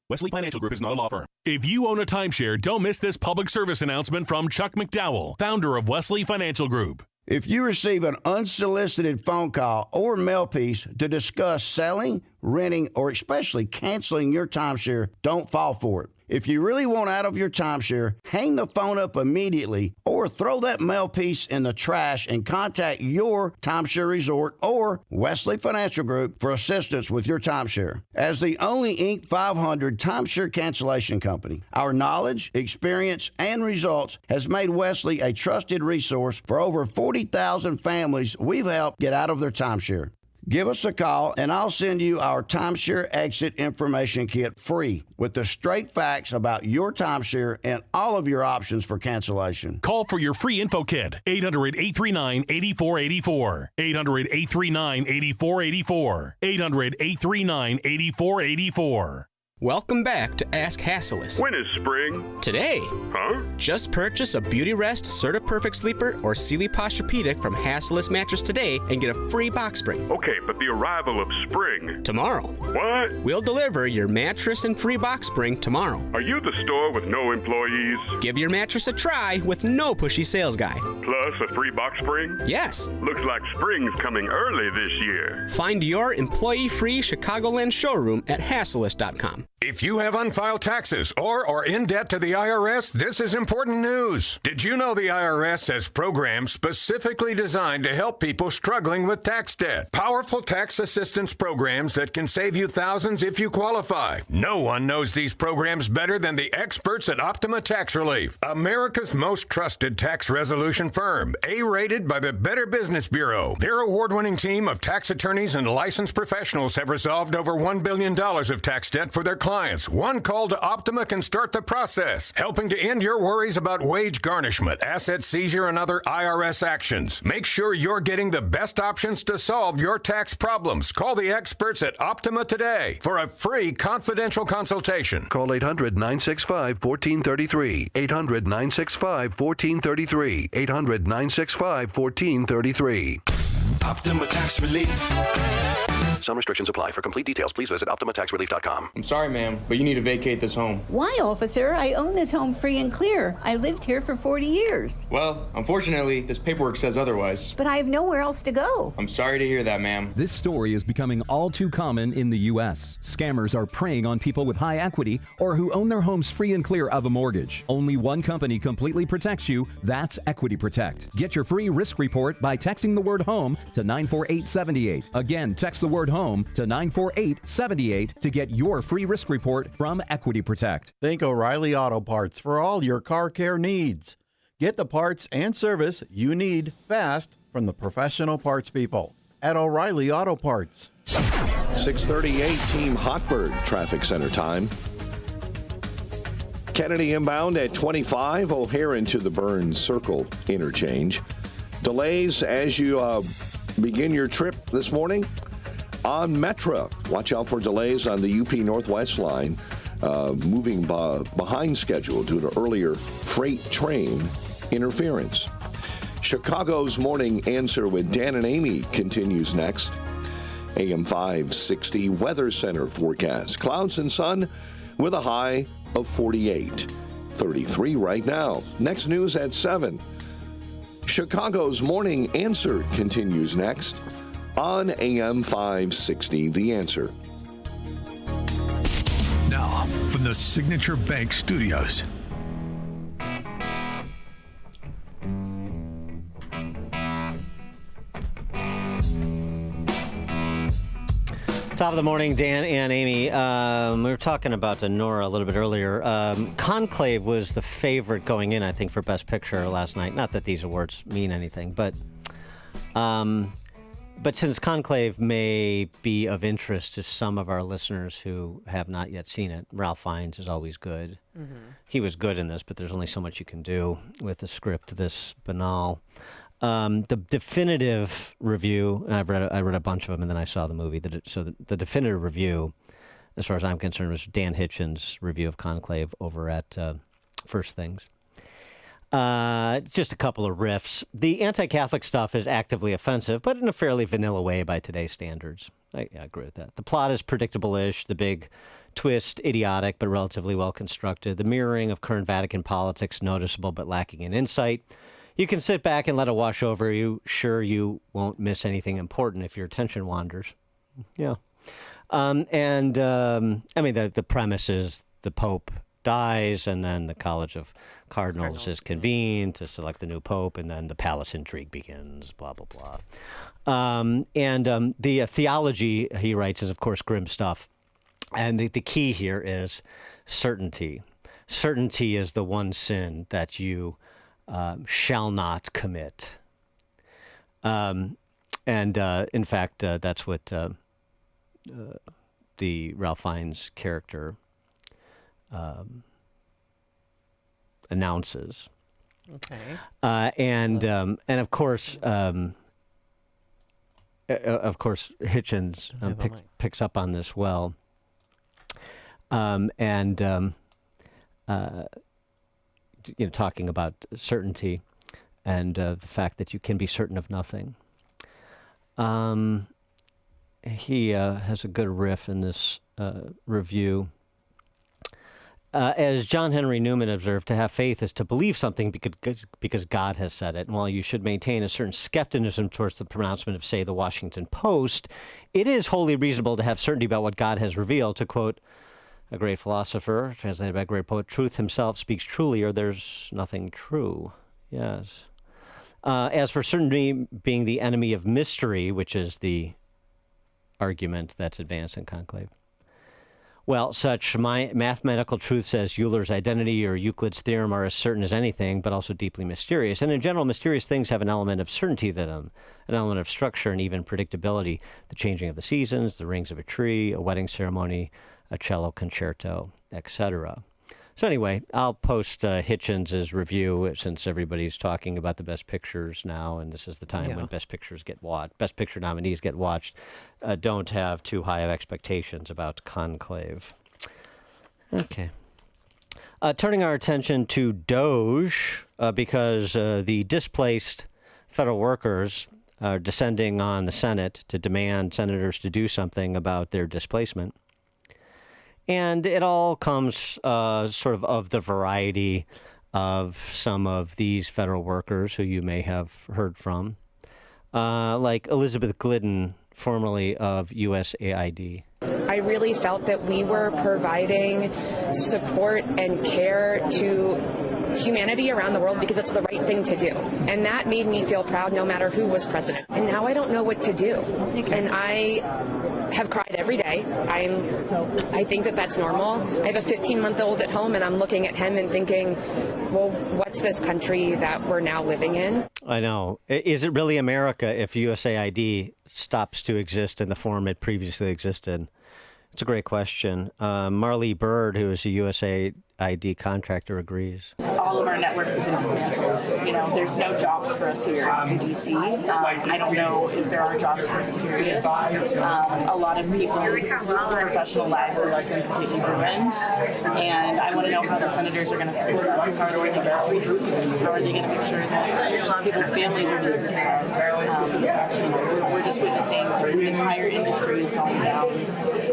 Wesley Financial Group is not a law firm. If you own a timeshare, don't miss this public service announcement from Chuck McDowell, founder of Wesley Financial Group. If you receive an unsolicited phone call or mail piece to discuss selling, renting, or especially canceling your timeshare, don't fall for it. If you really want out of your timeshare, hang the phone up immediately or throw that mail piece in the trash and contact your timeshare resort or Wesley Financial Group for assistance with your timeshare. As the only Inc. 500 timeshare cancellation company, our knowledge, experience, and results has made Wesley a trusted resource for over 40,000 families we've helped get out of their timeshare. Give us a call, and I'll send you our timeshare exit information kit free with the straight facts about your timeshare and all of your options for cancellation. Call for your free info kit. 800-839-8484. 800-839-8484. 800-839-8484. Welcome back to Ask Hasselus. When is spring? Today. Huh? Just purchase a Beauty Rest, Certa Perfect Sleeper, or Sealy Posturepedic from Hasselus Mattress today and get a free box spring. Okay, but the arrival of spring. Tomorrow. What? We'll deliver your mattress and free box spring tomorrow. Are you the store with no employees? Give your mattress a try with no pushy sales guy. Plus a free box spring? Yes. Looks like spring's coming early this year. Find your employee-free Chicagoland showroom at Hasselus.com. If you have unfiled taxes or are in debt to the IRS, this is important news. Did you know the IRS has programs specifically designed to help people struggling with tax debt? Powerful tax assistance programs that can save you thousands if you qualify. No one knows these programs better than the experts at Optima Tax Relief, America's most trusted tax resolution firm, A-rated by the Better Business Bureau. Their award-winning team of tax attorneys and licensed professionals have resolved over $1 billion of tax debt for their clients. One call to Optima can start the process, helping to end your worries about wage garnishment, asset seizure, and other IRS actions. Make sure you're getting the best options to solve your tax problems. Call the experts at Optima today for a free confidential consultation. Call 800-965-1433. 800-965-1433. 800-965-1433. Optima Tax Relief. Some restrictions apply. For complete details, please visit OptimaTaxRelief.com. I'm sorry, ma'am, but you need to vacate this home. Why, officer? I own this home free and clear. I lived here for 40 years. Well, unfortunately, this paperwork says otherwise. But I have nowhere else to go. I'm sorry to hear that, ma'am. This story is becoming all too common in the U.S. Scammers are preying on people with high equity or who own their homes free and clear of a mortgage. Only one company completely protects you. That's Equity Protect. Get your free risk report by texting the word HOME to 94878. Again, text the word HOME to 94878 to get your free risk report from Equity Protect. Think O'Reilly Auto Parts for all your car care needs. Get the parts and service you need fast from the professional parts people at O'Reilly Auto Parts. 6:38 Team Hotbird traffic center time. Kennedy inbound at 25, O'Hare into the Burns Circle interchange. Delays as you begin your trip this morning on Metra. Watch out for delays on the UP Northwest line, moving behind schedule due to earlier freight train interference. Chicago's Morning Answer with Dan and Amy continues next. AM 560 Weather Center forecast. Clouds and sun with a high of 48. 33 right now. Next news at 7. Chicago's Morning Answer continues next on AM 560 The Answer. Now, from the Signature Bank Studios. Top of the morning, Dan and Amy. We were talking about Nora a little bit earlier. Conclave was the favorite going in, I think, for Best Picture last night. Not that these awards mean anything, but since Conclave may be of interest to some of our listeners who have not yet seen it, Ralph Fiennes is always good. Mm-hmm. He was good in this, but there's only so much you can do with a script this banal. The definitive review, and I read a bunch of them, and then I saw the movie. The definitive review, as far as I'm concerned, was Dan Hitchen's review of Conclave over at First Things. Just a couple of riffs. The anti-Catholic stuff is actively offensive, but in a fairly vanilla way by today's standards. I agree with that. The plot is predictable-ish. The big twist, idiotic, but relatively well-constructed. The mirroring of current Vatican politics, noticeable but lacking in insight. You can sit back and let it wash over you. Sure, you won't miss anything important if your attention wanders. Yeah. I mean, the premise is the Pope dies, and then the College of Cardinals is convened to select the new Pope, and then the palace intrigue begins, blah, blah, blah. The theology, he writes, is, of course, grim stuff. And the key here is certainty. Certainty is the one sin that you shall not commit. And in fact, that's what the Ralph Fiennes character announces. Okay. And of course, Hitchens picks up on this well. Talking about certainty and the fact that you can be certain of nothing. He has a good riff in this review. As John Henry Newman observed, to have faith is to believe something because God has said it. And while you should maintain a certain skepticism towards the pronouncement of, say, the Washington Post, it is wholly reasonable to have certainty about what God has revealed. To quote a great philosopher, translated by a great poet, truth himself speaks truly, or there's nothing true. Yes. As for certainty being the enemy of mystery, which is the argument that's advanced in Conclave, well, such mathematical truths as Euler's identity or Euclid's theorem are as certain as anything, but also deeply mysterious. And in general, mysterious things have an element of certainty to them, an element of structure and even predictability. The changing of the seasons, the rings of a tree, a wedding ceremony, a cello concerto, etc. So anyway, I'll post Hitchens' review since everybody's talking about the Best Pictures now, and this is the time when Best Pictures get watched. Best Picture nominees get watched. Don't have too high of expectations about Conclave. Okay. Turning our attention to Doge, because the displaced federal workers are descending on the Senate to demand senators to do something about their displacement. And it all comes sort of the variety of some of these federal workers who you may have heard from, like Elizabeth Glidden, formerly of USAID. I really felt that we were providing support and care to humanity around the world because it's the right thing to do. And that made me feel proud no matter who was president. And now I don't know what to do. And I have cried every day. I think that that's normal. I have a 15-month-old at home, and I'm looking at him and thinking, well, what's this country that we're now living in? I know. Is it really America if USAID stops to exist in the form it previously existed? It's a great question. Marley Bird, who is a USAID contractor, agrees. All of our networks have been dismantled. You know, there's no jobs for us here in D.C. I don't know if there are jobs for us, period. A lot of people's professional lives are completely ruined. And I want to know how the senators are going to support us. How are they going to get resources? How are they going to make sure that people's families are taken care of? We're just witnessing the entire industry is going down.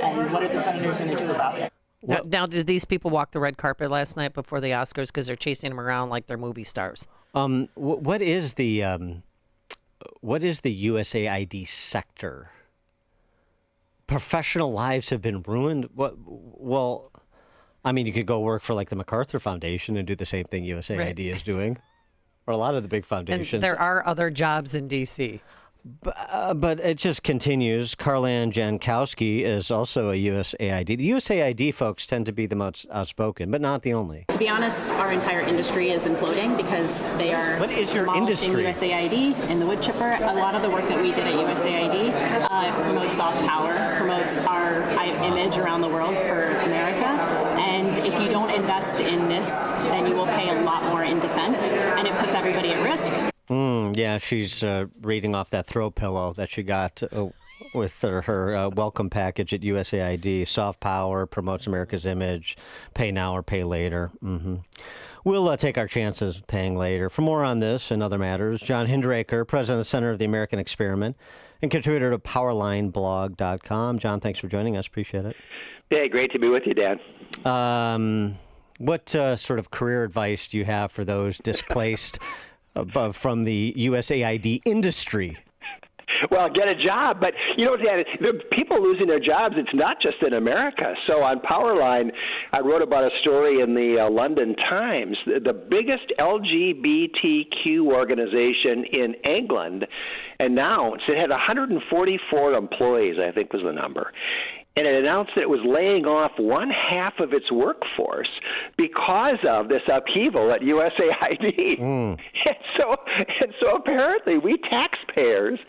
And what are the senators going to do about it? Now, did these people walk the red carpet last night before the Oscars because they're chasing them around like they're movie stars? What is the USAID sector? Professional lives have been ruined. Well, I mean, you could go work for like the MacArthur Foundation and do the same thing USAID is doing, or a lot of the big foundations. And there are other jobs in D.C. But it just continues. Carlan Jankowski is also a USAID. The USAID folks tend to be the most outspoken, but not the only. To be honest, our entire industry is imploding because they are demolishing USAID and the wood chipper. A lot of the work that we did at USAID promotes soft power, promotes our image around the world for America. And if you don't invest in this, then you will pay a lot more in defense, and it puts everybody at risk. Yeah, she's reading off that throw pillow that she got with her welcome package at USAID. Soft power, promotes America's image, pay now or pay later. Mm-hmm. We'll take our chances paying later. For more on this and other matters, John Hindraker, president of the Center of the American Experiment and contributor to PowerlineBlog.com. John, thanks for joining us. Appreciate it. Hey, great to be with you, Dan. What sort of career advice do you have for those displaced from the USAID industry? Well, get a job. But, you know, Dan, the people losing their jobs, it's not just in America. So on Powerline, I wrote about a story in the London Times. The biggest LGBTQ organization in England announced it had 144 employees, I think was the number. and it announced that it was laying off one half of its workforce because of this upheaval at USAID. And so apparently we taxpayers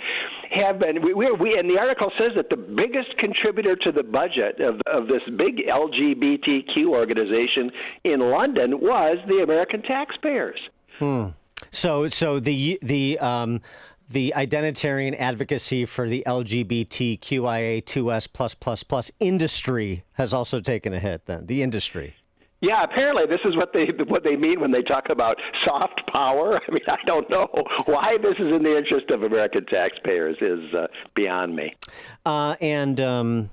have been, we and the article says that the biggest contributor to the budget of this big LGBTQ organization in London was the American taxpayers. So the identitarian advocacy for the LGBTQIA2S++ industry has also taken a hit. Then the industry. Yeah, apparently this is what they mean when they talk about soft power. I mean, I don't know why this is in the interest of American taxpayers is beyond me. And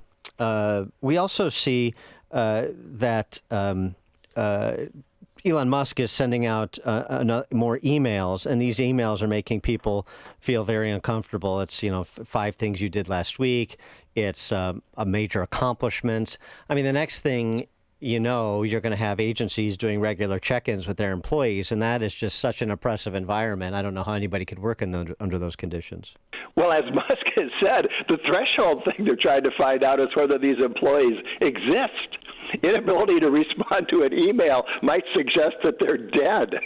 we also see that Elon Musk is sending out more emails, and these emails are making people feel very uncomfortable. It's, 5 things you did last week. It's a major accomplishments. I mean, the next thing you're going to have agencies doing regular check-ins with their employees, and that is just such an oppressive environment. I don't know how anybody could work under those conditions. Well, as Musk has said, the threshold thing they're trying to find out is whether these employees exist. Inability to respond to an email might suggest that they're dead.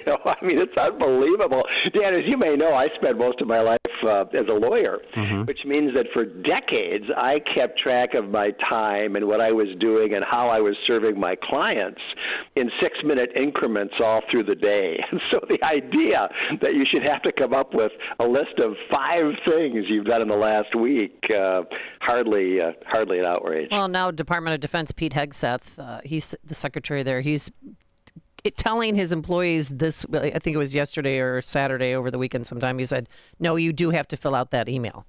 I mean, it's unbelievable. Dan, as you may know, I spent most of my life as a lawyer, which means that for decades I kept track of my time and what I was doing and how I was serving my clients in 6-minute increments all through the day. And so the idea that you should have to come up with a list of 5 things you've done in the last week, hardly an outrage. Well, now Department of Defense Pete Hegseth, he's the secretary there. He's telling his employees this, I think it was yesterday or Saturday over the weekend sometime, he said, no, you do have to fill out that email.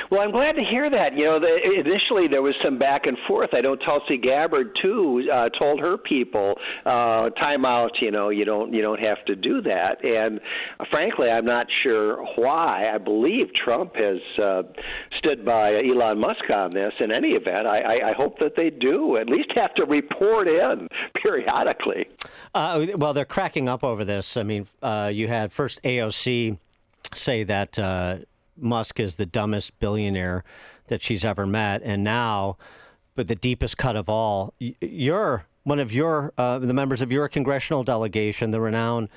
Well, I'm glad to hear that. Initially there was some back and forth. I know Tulsi Gabbard too told her people, "Time out. You don't have to do that." And frankly, I'm not sure why. I believe Trump has stood by Elon Musk on this. In any event, I hope that they do at least have to report in periodically. Well, they're cracking up over this. I mean, you had first AOC say that Musk is the dumbest billionaire that she's ever met, and now, but the deepest cut of all, you're one of the members of your congressional delegation, the renowned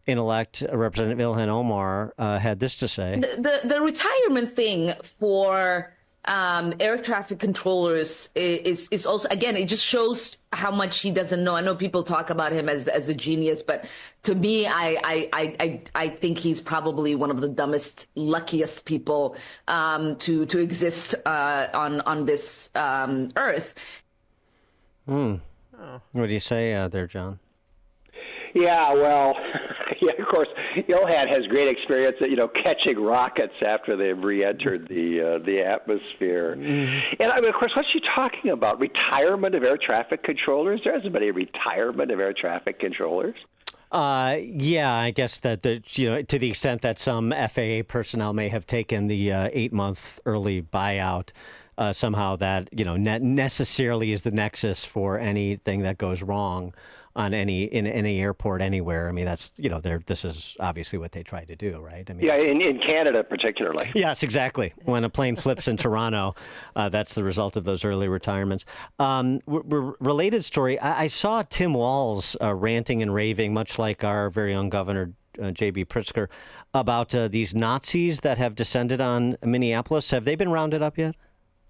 intellect Representative Ilhan Omar, had this to say. The retirement thing for air traffic controllers is also, again, it just shows how much he doesn't know. I know people talk about him as a genius, but to me, I think he's probably one of the dumbest, luckiest people to exist on this earth. What do you say there, John? Yeah, well, of course, Ilhan has great experience at, catching rockets after they've re-entered the atmosphere. And I mean, of course, what's she talking about? Retirement of air traffic controllers? There hasn't been a retirement of air traffic controllers. Yeah, I guess that to the extent that some FAA personnel may have taken the 8-month early buyout, somehow that necessarily is the nexus for anything that goes wrong on in any airport anywhere. I mean, that's this is obviously what they try to do, right? I mean, yeah, in Canada particularly. Yes, exactly. When a plane flips in Toronto, that's the result of those early retirements. Related story: I saw Tim Walz ranting and raving, much like our very own governor J.B. Pritzker, about these Nazis that have descended on Minneapolis. Have they been rounded up yet?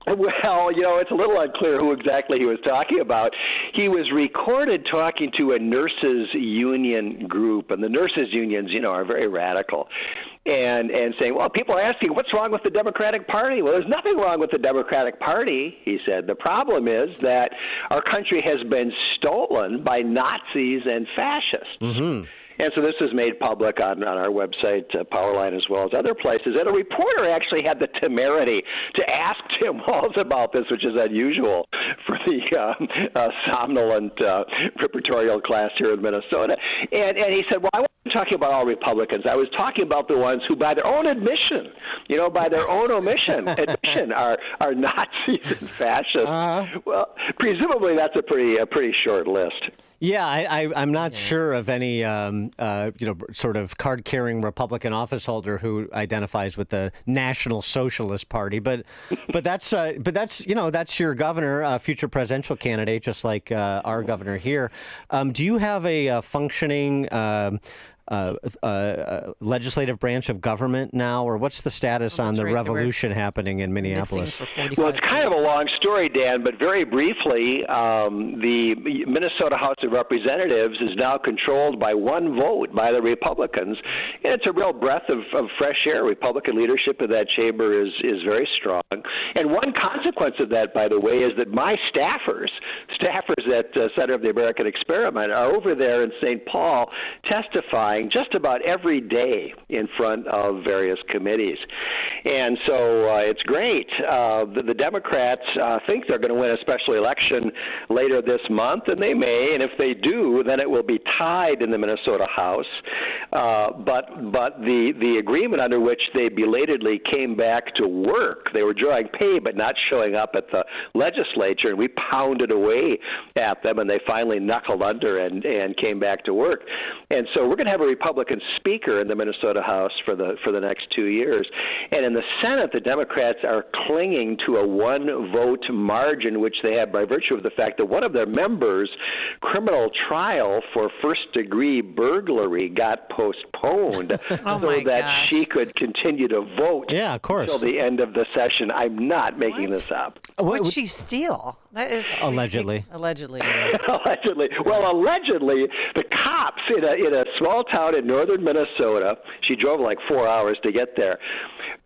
Well, it's a little unclear who exactly he was talking about. He was recorded talking to a nurses union group, and the nurses unions, are very radical, and saying, well, people are asking, what's wrong with the Democratic Party? Well, there's nothing wrong with the Democratic Party, he said. The problem is that our country has been stolen by Nazis and fascists. Mm-hmm. And so this is made public on our website, Powerline, as well as other places. And a reporter actually had the temerity to ask Tim Walz about this, which is unusual for the somnolent reportorial class here in Minnesota. And he said, well, I want to talking about all Republicans. I was talking about the ones who, by their own admission, by their own admission, are Nazis and fascists. Well, presumably that's a pretty short list. Yeah, I'm not sure of any sort of card-carrying Republican office holder who identifies with the National Socialist Party, but that's your governor, future presidential candidate, just like our governor here. Do you have a functioning legislative branch of government now, or what's the status on the revolution happening in Minneapolis? Well, it's kind of a long story, Dan, but very briefly, the Minnesota House of Representatives is now controlled by one vote by the Republicans, and it's a real breath of fresh air. Republican leadership in that chamber is very strong. And one consequence of that, by the way, is that my staffers at Center of the American Experiment are over there in St. Paul testifying just about every day in front of various committees. And so it's great. The Democrats think they're going to win a special election later this month, and they may, and if they do, then it will be tied in the Minnesota House. But the agreement under which they belatedly came back to work, they were drawing pay but not showing up at the legislature, and we pounded away at them, and they finally knuckled under and came back to work. And so we're going to have a Republican speaker in the Minnesota House for the next 2 years. And in the Senate, the Democrats are clinging to a one-vote margin, which they have by virtue of the fact that one of their members' criminal trial for first-degree burglary got postponed so that she could continue to vote until the end of the session. I'm not making this up. What'd she steal? That is crazy. Allegedly. Allegedly. Well, allegedly, the cops in a small town in northern Minnesota, she drove like 4 hours to get there,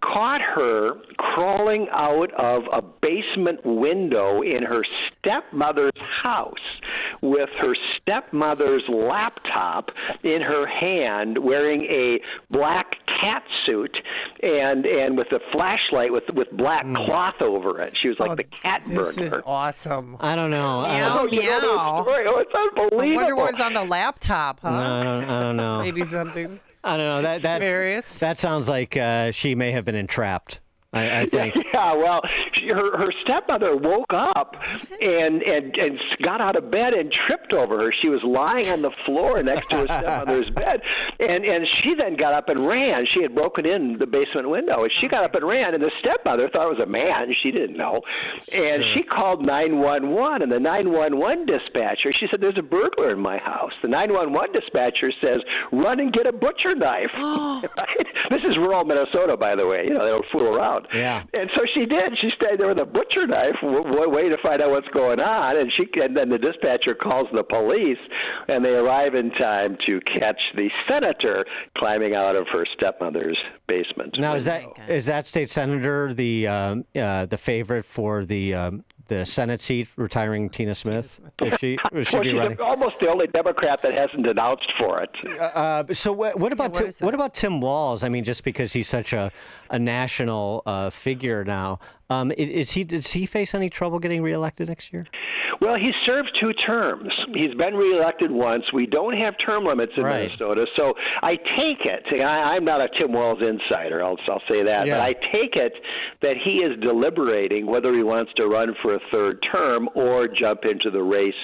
caught her crawling out of a basement window in her stepmother's house with her stepmother's laptop in her hand, wearing a black cat suit and with a flashlight with black cloth over it. She was like the cat burglar. This is awesome. I don't know. Meow, meow. It's unbelievable. I wonder what was on the laptop, huh? No, I don't know. Maybe something. I don't know. That's that sounds like she may have been entrapped. I think. Yeah, well, her stepmother woke up and got out of bed and tripped over her. She was lying on the floor next to her stepmother's bed, and she then got up and ran. She had broken in the basement window, and she got up and ran, and the stepmother thought it was a man. She didn't know, and she called 911, and the 911 dispatcher, she said, "There's a burglar in my house." The 911 dispatcher says, "Run and get a butcher knife." Right? This is rural Minnesota, by the way. They don't fool around. Yeah. And so she did. She stayed there with a butcher knife, waiting to find out what's going on. And then the dispatcher calls the police, and they arrive in time to catch the senator climbing out of her stepmother's basement. Now, is that state senator the favorite for the Senate seat, retiring Tina Smith? She's almost the only Democrat that hasn't announced for it. So what about Tim Walz? I mean, just because he's such a national figure now, does he face any trouble getting reelected next year? Well, he served 2 terms. He's been reelected once. We don't have term limits in Minnesota, so I take it. I'm not a Tim Walz insider. I'll say that, but I take it that he is deliberating whether he wants to run for a 3rd term or jump into the race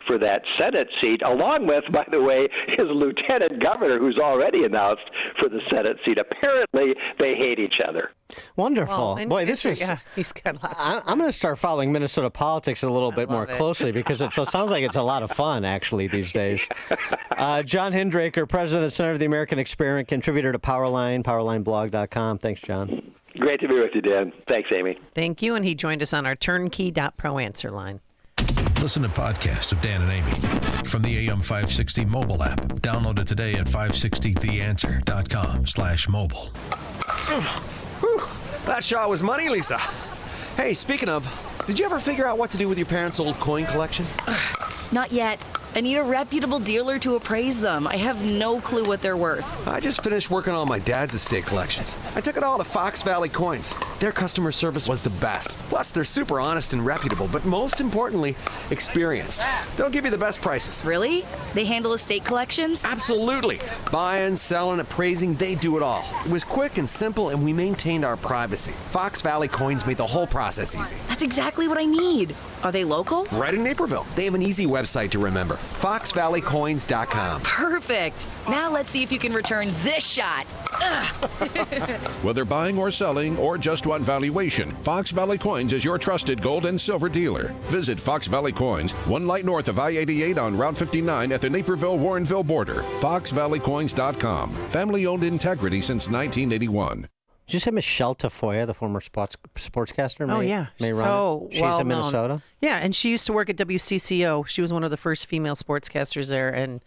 for that Senate seat, along with, by the way, his lieutenant governor, who's already announced for the Senate seat. Apparently, they hate each other. Wonderful. Boy, this is. Yeah, he's got lots. I'm going to start following Minnesota politics a little bit more closely because it sounds like it's a lot of fun, actually, these days. John Hindraker, president of the Center of the American Experiment, contributor to Powerline, powerlineblog.com. Thanks, John. Great to be with you, Dan. Thanks, Amy. Thank you. And he joined us on our turnkey.pro answer line. Listen to podcasts of Dan and Amy from the AM 560 mobile app. Download it today at 560theanswer.com/mobile. That shot was money, Lisa. Hey, speaking of, did you ever figure out what to do with your parents' old coin collection? Not yet. I need a reputable dealer to appraise them. I have no clue what they're worth. I just finished working on my dad's estate collections. I took it all to Fox Valley Coins. Their customer service was the best. Plus, they're super honest and reputable, but most importantly, experienced. They'll give you the best prices. Really? They handle estate collections? Absolutely. Buying, selling, appraising, they do it all. It was quick and simple, and we maintained our privacy. Fox Valley Coins made the whole process easy. That's exactly what I need. Are they local? Right in Naperville. They have an easy website to remember. FoxValleyCoins.com. Perfect. Now let's see if you can return this shot. Whether buying or selling or just want valuation, Fox Valley Coins is your trusted gold and silver dealer. Visit Fox Valley Coins, 1 light north of I-88 on Route 59 at the Naperville-Warrenville border. FoxValleyCoins.com. Family-owned integrity since 1981. Did you say Michelle Tafoya, the former sportscaster? Oh, yeah. May so She's well in Minnesota? known. Yeah, and she used to work at WCCO. She was one of the first female sportscasters there, and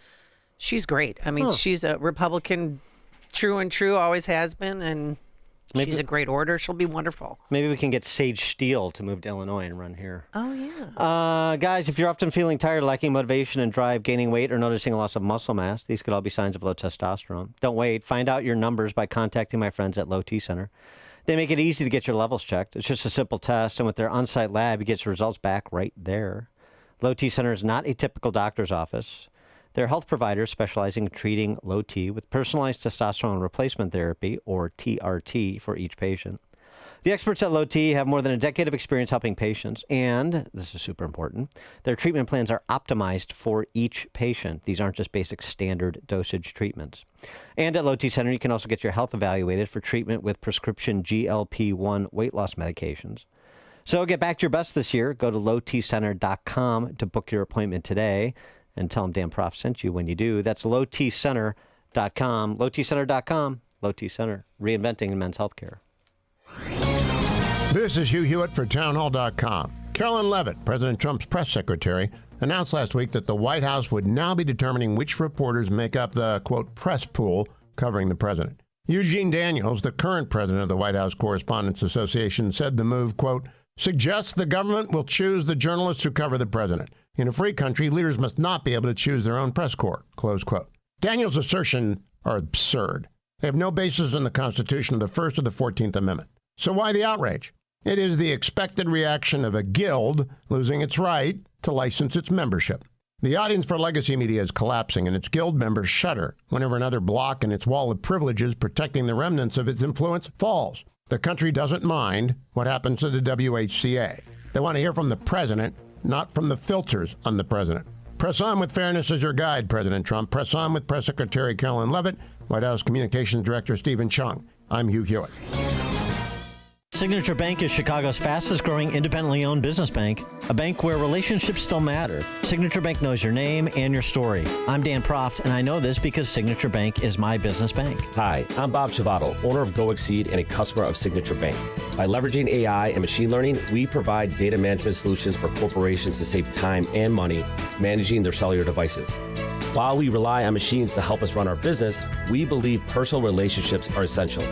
she's great. I mean, she's a Republican, true and true, always has been, and she's a great orator. She'll be wonderful. Maybe we can get Sage Steele to move to Illinois and run here. Oh, yeah. Guys, if you're often feeling tired, lacking motivation and drive, gaining weight, or noticing a loss of muscle mass, these could all be signs of low testosterone. Don't wait. Find out your numbers by contacting my friends at Low T Center. They make it easy to get your levels checked. It's just a simple test, and with their on-site lab, you get your results back right there. Low T Center is not a typical doctor's office. They're health providers specializing in treating low T with personalized testosterone replacement therapy, or TRT, for each patient. The experts at Low T have more than a decade of experience helping patients, and, this is super important, their treatment plans are optimized for each patient. These aren't just basic standard dosage treatments. And at Low T Center, you can also get your health evaluated for treatment with prescription GLP-1 weight loss medications. So get back to your best this year. Go to lowtcenter.com to book your appointment today. And tell them Dan Prof sent you when you do. That's lowtcenter.com. Lowtcenter.com. Low T Center, reinventing men's healthcare. This is Hugh Hewitt for townhall.com. Carolyn Leavitt, President Trump's press secretary, announced last week that the White House would now be determining which reporters make up the, quote, press pool covering the president. Eugene Daniels, the current president of the White House Correspondents Association, said the move, quote, suggests the government will choose the journalists who cover the president. In a free country, leaders must not be able to choose their own press corps, close quote. Daniels' assertions are absurd. They have no basis in the Constitution of the First or the 14th Amendment. So why the outrage? It is the expected reaction of a guild losing its right to license its membership. The audience for legacy media is collapsing, and its guild members shudder whenever another block in its wall of privileges protecting the remnants of its influence falls. The country doesn't mind what happens to the WHCA. They want to hear from the president, not from the filters on the president. Press on with fairness as your guide, President Trump. Press on with Press Secretary Carolyn Leavitt, White House Communications Director Stephen Chung. I'm Hugh Hewitt. Signature Bank is Chicago's fastest growing independently owned business bank, a bank where relationships still matter. Signature Bank knows your name and your story. I'm Dan Proft, and I know this because Signature Bank is my business bank. Hi, I'm Bob Chavato, owner of Go Exceed and a customer of Signature Bank. By leveraging AI and machine learning, we provide data management solutions for corporations to save time and money managing their cellular devices. While we rely on machines to help us run our business, we believe personal relationships are essential.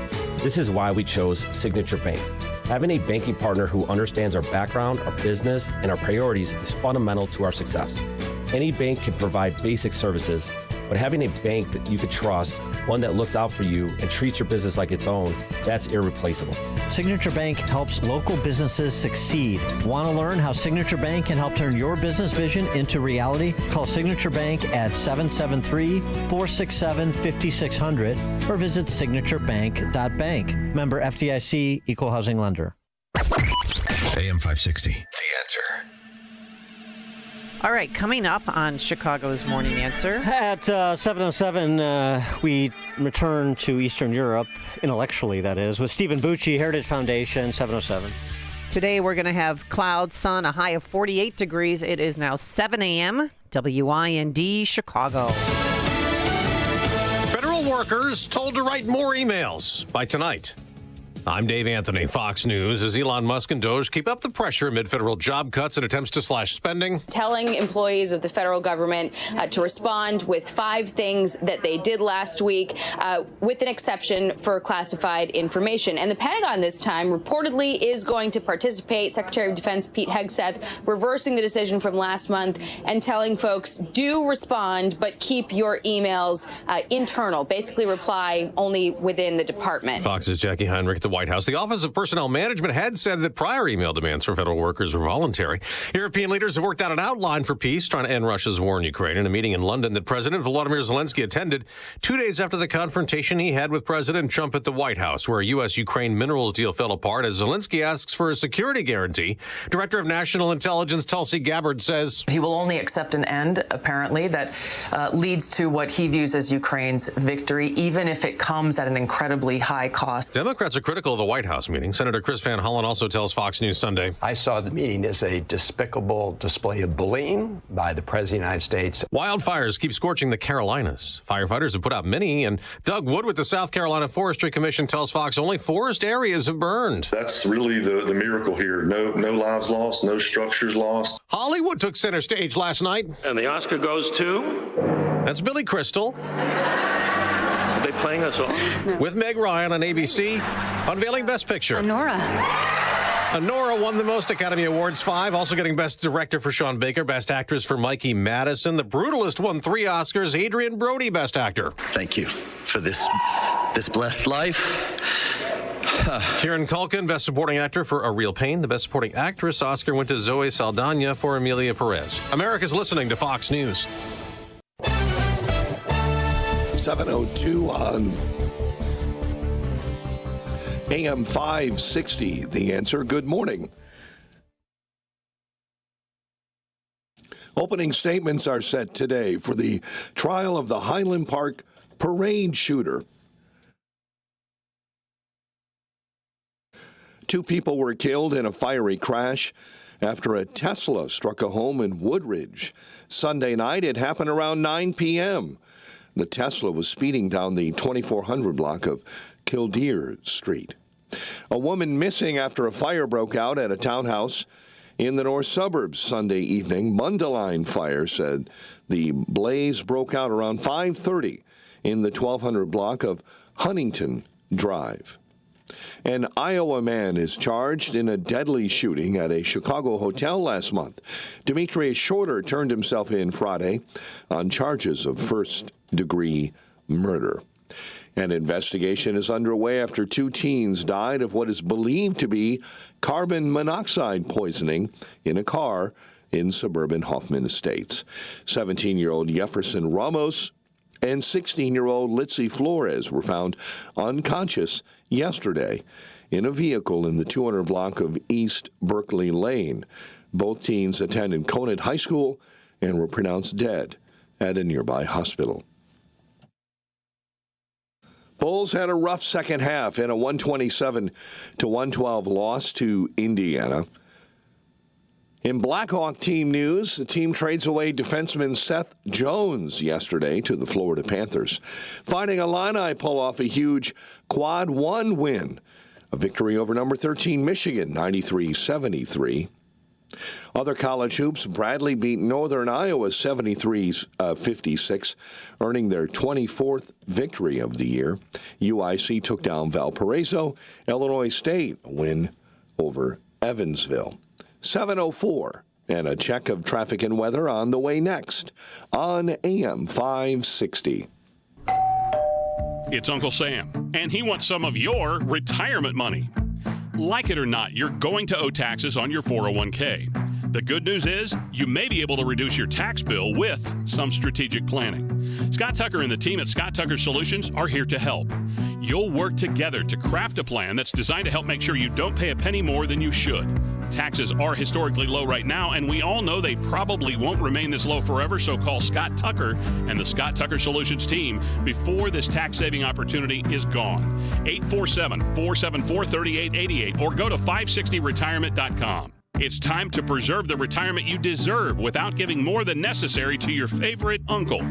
This is why we chose Signature Bank. Having a banking partner who understands our background, our business, and our priorities is fundamental to our success. Any bank can provide basic services, but having a bank that you can trust, one that looks out for you and treats your business like its own, that's irreplaceable. Signature Bank helps local businesses succeed. Want to learn how Signature Bank can help turn your business vision into reality? Call Signature Bank at 773-467-5600 or visit signaturebank.bank. Member FDIC, Equal Housing Lender. AM 560, The Answer. All right, coming up on Chicago's Morning Answer. At 7:07, we return to Eastern Europe, intellectually that is, with Stephen Bucci, Heritage Foundation, 7:07. Today we're going to have cloud, sun, a high of 48 degrees. It is now 7 a.m., WIND, Chicago. Federal workers told to write more emails by tonight. I'm Dave Anthony, Fox News. As Elon Musk and Doge keep up the pressure amid federal job cuts and attempts to slash spending. Telling employees of the federal government to respond with 5 things that they did last week, with an exception for classified information. And the Pentagon this time reportedly is going to participate. Secretary of Defense Pete Hegseth reversing the decision from last month and telling folks, do respond, but keep your emails internal. Basically reply only within the department. Fox's Jackie Heinrich at the White House. The Office of Personnel Management had said that prior email demands for federal workers were voluntary. European leaders have worked out an outline for peace, trying to end Russia's war in Ukraine in a meeting in London that President Volodymyr Zelensky attended 2 days after the confrontation he had with President Trump at the White House, where a U.S.-Ukraine minerals deal fell apart as Zelensky asks for a security guarantee. Director of National Intelligence Tulsi Gabbard says he will only accept an end, apparently, that leads to what he views as Ukraine's victory, even if it comes at an incredibly high cost. Democrats are critical of the White House meeting. Senator Chris Van Hollen also tells Fox News Sunday, I saw the meeting as a despicable display of bullying by the President of the United States. Wildfires keep scorching the Carolinas. Firefighters have put out many, and Doug Wood with the South Carolina Forestry Commission tells Fox only forest areas have burned. That's really the miracle here. No lives lost, no structures lost. Hollywood took center stage last night. And the Oscar goes to? That's Billy Crystal. Are they playing us off? With Meg Ryan on ABC, unveiling Best Picture. Honora won the most Academy Awards, 5, also getting Best Director for Sean Baker, Best Actress for Mikey Madison. The Brutalist won 3 Oscars, Adrian Brody, Best Actor. Thank you for this blessed life. Kieran Culkin, Best Supporting Actor for A Real Pain. The Best Supporting Actress Oscar went to Zoe Saldana for Amelia Perez. America's listening to Fox News. 7:02 on AM 560. The Answer. Good morning. Opening statements are set today for the trial of the Highland Park parade shooter. 2 people were killed in a fiery crash after a Tesla struck a home in Woodridge. Sunday night, it happened around 9 p.m. The Tesla was speeding down the 2400 block of Kildare Street. A woman missing after a fire broke out at a townhouse in the north suburbs Sunday evening. Mundeline Fire said the blaze broke out around 5:30 in the 1200 block of Huntington Drive. An Iowa man is charged in a deadly shooting at a Chicago hotel last month. Demetrius Shorter turned himself in Friday on charges of first-degree murder. An investigation is underway after 2 teens died of what is believed to be carbon monoxide poisoning in a car in suburban Hoffman Estates. 17-year-old Jefferson Ramos and 16-year-old Litzy Flores were found unconscious yesterday in a vehicle in the 200 block of East Berkeley Lane. Both teens attended Conant High School and were pronounced dead at a nearby hospital. Bulls had a rough second half in a 127-112 loss to Indiana. In Blackhawk team news, the team trades away defenseman Seth Jones yesterday to the Florida Panthers. Fighting Illini pull off a huge quad 1 win, a victory over number 13 Michigan, 93-73. Other college hoops, Bradley beat Northern Iowa 73-56, earning their 24th victory of the year. UIC took down Valparaiso. Illinois State a win over Evansville. 7:04, and a check of traffic and weather on the way next on AM 560. It's Uncle Sam, and he wants some of your retirement money. Like it or not, you're going to owe taxes on your 401k. The good news is you may be able to reduce your tax bill with some strategic planning. Scott Tucker and the team at Scott Tucker Solutions are here to help. You'll work together to craft a plan that's designed to help make sure you don't pay a penny more than you should. Taxes are historically low right now, and we all know they probably won't remain this low forever, so call Scott Tucker and the Scott Tucker Solutions team before this tax-saving opportunity is gone. 847-474-3888 or go to 560retirement.com. It's time to preserve the retirement you deserve without giving more than necessary to your favorite uncle.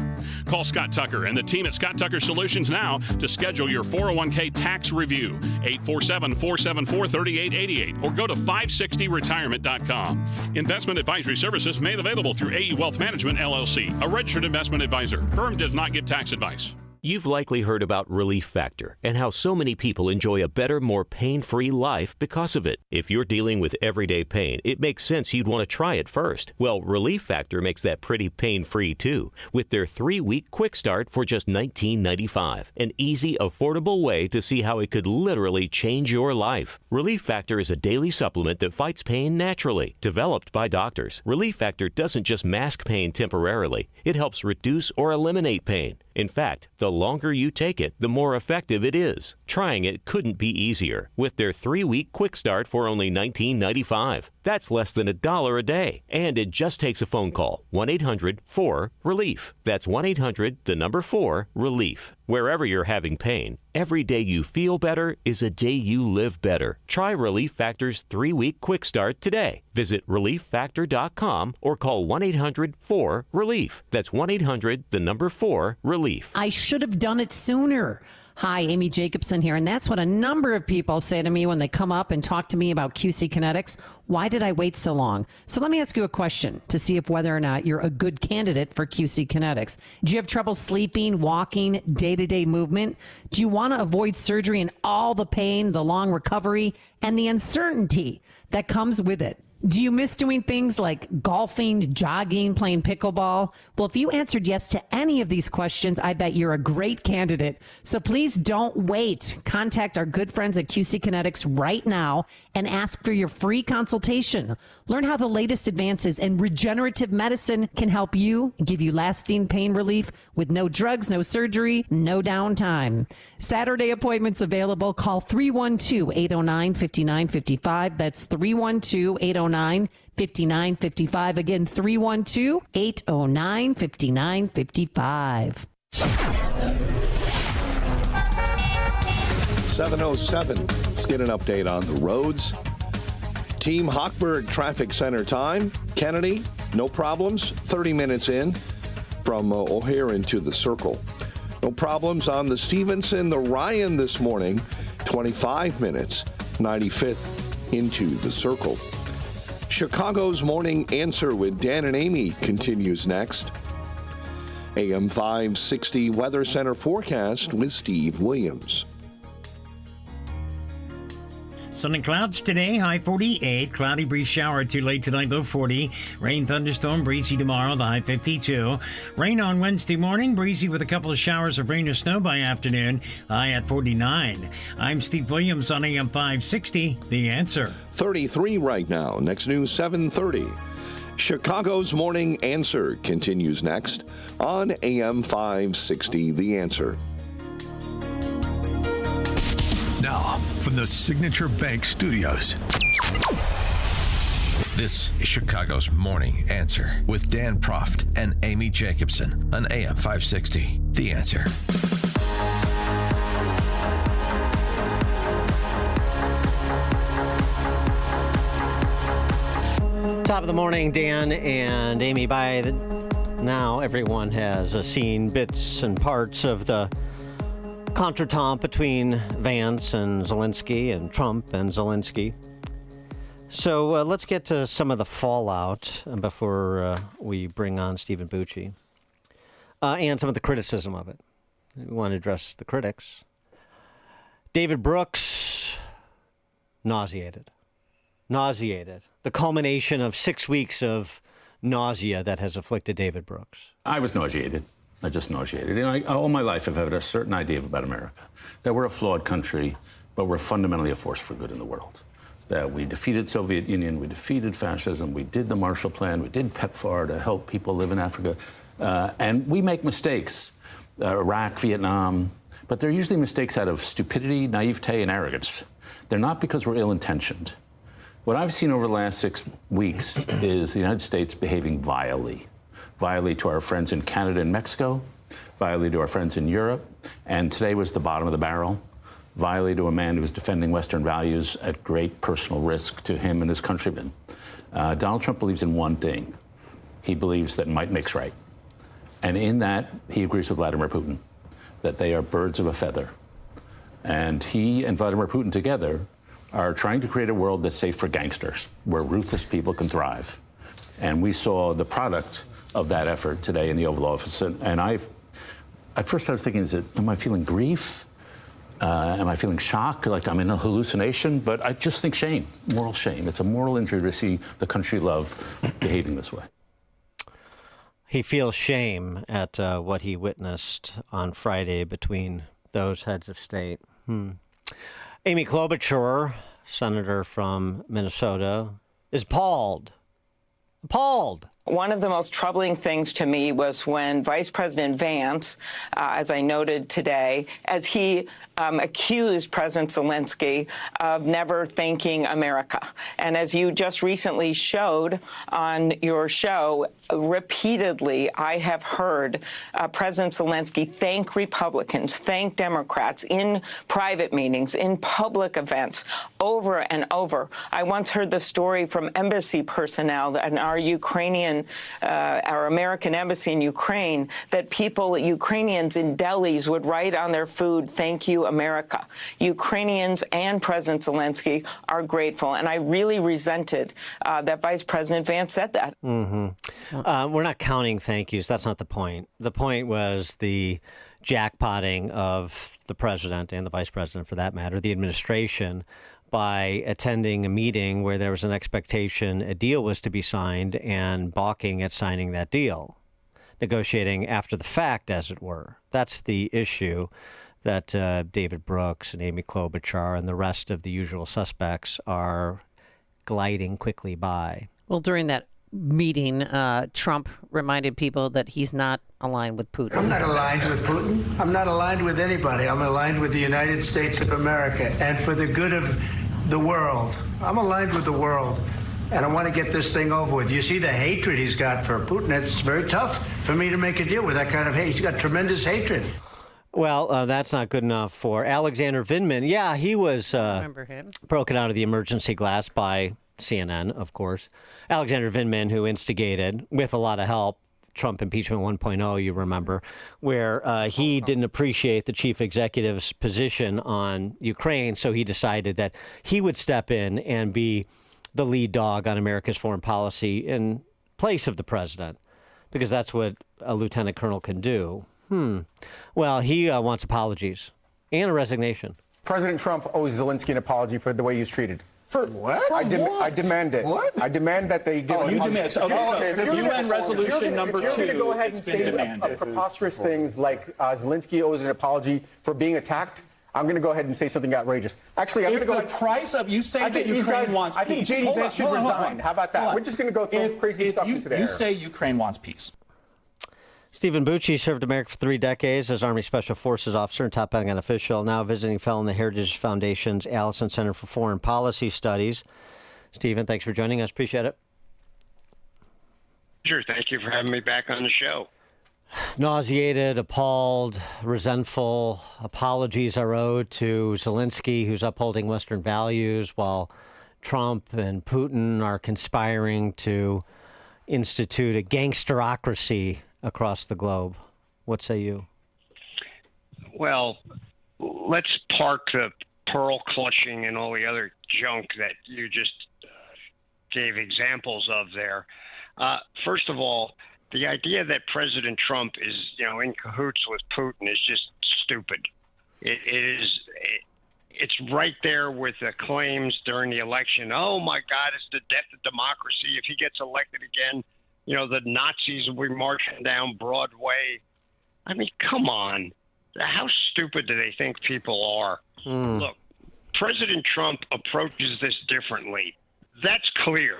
Call Scott Tucker and the team at Scott Tucker Solutions now to schedule your 401k tax review. 847-474-3888 or go to 560retirement.com. Investment advisory services made available through AE Wealth Management, LLC, a registered investment advisor. Firm does not give tax advice. You've likely heard about Relief Factor and how so many people enjoy a better, more pain-free life because of it. If you're dealing with everyday pain, it makes sense you'd want to try it first. Well, Relief Factor makes that pretty pain-free too, with their 3-week quick start for just $19.95. An easy, affordable way to see how it could literally change your life. Relief Factor is a daily supplement that fights pain naturally, developed by doctors. Relief Factor doesn't just mask pain temporarily, it helps reduce or eliminate pain. In fact, the longer you take it, the more effective it is. Trying it couldn't be easier with their 3-week quick start for only $19.95. That's less than $1 a day. And it just takes a phone call. 1-800-4-RELIEF. That's 1-800-4-RELIEF. Wherever you're having pain, every day you feel better is a day you live better. Try Relief Factor's 3-week quick start today. Visit ReliefFactor.com or call 1-800-4-RELIEF. That's 1-800-4-RELIEF. I should have done it sooner. Hi, Amy Jacobson here, and that's what a number of people say to me when they come up and talk to me about QC Kinetics. Why did I wait so long? So let me ask you a question to see if whether or not you're a good candidate for QC Kinetics. Do you have trouble sleeping, walking, day-to-day movement? Do you want to avoid surgery and all the pain, the long recovery, and the uncertainty that comes with it? Do you miss doing things like golfing, jogging, playing pickleball? Well, if you answered yes to any of these questions, I bet you're a great candidate. So please don't wait. Contact our good friends at QC Kinetics right now and ask for your free consultation. Learn how the latest advances in regenerative medicine can help you and give you lasting pain relief with no drugs, no surgery, no downtime. Saturday appointments available. Call 312-809-5955. That's 312-809-5955. Again, 312-809-5955. 7:07. Let's get an update on the roads. Team Hochberg Traffic Center time. Kennedy, no problems. 30 minutes in from O'Hare into the Circle. No problems on the Stevenson, the Ryan this morning. 25 minutes, 95th into the Circle. Chicago's Morning Answer with Dan and Amy continues next. AM 560 Weather Center forecast with Steve Williams. Sun and clouds today, high 48. Cloudy breeze shower or two late tonight, low 40. Rain, thunderstorm, breezy tomorrow, the high 52. Rain on Wednesday morning, breezy with a couple of showers of rain or snow by afternoon, high at 49. I'm Steve Williams on AM 560, The Answer. 33 right now. Next news, 7:30. Chicago's Morning Answer continues next on AM 560, The Answer. Now, from the Signature Bank Studios, this is Chicago's Morning Answer with Dan Proft and Amy Jacobson on AM 560, The Answer. Top of the morning, Dan and Amy. Now, everyone has seen bits and parts of the contretemps between Vance and Zelensky and Trump and Zelensky. So let's get to some of the fallout before we bring on Stephen Bucci and some of the criticism of it. We want to address the critics. David Brooks, nauseated. The culmination of 6 weeks of nausea that has afflicted David Brooks. I was nauseated. I just nauseated. You know, all my life I've had a certain idea about America, that we're a flawed country, but we're fundamentally a force for good in the world. That we defeated Soviet Union, we defeated fascism, we did the Marshall Plan, we did PEPFAR to help people live in Africa, and we make mistakes, Iraq, Vietnam, but they're usually mistakes out of stupidity, naivete, and arrogance. They're not because we're ill-intentioned. What I've seen over the last 6 weeks is the United States behaving vilely to our friends in Canada and Mexico, vilely to our friends in Europe, and today was the bottom of the barrel. violated to a man who was defending Western values at great personal risk to him and his countrymen. Donald Trump believes in one thing. He believes that might makes right. And in that, he agrees with Vladimir Putin, that they are birds of a feather. And he and Vladimir Putin together are trying to create a world that's safe for gangsters, where ruthless people can thrive. And we saw the product of that effort today in the Oval Office. And at first I was thinking, am I feeling grief? Am I feeling shock, like I'm in a hallucination? But I just think shame, moral shame. It's a moral injury to see the country you love behaving this way. He feels shame at what he witnessed on Friday between those heads of state. Amy Klobuchar, senator from Minnesota, is appalled. One of the most troubling things to me was when Vice President Vance, as I noted today, as he accused President Zelensky of never thanking America. And as you just recently showed on your show, repeatedly I have heard President Zelensky thank Republicans, thank Democrats in private meetings, in public events, over and over. I once heard the story from embassy personnel and our American embassy in Ukraine, that Ukrainians in delis would write on their food, "Thank you, America." Ukrainians and President Zelensky are grateful, and I really resented that Vice President Vance said that. We're not counting thank yous. That's not the point. The point was the jackpotting of the president and the vice president, for that matter, the administration, by attending a meeting where there was an expectation a deal was to be signed and balking at signing that deal, negotiating after the fact, as it were. That's the issue that David Brooks and Amy Klobuchar and the rest of the usual suspects are gliding quickly by. Well, during that meeting, Trump reminded people that he's not aligned with Putin. I'm not aligned with Putin. I'm not aligned with anybody. I'm aligned with the United States of America and for the good of the world. I'm aligned with the world, and I want to get this thing over with. You see the hatred he's got for Putin. It's very tough for me to make a deal with that kind of hate. He's got tremendous hatred. Well, that's not good enough for Alexander Vindman. Yeah, he was Remember him? broken out of the emergency glass by CNN, of course. Alexander Vindman, who instigated, with a lot of help, Trump impeachment 1.0, you remember, where he didn't appreciate the chief executive's position on Ukraine, so he decided that he would step in and be the lead dog on America's foreign policy in place of the president, because that's what a lieutenant colonel can do. Well, he wants apologies and a resignation. President Trump owes Zelensky an apology for the way he was treated. For what? I demand it. What? I demand that they give. You demand. Okay, UN resolution number 2. If you're going to go ahead and say preposterous things like Zelensky owes an apology for being attacked, I'm going to go ahead and say something outrageous. Actually, I'm going to go. If the price of you say that Ukraine wants peace, I think JD Vance should resign. How about that? We're just going to go through crazy stuff into the air. You say Ukraine wants peace. Stephen Bucci served America for 3 decades as Army Special Forces officer and top Pentagon official, now visiting fellow in the Heritage Foundation's Allison Center for Foreign Policy Studies. Stephen, thanks for joining us. Appreciate it. Sure. Thank you for having me back on the show. Nauseated, appalled, resentful. Apologies are owed to Zelensky, who's upholding Western values, while Trump and Putin are conspiring to institute a gangsterocracy across the globe. What say you? Well, let's park the pearl clutching and all the other junk that you just gave examples of there. First of all, the idea that President Trump is, in cahoots with Putin is just stupid. It's right there with the claims during the election. Oh my God, it's the death of democracy. If he gets elected again, the Nazis will be marching down Broadway. I mean, come on. How stupid do they think people are? Look, President Trump approaches this differently. That's clear.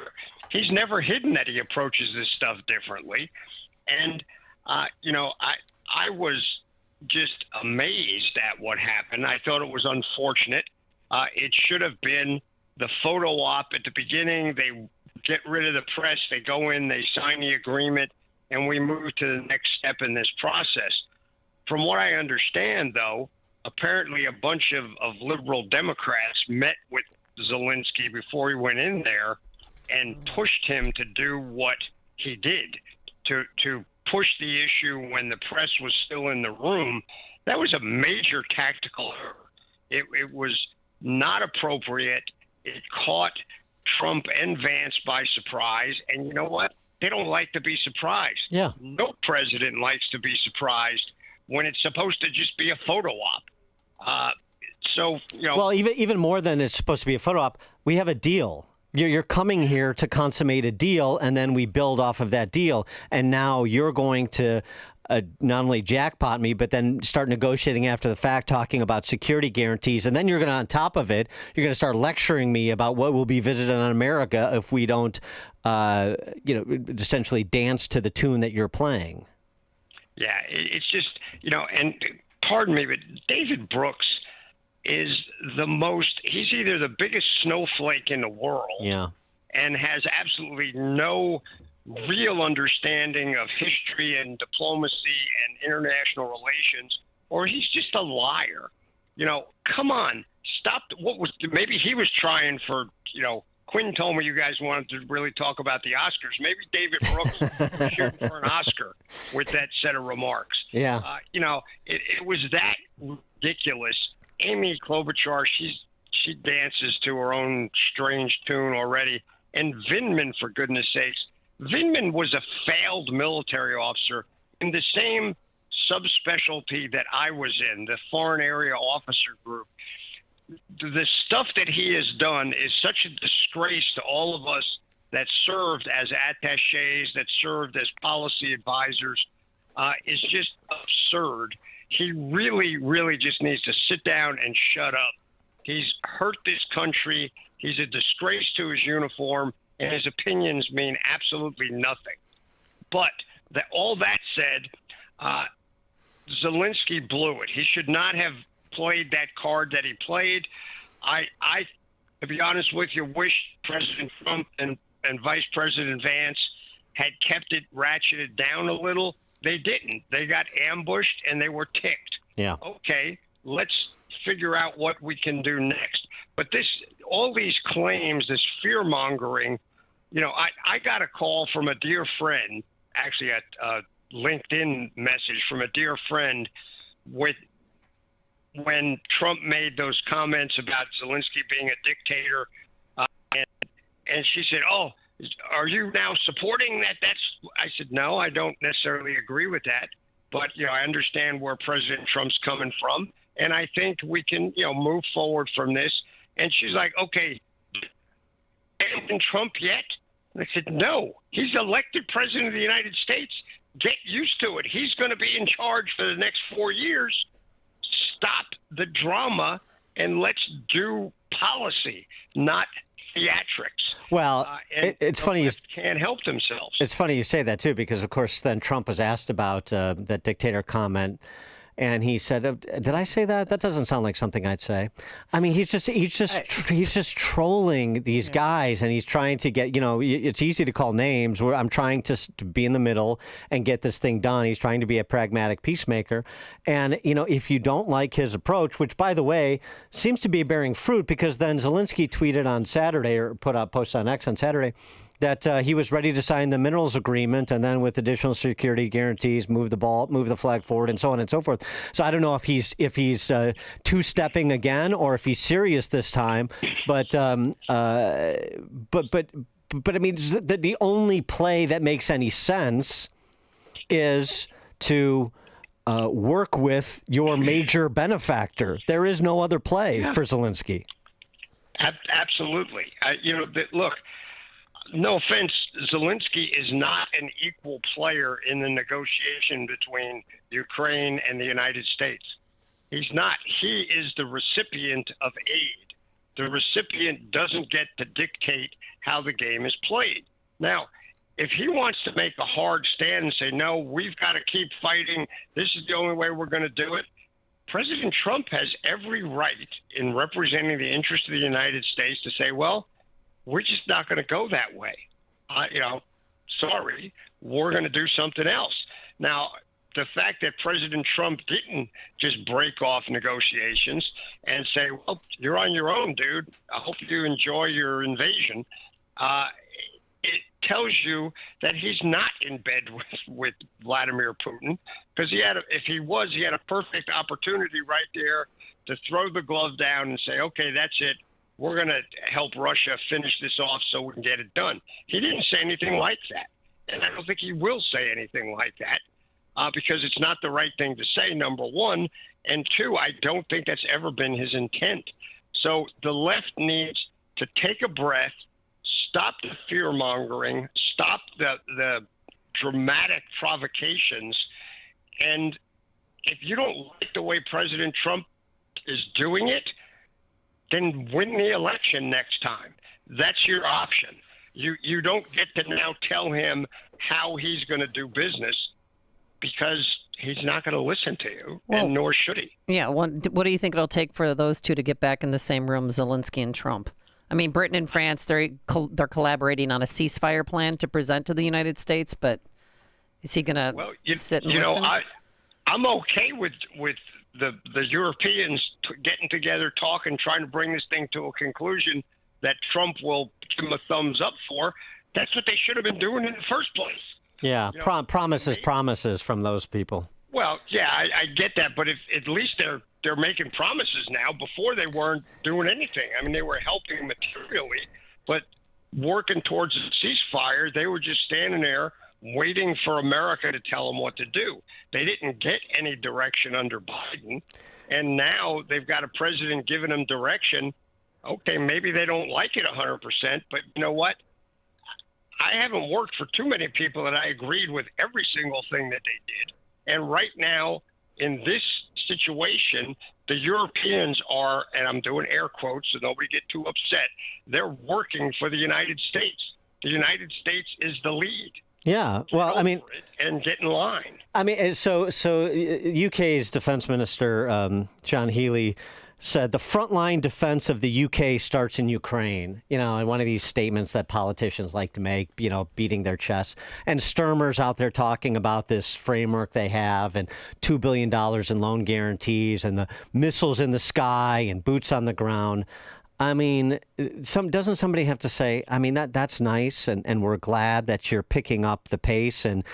He's never hidden that he approaches this stuff differently. And, I was just amazed at what happened. I thought it was unfortunate. It should have been the photo op at the beginning. They get rid of the press. They go in, they sign the agreement, and we move to the next step in this process. From what I understand, though, apparently a bunch of liberal Democrats met with Zelensky before he went in there and pushed him to do what he did, to push the issue when the press was still in the room. That was a major tactical error. It was not appropriate. It caught Trump and Vance by surprise. And you know what? They don't like to be surprised. Yeah. No president likes to be surprised when it's supposed to just be a photo op. So, you know. Well, even more than it's supposed to be a photo op, we have a deal. You're coming here to consummate a deal, and then we build off of that deal. And now you're going to not only jackpot me, but then start negotiating after the fact, talking about security guarantees. And then you're going to, on top of it, you're going to start lecturing me about what will be visited on America if we don't, essentially dance to the tune that you're playing. Yeah, it's just, and pardon me, but David Brooks is he's either the biggest snowflake in the world. Yeah. And has absolutely no real understanding of history and diplomacy and international relations, or he's just a liar. Come on, stop. Maybe he was trying for, Quinn told me you guys wanted to really talk about the Oscars. Maybe David Brooks was shooting for an Oscar with that set of remarks. Yeah. It was that ridiculous. Amy Klobuchar, she dances to her own strange tune already. And Vindman, for goodness sakes, Vindman was a failed military officer in the same subspecialty that I was in, the Foreign Area Officer Group. The stuff that he has done is such a disgrace to all of us that served as attachés, that served as policy advisors. Is just absurd. He really, really just needs to sit down and shut up. He's hurt this country. He's a disgrace to his uniform, and his opinions mean absolutely nothing. But all that said, Zelensky blew it. He should not have played that card that he played. I to be honest with you, wish President Trump and Vice President Vance had kept it ratcheted down a little. They didn't. They got ambushed and they were ticked. Yeah. Okay, let's figure out what we can do next. But all these claims, this fear mongering, I got a call from a dear friend, actually a LinkedIn message from a dear friend when Trump made those comments about Zelensky being a dictator. And she said, "Oh, are you now supporting that?" I said, "No, I don't necessarily agree with that. But, I understand where President Trump's coming from. And I think we can, move forward from this." And she's like, "Okay, hasn't Trump yet?" And I said, "No, he's elected president of the United States. Get used to it. He's going to be in charge for the next 4 years. Stop the drama and let's do policy, not theatrics." Well, it's funny you can't help themselves. It's funny you say that too, because of course then Trump was asked about that dictator comment, and he said, "Did I say that? That doesn't sound like something I'd say." I mean, he's just trolling these guys, and he's trying to get, it's easy to call names. Where I'm trying to be in the middle and get this thing done. He's trying to be a pragmatic peacemaker, and if you don't like his approach, which by the way seems to be bearing fruit, because then Zelensky tweeted on Saturday, or put out post on X on Saturday, that he was ready to sign the minerals agreement, and then with additional security guarantees, move the flag forward, and so on and so forth. So I don't know if he's two-stepping again, or if he's serious this time. But I mean, the only play that makes any sense is to work with your major benefactor. There is no other play for Zelensky. Absolutely. Look. No offense, Zelensky is not an equal player in the negotiation between Ukraine and the United States. He's not. He is the recipient of aid. The recipient doesn't get to dictate how the game is played. Now, if he wants to make a hard stand and say, "No, we've got to keep fighting, this is the only way we're going to do it," President Trump has every right in representing the interest of the United States to say, "Well, we're just not going to go that way. Sorry, we're going to do something else." Now, the fact that President Trump didn't just break off negotiations and say, well, you're on your own, dude. I hope you enjoy your invasion. It tells you that he's not in bed with Vladimir Putin, because he had a perfect opportunity right there to throw the glove down and say, okay, that's it. We're going to help Russia finish this off so we can get it done. He didn't say anything like that. And I don't think he will say anything like that because it's not the right thing to say, number one. And two, I don't think that's ever been his intent. So the left needs to take a breath, stop the fear-mongering, stop the dramatic provocations. And if you don't like the way President Trump is doing it, then win the election next time. That's your option. You don't get to now tell him how he's going to do business because he's not going to listen to you, and nor should he. Yeah. What do you think it'll take for those two to get back in the same room, Zelensky and Trump? I mean, Britain and France, they're collaborating on a ceasefire plan to present to the United States, but is he going to sit and listen? I'm okay with the Europeans getting together, talking, trying to bring this thing to a conclusion that Trump will give him a thumbs up for. That's what they should have been doing in the first place. Yeah, promises from those people. Well, yeah, I get that, but if at least they're making promises now. Before they weren't doing anything. I mean, they were helping materially, but working towards a ceasefire, they were just standing there waiting for America to tell them what to do. They didn't get any direction under Biden, and now they've got a president giving them direction. Okay, maybe they don't like it 100%, but you know what? I haven't worked for too many people that I agreed with every single thing that they did. And right now, in this situation, the Europeans are, and I'm doing air quotes so nobody get too upset, they're working for the United States. The United States is the lead. Yeah, well, I mean, and get in line. I mean, so UK's Defense Minister John Healey said the frontline defense of the UK starts in Ukraine. You know, in one of these statements that politicians like to make, you know, beating their chests. And Sturmer's out there talking about this framework they have and $2 billion in loan guarantees and the missiles in the sky and boots on the ground. I mean, doesn't somebody have to say, I mean, that's nice, and we're glad that you're picking up the pace and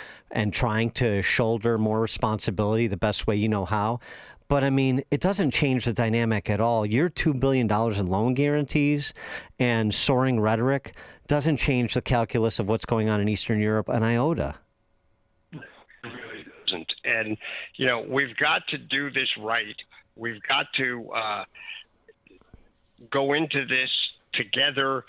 trying to shoulder more responsibility the best way you know how. But, I mean, it doesn't change the dynamic at all. Your $2 billion in loan guarantees and soaring rhetoric doesn't change the calculus of what's going on in Eastern Europe an iota. It really doesn't. And, you know, we've got to do this right. We've got to go into this together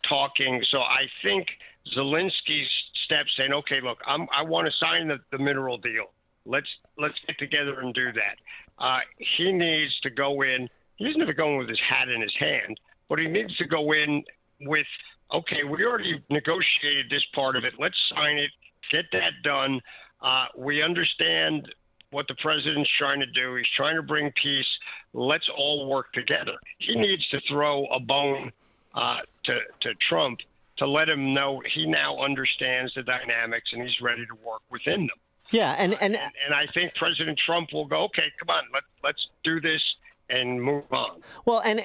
talking. So I think Zelensky's step saying, okay, look, I want to sign the mineral deal. Let's get together and do that. He needs to go in. He doesn't have to go in with his hat in his hand, but he needs to go in with, okay, we already negotiated this part of it. Let's sign it, get that done. We understand what the president's trying to do. He's trying to bring peace. Let's all work together. He needs to throw a bone to Trump to let him know he now understands the dynamics and he's ready to work within them. Yeah, and I think President Trump will go, okay, come on, let's do this and move on. Well, and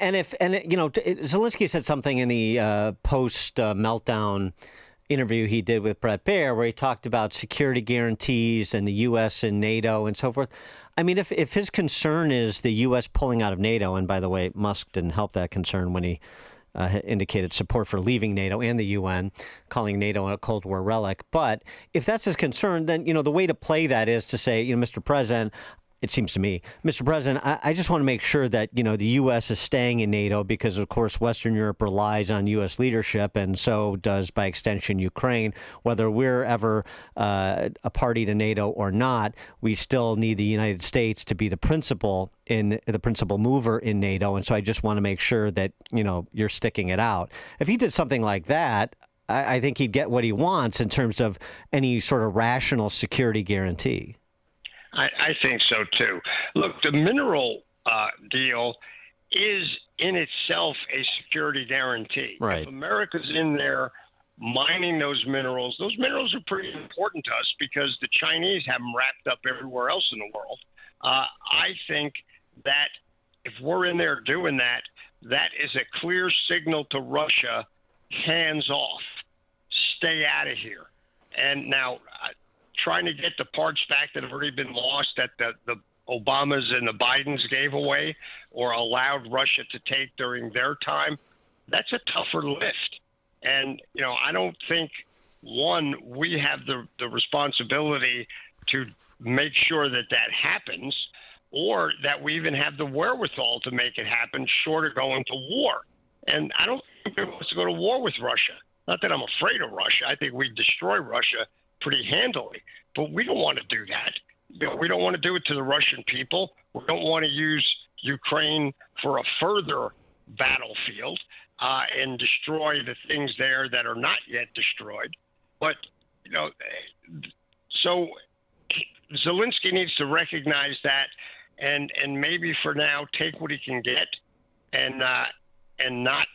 you know, Zelensky said something in the post meltdown interview he did with Bret Baier where he talked about security guarantees and the U.S. and NATO and so forth. I mean, if his concern is the U.S. pulling out of NATO, and by the way, Musk didn't help that concern when he indicated support for leaving NATO and the UN, calling NATO a Cold War relic. But if that's his concern, then, you know, the way to play that is to say, you know, Mr. President, it seems to me, Mr. President, I just want to make sure that, you know, the U.S. is staying in NATO because, of course, Western Europe relies on U.S. leadership, and so does, by extension, Ukraine. Whether we're ever a party to NATO or not, we still need the United States to be the principal mover in NATO, and so I just want to make sure that, you know, you're sticking it out. If he did something like that, I think he'd get what he wants in terms of any sort of rational security guarantee. I think so, too. Look, the mineral deal is in itself a security guarantee. Right. If America's in there mining those minerals. Those minerals are pretty important to us because the Chinese have them wrapped up everywhere else in the world. I think that if we're in there doing that, that is a clear signal to Russia, hands off, stay out of here. And now trying to get the parts back that have already been lost that the Obamas and the Bidens gave away or allowed Russia to take during their time, that's a tougher lift. And, I don't think, one, we have the responsibility to make sure that happens, or that we even have the wherewithal to make it happen, short of going to war. And I don't think we want to go to war with Russia. Not that I'm afraid of Russia. I think we destroy Russia pretty handily. But we don't want to do that. We don't want to do it to the Russian people. We don't want to use Ukraine for a further battlefield and destroy the things there that are not yet destroyed. But, so Zelensky needs to recognize that and maybe for now take what he can get and not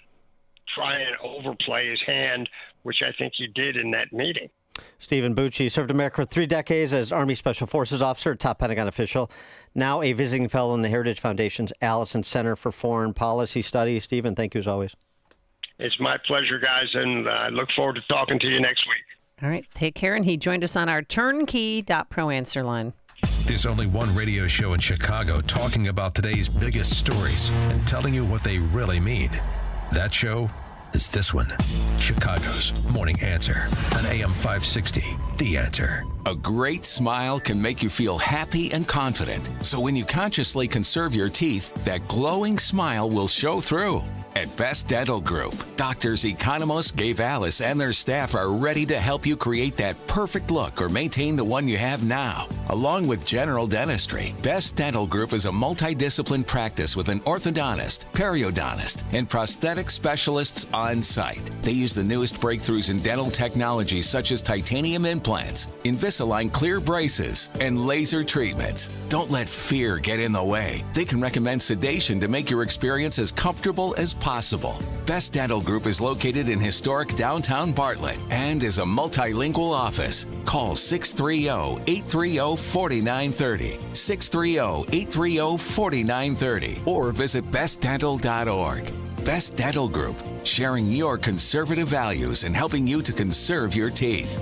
try and overplay his hand, which I think he did in that meeting. Stephen Bucci served America for 3 decades as Army Special Forces officer, top Pentagon official, now a visiting fellow in the Heritage Foundation's Allison Center for Foreign Policy Studies. Stephen, thank you as always. It's my pleasure, guys, and I look forward to talking to you next week. All right, take care. And he joined us on our turnkey.pro answer line. There's only one radio show in Chicago talking about today's biggest stories and telling you what they really mean. That show is this one, Chicago's Morning Answer on AM 560, The Answer. A great smile can make you feel happy and confident. So when you consciously conserve your teeth, that glowing smile will show through. At Best Dental Group, doctors Economos, Gave Alice, and their staff are ready to help you create that perfect look or maintain the one you have now. Along with general dentistry, Best Dental Group is a multidiscipline practice with an orthodontist, periodontist, and prosthetic specialists on site. They use the newest breakthroughs in dental technology such as titanium implants, Invisalign clear braces, and laser treatments. Don't let fear get in the way. They can recommend sedation to make your experience as comfortable as possible. Best Dental Group is located in historic downtown Bartlett and is a multilingual office. Call 630-830-4930, 630-830-4930, or visit bestdental.org. Best Dental Group, sharing your conservative values and helping you to conserve your teeth.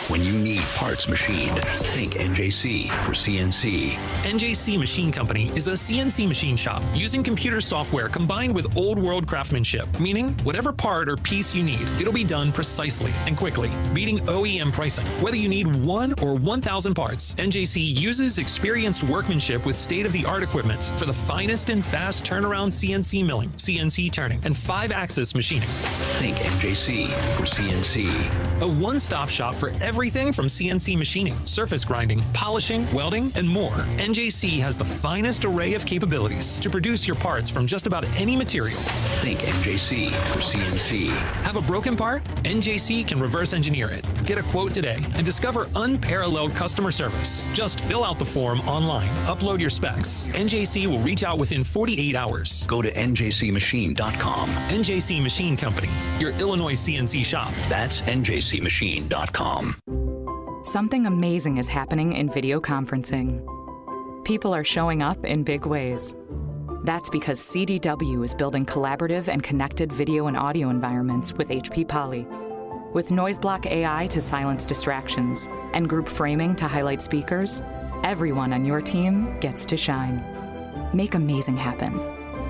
When you need parts machined, think NJC for CNC. NJC Machine Company is a CNC machine shop using computer software combined with old world craftsmanship, meaning whatever part or piece you need, it'll be done precisely and quickly, beating OEM pricing. Whether you need 1 or 1,000 parts, NJC uses experienced workmanship with state-of-the-art equipment for the finest and fast turnaround CNC milling, CNC turning, and 5-axis machining. Think NJC for CNC. A one-stop shop for everything from CNC machining, surface grinding, polishing, welding, and more. NJC has the finest array of capabilities to produce your parts from just about any material. Think NJC for CNC. Have a broken part? NJC can reverse engineer it. Get a quote today and discover unparalleled customer service. Just fill out the form online, upload your specs. NJC will reach out within 48 hours. Go to njcmachine.com. NJC Machine Company, your Illinois CNC shop. That's njcmachine.com. Something amazing is happening in video conferencing. People are showing up in big ways. That's because CDW is building collaborative and connected video and audio environments with HP Poly. With Noise Block AI to silence distractions and group framing to highlight speakers, everyone on your team gets to shine. Make amazing happen.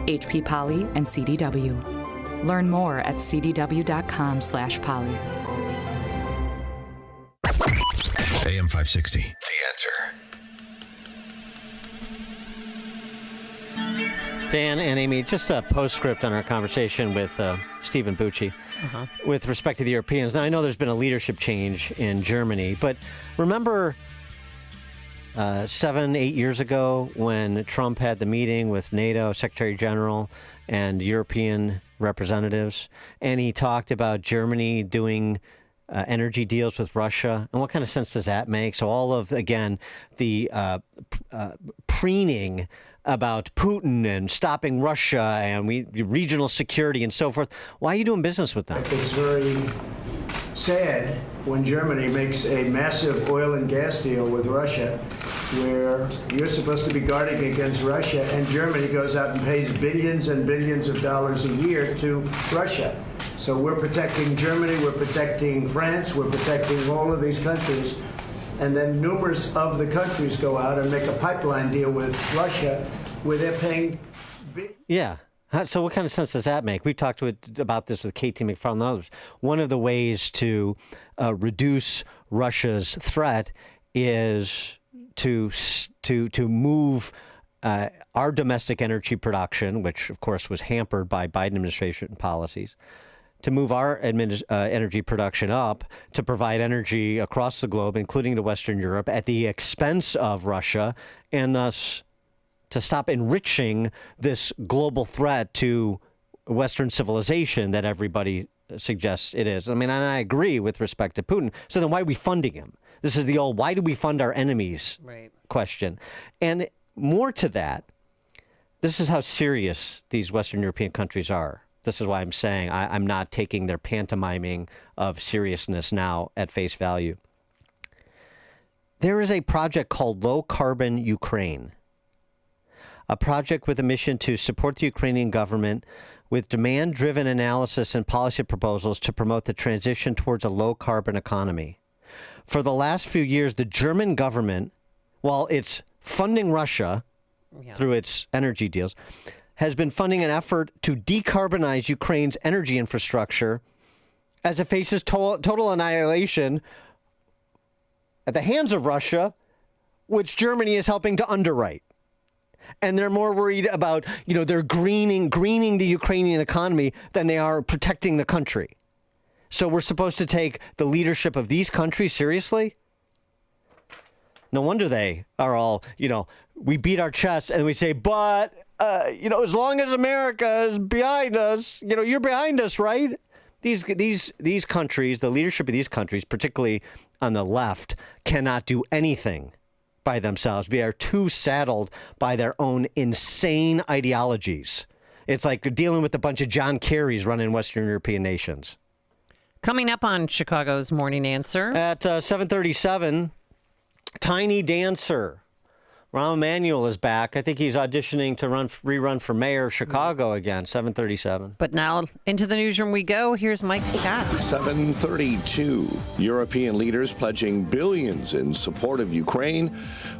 HP Poly and CDW. Learn more at cdw.com/poly. AM 560, The Answer. Dan and Amy, just a postscript on our conversation with Stephen Bucci with respect to the Europeans. Now, I know there's been a leadership change in Germany, but remember 7-8 years ago when Trump had the meeting with NATO Secretary General and European representatives, and he talked about Germany doing energy deals with Russia. And what kind of sense does that make? So all of, again, the preening about Putin and stopping Russia and regional security and so forth. Why are you doing business with them? It's very sad when Germany makes a massive oil and gas deal with Russia, where you're supposed to be guarding against Russia, and Germany goes out and pays billions and billions of dollars a year to Russia. So we're protecting Germany, we're protecting France, we're protecting all of these countries. And then numerous of the countries go out and make a pipeline deal with Russia where they're paying. Yeah. So what kind of sense does that make? We've talked about this with Katie McFarland and others. One of the ways to reduce Russia's threat is to move our domestic energy production, which, of course, was hampered by Biden administration policies, to move our energy production up to provide energy across the globe, including to Western Europe, at the expense of Russia, and thus to stop enriching this global threat to Western civilization that everybody suggests it is. I mean, and I agree with respect to Putin. So then why are we funding him? This is the old, why do we fund our enemies question. And more to that, this is how serious these Western European countries are. This is why I'm saying I'm not taking their pantomiming of seriousness now at face value. There is a project called Low Carbon Ukraine, a project with a mission to support the Ukrainian government with demand-driven analysis and policy proposals to promote the transition towards a low-carbon economy. For the last few years, the German government, while it's funding Russia through its energy deals, has been funding an effort to decarbonize Ukraine's energy infrastructure as it faces total annihilation at the hands of Russia, which Germany is helping to underwrite. And they're more worried about, they're greening the Ukrainian economy than they are protecting the country. So we're supposed to take the leadership of these countries seriously? No wonder they are all, we beat our chests and we say, but, as long as America is behind us, you're behind us, right? These countries, the leadership of these countries, particularly on the left, cannot do anything by themselves. They are too saddled by their own insane ideologies. It's like dealing with a bunch of John Kerrys running Western European nations. Coming up on Chicago's Morning Answer. At 7:37, Tiny Dancer. Rahm Emanuel is back. I think he's auditioning to rerun for mayor of Chicago again, 7:37. But now into the newsroom we go. Here's Mike Scott. 7:32. European leaders pledging billions in support of Ukraine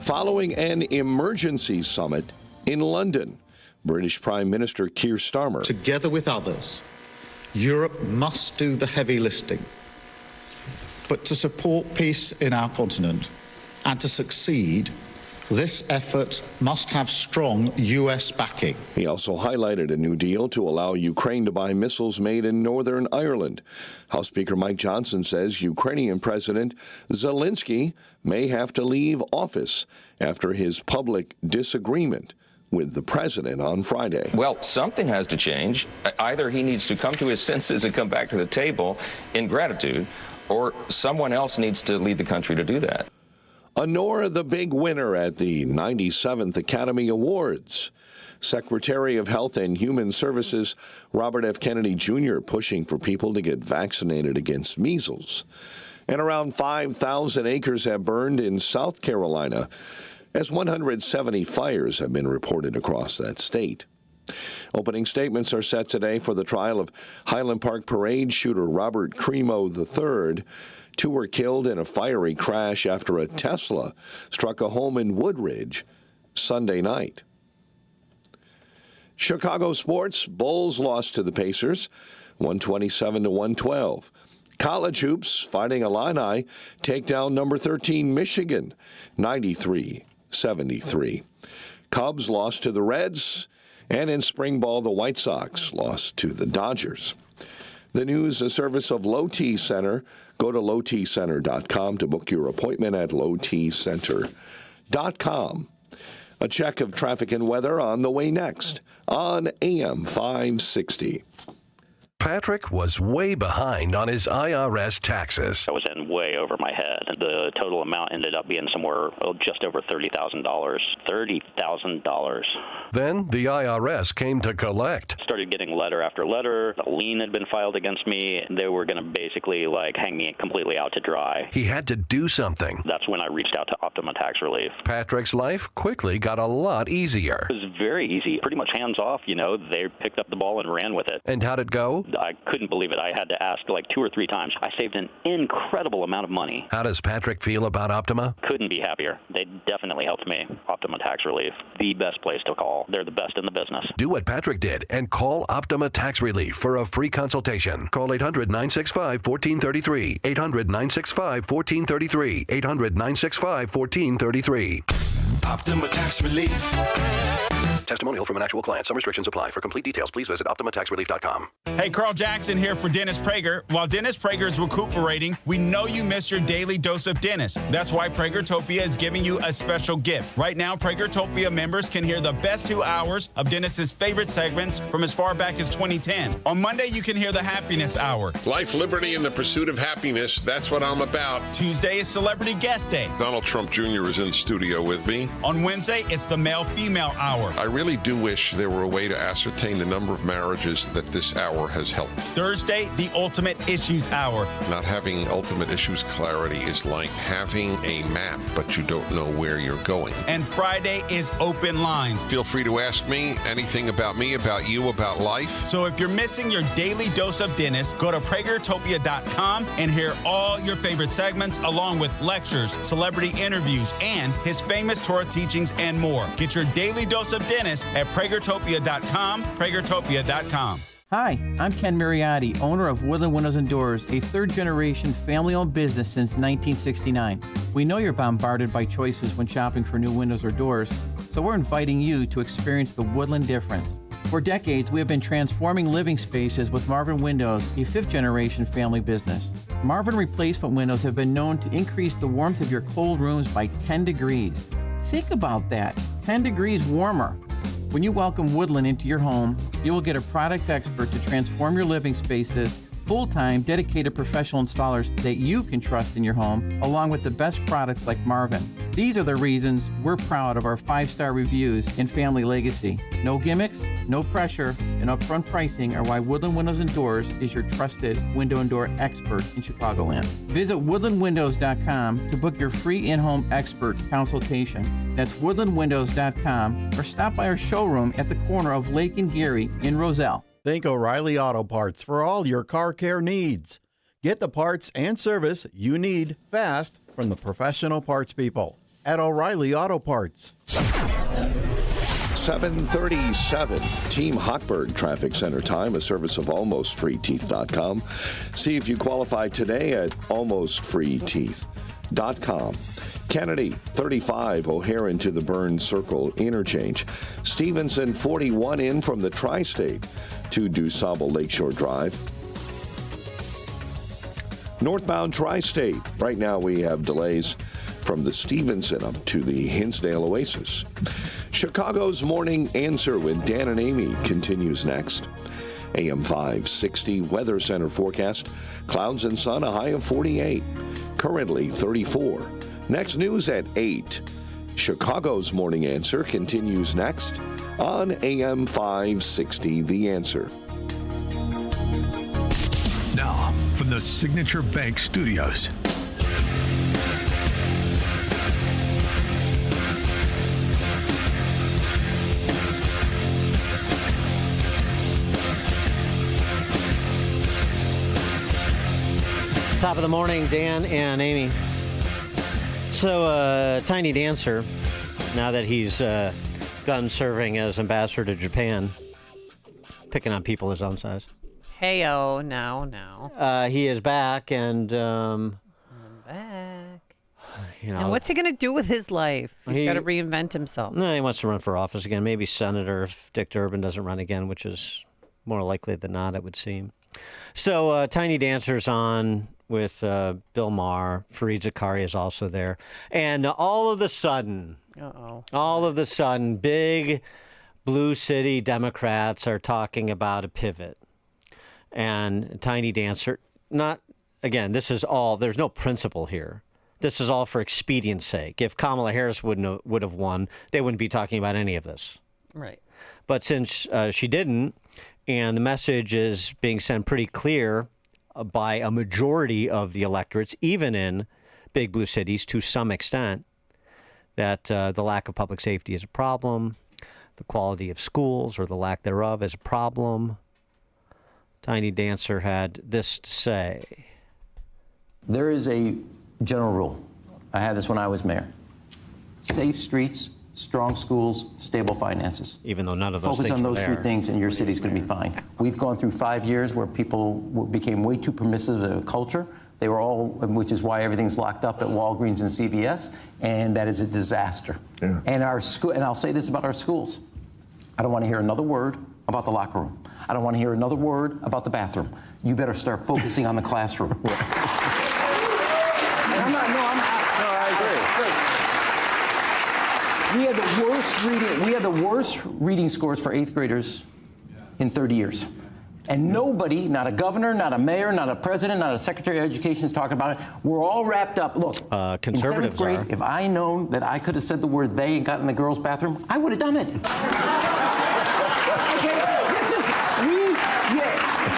following an emergency summit in London. British Prime Minister Keir Starmer. Together with others, Europe must do the heavy lifting. But to support peace in our continent and to succeed, this effort must have strong U.S. backing. He also highlighted a new deal to allow Ukraine to buy missiles made in Northern Ireland. House Speaker Mike Johnson says Ukrainian President Zelensky may have to leave office after his public disagreement with the president on Friday. Well, something has to change. Either he needs to come to his senses and come back to the table in gratitude, or someone else needs to lead the country to do that. Honora, the big winner at the 97th Academy Awards. Secretary of Health and Human Services Robert F. Kennedy Jr. pushing for people to get vaccinated against measles. And around 5,000 acres have burned in South Carolina, as 170 fires have been reported across that state. Opening statements are set today for the trial of Highland Park parade shooter Robert Crimo III. Two were killed in a fiery crash after a Tesla struck a home in Woodridge Sunday night. Chicago sports, Bulls lost to the Pacers, 127-112. College hoops, Fighting Illini take down number 13 Michigan, 93-73. Cubs lost to the Reds, and in spring ball, the White Sox lost to the Dodgers. The news, a service of Low T Center. Go to lowtcenter.com to book your appointment at lowtcenter.com. A check of traffic and weather on the way next on AM 560. Patrick was way behind on his IRS taxes. I was in way over my head. The total amount ended up being somewhere just over $30,000. $30,000. Then the IRS came to collect. Started getting letter after letter. A lien had been filed against me. They were going to basically hang me completely out to dry. He had to do something. That's when I reached out to Optima Tax Relief. Patrick's life quickly got a lot easier. It was very easy, pretty much hands off. They picked up the ball and ran with it. And how'd it go? I couldn't believe it. I had to ask 2 or 3 times. I saved an incredible amount of money. How does Patrick feel about Optima? Couldn't be happier. They definitely helped me. Optima Tax Relief, the best place to call. They're the best in the business. Do what Patrick did and call Optima Tax Relief for a free consultation. Call 800-965-1433. 800-965-1433. 800-965-1433. Optima Tax Relief. Testimonial from an actual client. Some restrictions apply. For complete details, please visit OptimaTaxRelief.com. Hey, Carl Jackson here for Dennis Prager. While Dennis Prager is recuperating, we know you miss your daily dose of Dennis. That's why Pragertopia is giving you a special gift. Right now, Pragertopia members can hear the best 2 hours of Dennis's favorite segments from as far back as 2010. On Monday, you can hear the Happiness Hour. Life, liberty, and the pursuit of happiness. That's what I'm about. Tuesday is Celebrity Guest Day. Donald Trump Jr. is in studio with me. On Wednesday, it's the Male-Female Hour. I really do wish there were a way to ascertain the number of marriages that this hour has helped. Thursday, the Ultimate Issues Hour. Not having ultimate issues clarity is like having a map, but you don't know where you're going. And Friday is Open Lines. Feel free to ask me anything about me, about you, about life. So if you're missing your daily dose of Dennis, go to Pragertopia.com and hear all your favorite segments along with lectures, celebrity interviews, and his famous Torah teachings and more. Get your daily dose of Dennis at Pragertopia.com, Pragertopia.com. Hi, I'm Ken Mariotti, owner of Woodland Windows and Doors, a third-generation family-owned business since 1969. We know you're bombarded by choices when shopping for new windows or doors, so we're inviting you to experience the Woodland difference. For decades, we have been transforming living spaces with Marvin Windows, a fifth-generation family business. Marvin replacement windows have been known to increase the warmth of your cold rooms by 10 degrees. Think about that, 10 degrees warmer. When you welcome Woodland into your home, you will get a product expert to transform your living spaces, full-time, dedicated professional installers that you can trust in your home, along with the best products like Marvin. These are the reasons we're proud of our 5-star reviews and family legacy. No gimmicks, no pressure, and upfront pricing are why Woodland Windows and Doors is your trusted window and door expert in Chicagoland. Visit woodlandwindows.com to book your free in-home expert consultation. That's woodlandwindows.com, or stop by our showroom at the corner of Lake and Geary in Roselle. Think O'Reilly Auto Parts for all your car care needs. Get the parts and service you need fast from the professional parts people at O'Reilly Auto Parts. 7:37, Team Hochberg Traffic Center time, a service of AlmostFreeTeeth.com. See if you qualify today at AlmostFreeTeeth.com. Kennedy, 35, O'Hare into the Burns Circle interchange. Stevenson, 41 in from the Tri-State to DuSable Lakeshore Drive. Northbound Tri-State, right now we have delays from the Stevenson up to the Hinsdale Oasis. Chicago's Morning Answer with Dan and Amy continues next. AM 560 Weather Center forecast, clouds and sun, a high of 48. Currently 34. Next news at 8. Chicago's Morning Answer continues next on AM 560 The Answer. Now, from the Signature Bank Studios. Top of the morning, Dan and Amy. So, Tiny Dancer, now that he's done serving as ambassador to Japan, picking on people his own size. Hey-oh, now. He is back, and I'm back. You know, and what's he going to do with his life? He's got to reinvent himself. No, he wants to run for office again. Maybe senator if Dick Durbin doesn't run again, which is more likely than not, it would seem. So, Tiny Dancer's on with Bill Maher. Fareed Zakaria is also there. And all of a sudden, big blue city Democrats are talking about a pivot. And Tiny Dancer, this is all, there's no principle here. This is all for expedience sake. If Kamala Harris would have won, they wouldn't be talking about any of this. Right. But since she didn't, and the message is being sent pretty clear by a majority of the electorates, even in big blue cities to some extent, that the lack of public safety is a problem, the quality of schools or the lack thereof is a problem. Tiny Dancer had this to say. There is a general rule. I had this when I was mayor. Safe streets, strong schools, stable finances. Even though none of those Focus things on those were three there. things and your city's going to be fine. We've gone through 5 years where people became way too permissive of culture. They were all, which is why everything's locked up at Walgreens and CVS, and that is a disaster. Yeah. And our school, and I'll say this about our schools. I don't want to hear another word about the locker room. I don't want to hear another word about the bathroom. You better start focusing on the classroom. We had the worst reading scores for 8th graders in 30 years. And nobody, not a governor, not a mayor, not a president, not a secretary of education is talking about it. We're all wrapped up. Look, conservatives in 7th grade, if I known that I could have said the word they and got in the girls' bathroom, I would have done it.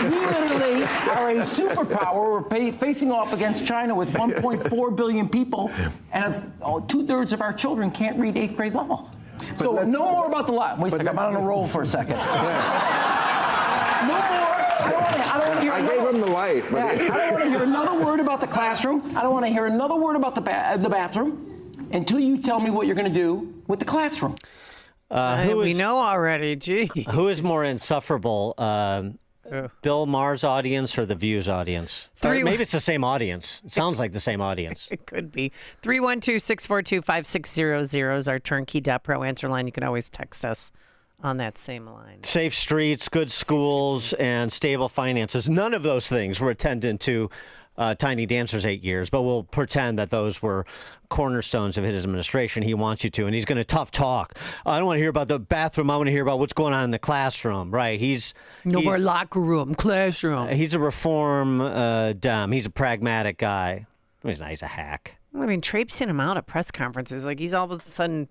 We literally are a superpower. We're facing off against China with 1.4 billion people, and 2/3 of our children can't read 8th grade level. So no more about the lot. Wait a second, I'm on a roll for a second. No more. I don't want to hear. I gave him the light. I don't want to hear another word about the classroom. I don't want to hear another word about the bathroom until you tell me what you're going to do with the classroom. We know already. Gee. Who is more insufferable? Bill Maher's audience or the View's audience? Maybe it's the same audience. It sounds like the same audience. It could be. 312-642-5600 is our turnkey.pro answer line. You can always text us on that same line. Safe streets, good schools, and stable finances. None of those things were attendant to Tiny Dancer's 8 years, but we'll pretend that those were cornerstones of his administration. He wants you to, and he's going to tough talk. I don't want to hear about the bathroom. I want to hear about what's going on in the classroom. Right? He's more locker room, classroom. He's a reform Dem. He's a pragmatic guy. He's a hack. I mean, traipsing him out at press conferences, like he's all of a sudden,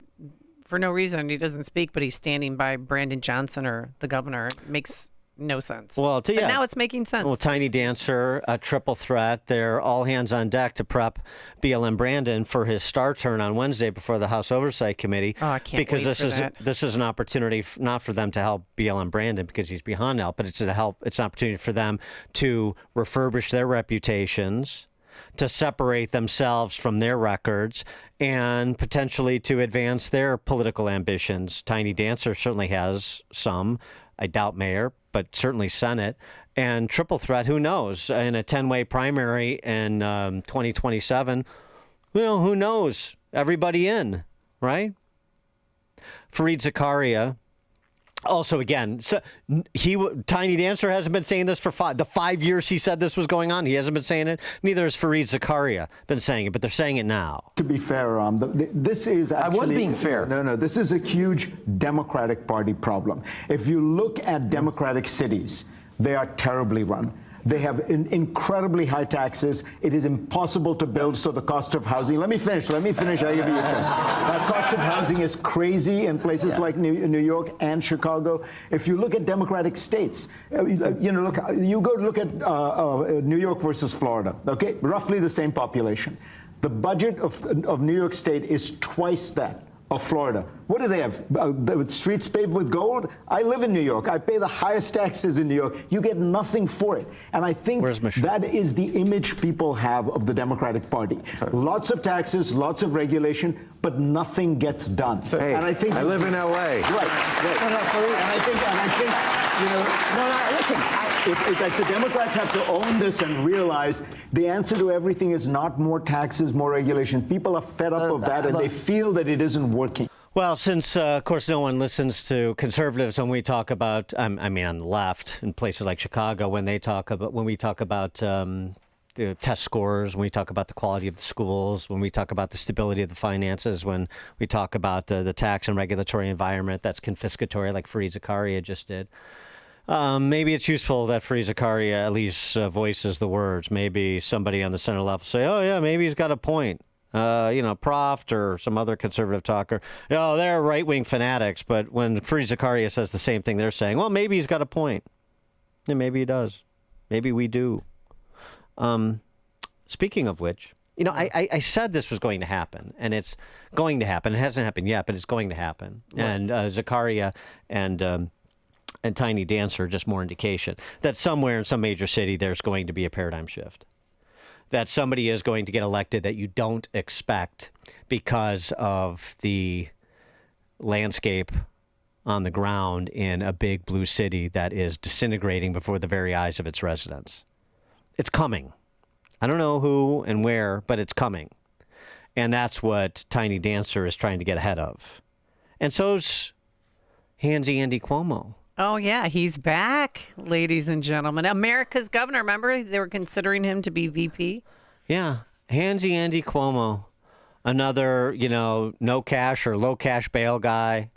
for no reason, he doesn't speak, but he's standing by Brandon Johnson or the governor. It makes no sense. Well, but now it's making sense. Well, Tiny Dancer, a triple threat. They're all hands on deck to prep BLM Brandon for his star turn on Wednesday before the House Oversight Committee. Oh, I can't wait for that. This is an opportunity not for them to help BLM Brandon because he's beyond help, but it's an opportunity for them to refurbish their reputations, to separate themselves from their records, and potentially to advance their political ambitions. Tiny Dancer certainly has some. I doubt mayor, but certainly Senate. And triple threat, who knows? In a 10-way primary in 2027, who knows? Everybody in, right? Fareed Zakaria. Also, again, Tiny Dancer hasn't been saying this for the 5 years he said this was going on. He hasn't been saying it. Neither has Fareed Zakaria been saying it, but they're saying it now. To be fair, this is actually... I was being fair. No, this is a huge Democratic Party problem. If you look at Democratic cities, they are terribly run. They have incredibly high taxes. It is impossible to build, so the cost of housing... Let me finish. I'll give you a chance. The cost of housing is crazy in places like New York and Chicago. If you look at Democratic states, you go look at New York versus Florida, okay? Roughly the same population. The budget of New York State is twice that of Florida. What do they have? Streets paved with gold? I live in New York. I pay the highest taxes in New York. You get nothing for it. And I think that is the image people have of the Democratic Party. Lots of taxes, lots of regulation, but nothing gets done. Hey, and I think I live in L.A. Right. And I think, the Democrats have to own this and realize the answer to everything is not more taxes, more regulation. People are fed up of that, and they feel that it isn't working. Well, since, of course, no one listens to conservatives when we talk about, on the left, in places like Chicago, when we talk about the test scores, when we talk about the quality of the schools, when we talk about the stability of the finances, when we talk about the tax and regulatory environment that's confiscatory, like Fareed Zakaria just did. Maybe it's useful that Fareed Zakaria at least voices the words. Maybe somebody on the center level say, oh, yeah, maybe he's got a point. Proft or some other conservative talker. They're right-wing fanatics. But when Fareed Zakaria says the same thing, they're saying, well, maybe he's got a point. And maybe he does. Maybe we do. Speaking of which, I said this was going to happen, and it's going to happen. It hasn't happened yet, but it's going to happen. Right. And Zakaria and Tiny Dancer are just more indication that somewhere in some major city there's going to be a paradigm shift. That somebody is going to get elected that you don't expect because of the landscape on the ground in a big blue city that is disintegrating before the very eyes of its residents. It's coming. I don't know who and where, but it's coming. And that's what Tiny Dancer is trying to get ahead of. And so's Handsy Andy Cuomo. Oh, yeah, he's back, ladies and gentlemen. America's governor, remember? They were considering him to be VP. Yeah, Handsy Andy Cuomo, another, no cash or low cash bail guy.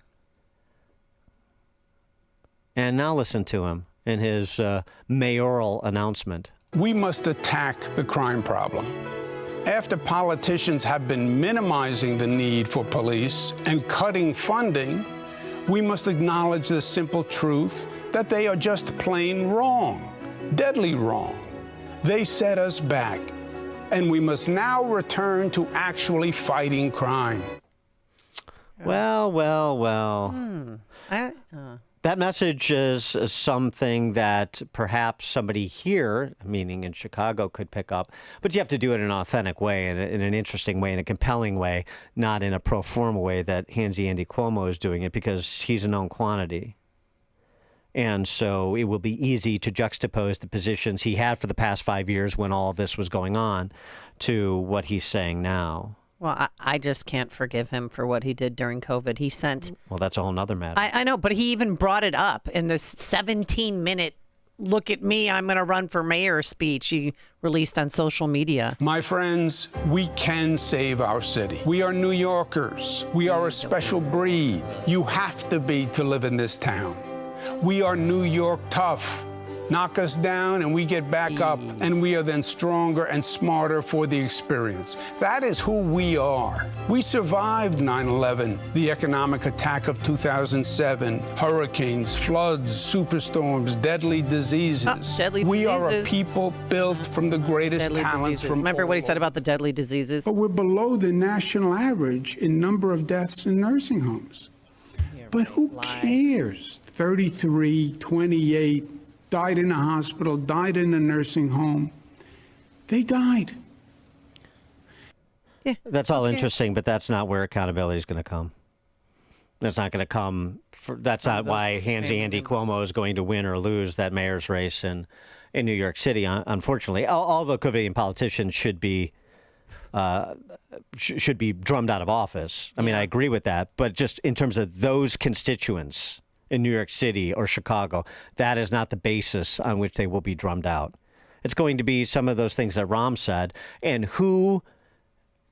And now listen to him in his mayoral announcement. We must attack the crime problem. After politicians have been minimizing the need for police and cutting funding, we must acknowledge the simple truth that they are just plain wrong, deadly wrong. They set us back, and we must now return to actually fighting crime. Well. That message is something that perhaps somebody here, meaning in Chicago, could pick up. But you have to do it in an authentic way, in an interesting way, in a compelling way, not in a pro forma way that Handsy Andy Cuomo is doing it, because he's a known quantity. And so it will be easy to juxtapose the positions he had for the past 5 years when all of this was going on to what he's saying now. Well, I just can't forgive him for what he did during COVID. He sent... Well, that's a whole nother matter. I know, but he even brought it up in this 17-minute, look at me, I'm going to run for mayor speech he released on social media. My friends, we can save our city. We are New Yorkers. We are a special breed. You have to be to live in this town. We are New York tough. Knock us down and we get back up, and we are then stronger and smarter for the experience. That is who we are. We survived 9/11, the economic attack of 2007, hurricanes, floods, superstorms, deadly diseases. We are a people built from the greatest talents from Remember what he said about the deadly diseases? But we're below the national average in number of deaths in nursing homes. But who cares? 33, 28, died in a hospital, died in a nursing home. They died. Yeah, that's all interesting, but that's not where accountability is going to come. That's not going to come. That's not why Handsy Andy Cuomo is going to win or lose that mayor's race in New York City, unfortunately. Although Covidian politicians should be drummed out of office. I mean, I agree with that. But just in terms of those constituents in New York City or Chicago, that is not the basis on which they will be drummed out. It's going to be some of those things that Rahm said, and who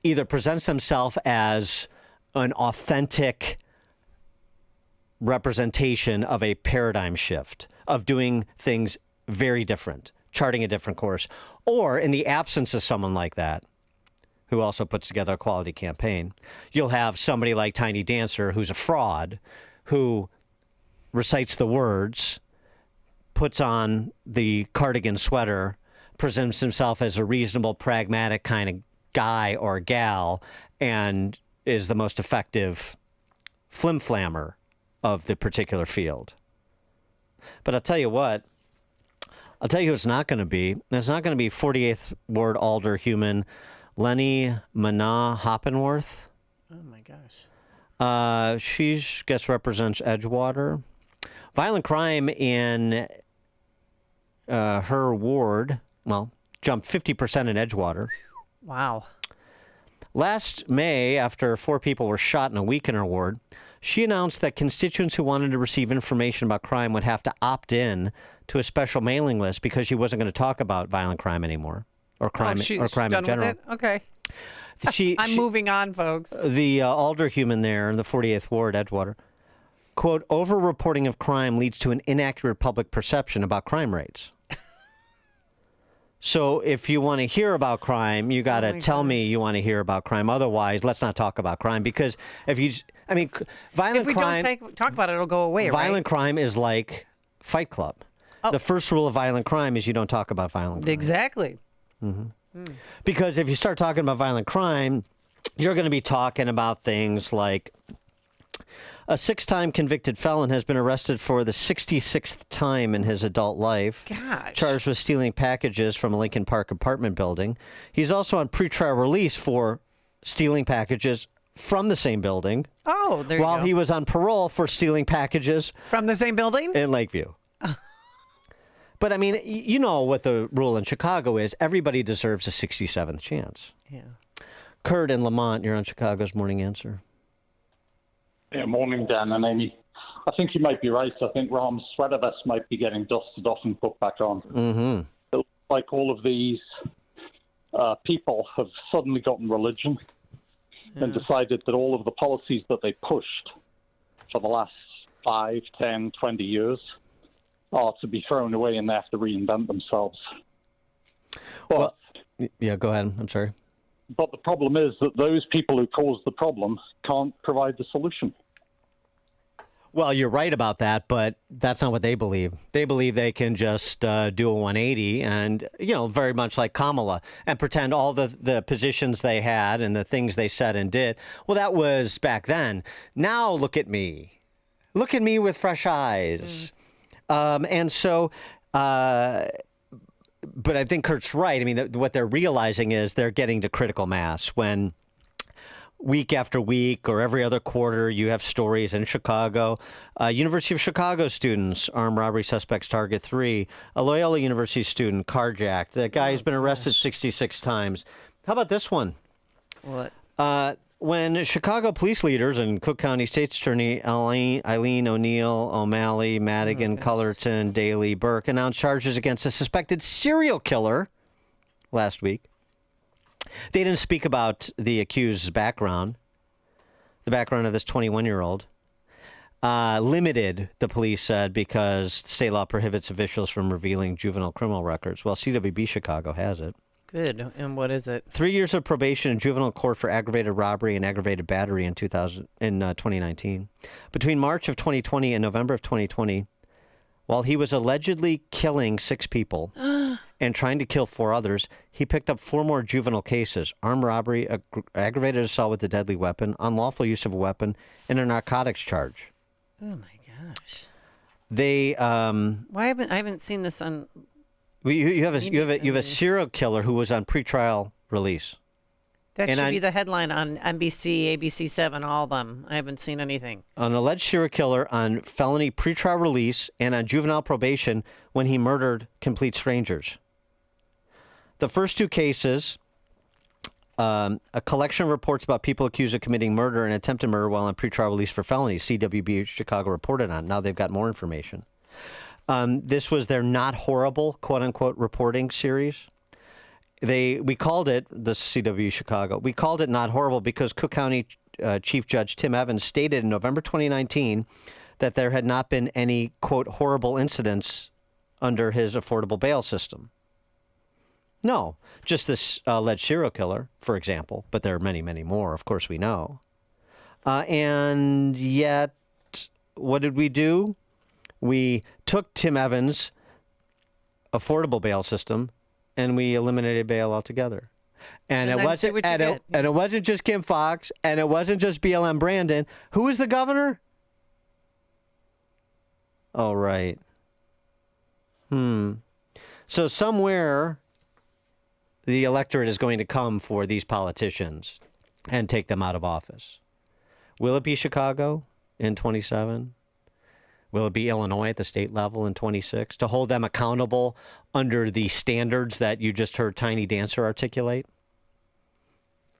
either presents themselves as an authentic representation of a paradigm shift, of doing things very different, charting a different course, or in the absence of someone like that, who also puts together a quality campaign, you'll have somebody like Tiny Dancer, who's a fraud, who recites the words, puts on the cardigan sweater, presents himself as a reasonable, pragmatic kind of guy or gal, and is the most effective flim-flammer of the particular field. But I'll tell you what, who it's not going to be. It's not going to be 48th Ward Alderhuman Lenny Mana Hoppenworth. Oh, my gosh. She represents Edgewater. Violent crime in her ward, jumped 50% in Edgewater. Wow. Last May, after 4 people were shot in a week in her ward, she announced that constituents who wanted to receive information about crime would have to opt in to a special mailing list because she wasn't going to talk about violent crime anymore, or crime in general. With it? Okay. I'm moving on, folks. The alderhuman there in the 48th Ward, Edgewater, quote, over-reporting of crime leads to an inaccurate public perception about crime rates. So if you want to hear about crime, you got to tell me you want to hear about crime. Otherwise, let's not talk about crime, because violent crime... If we don't talk about it, it'll go away, right? Violent crime is like Fight Club. The first rule of violent crime is you don't talk about violent crime. Exactly. Because if you start talking about violent crime, you're going to be talking about things like a 6-time convicted felon has been arrested for the 66th time in his adult life. Gosh. Charged with stealing packages from a Lincoln Park apartment building. He's also on pretrial release for stealing packages from the same building. Oh, there you go. While he was on parole for stealing packages from the same building in Lakeview. But I mean, you know what the rule in Chicago is. Everybody deserves a 67th chance. Yeah. Kurt in Lamont, you're on Chicago's Morning Answer. Yeah, morning, Dan and Amy. I think you might be right. I think Rahm sweater vest might be getting dusted off and put back on. Mm-hmm. It looks like all of these people have suddenly gotten religion and decided that all of the policies that they pushed for the last 5, 10, 20 years are to be thrown away, and they have to reinvent themselves. But, yeah, go ahead. I'm sorry. But the problem is that those people who caused the problem can't provide the solution. Well, you're right about that, but that's not what they believe. They believe they can just do a 180 and, very much like Kamala, and pretend all the positions they had and the things they said and did, well, that was back then. Now look at me. Look at me with fresh eyes. And so, but I think Kurt's right. I mean, what they're realizing is they're getting to critical mass when week after week or every other quarter you have stories in Chicago. University of Chicago students, armed robbery suspects target 3. A Loyola University student, carjacked. The guy has been arrested 66 times. How about this one? What? When Chicago police leaders and Cook County State's Attorney Eileen O'Neill, O'Malley, Madigan, Cullerton, Daly, Burke announced charges against a suspected serial killer last week, they didn't speak about the accused's background, the background of this 21-year-old. Limited, the police said, because state law prohibits officials from revealing juvenile criminal records. Well, CWB Chicago has it. Good. And what is it? 3 years of probation in juvenile court for aggravated robbery and aggravated battery in 2019. Between March of 2020 and November of 2020, while he was allegedly killing 6 people and trying to kill 4 others, he picked up 4 more juvenile cases: armed robbery, aggravated assault with a deadly weapon, unlawful use of a weapon, and a narcotics charge. Oh my gosh! They I haven't seen this on. Well, you have a serial killer who was on pretrial release. That should be the headline on NBC, ABC7, all of them. I haven't seen anything. An alleged serial killer on felony pretrial release and on juvenile probation when he murdered complete strangers. The first 2 cases, a collection of reports about people accused of committing murder and attempted murder while on pretrial release for felonies, CWB Chicago reported on. Now they've got more information. This was their not horrible, quote unquote, reporting series. We called it, the CW Chicago, we called it not horrible because Cook County Chief Judge Tim Evans stated in November 2019 that there had not been any, quote, horrible incidents under his affordable bail system. No, just this alleged serial killer, for example, but there are many, many more, of course we know. And yet, what did we do? We took Tim Evans' affordable bail system and we eliminated bail altogether. And it wasn't just Kim Foxx, and it wasn't just BLM Brandon. Who was the governor? Oh, right. So somewhere the electorate is going to come for these politicians and take them out of office. Will it be Chicago in 27? Will it be Illinois at the state level in 26 to hold them accountable under the standards that you just heard Tiny Dancer articulate?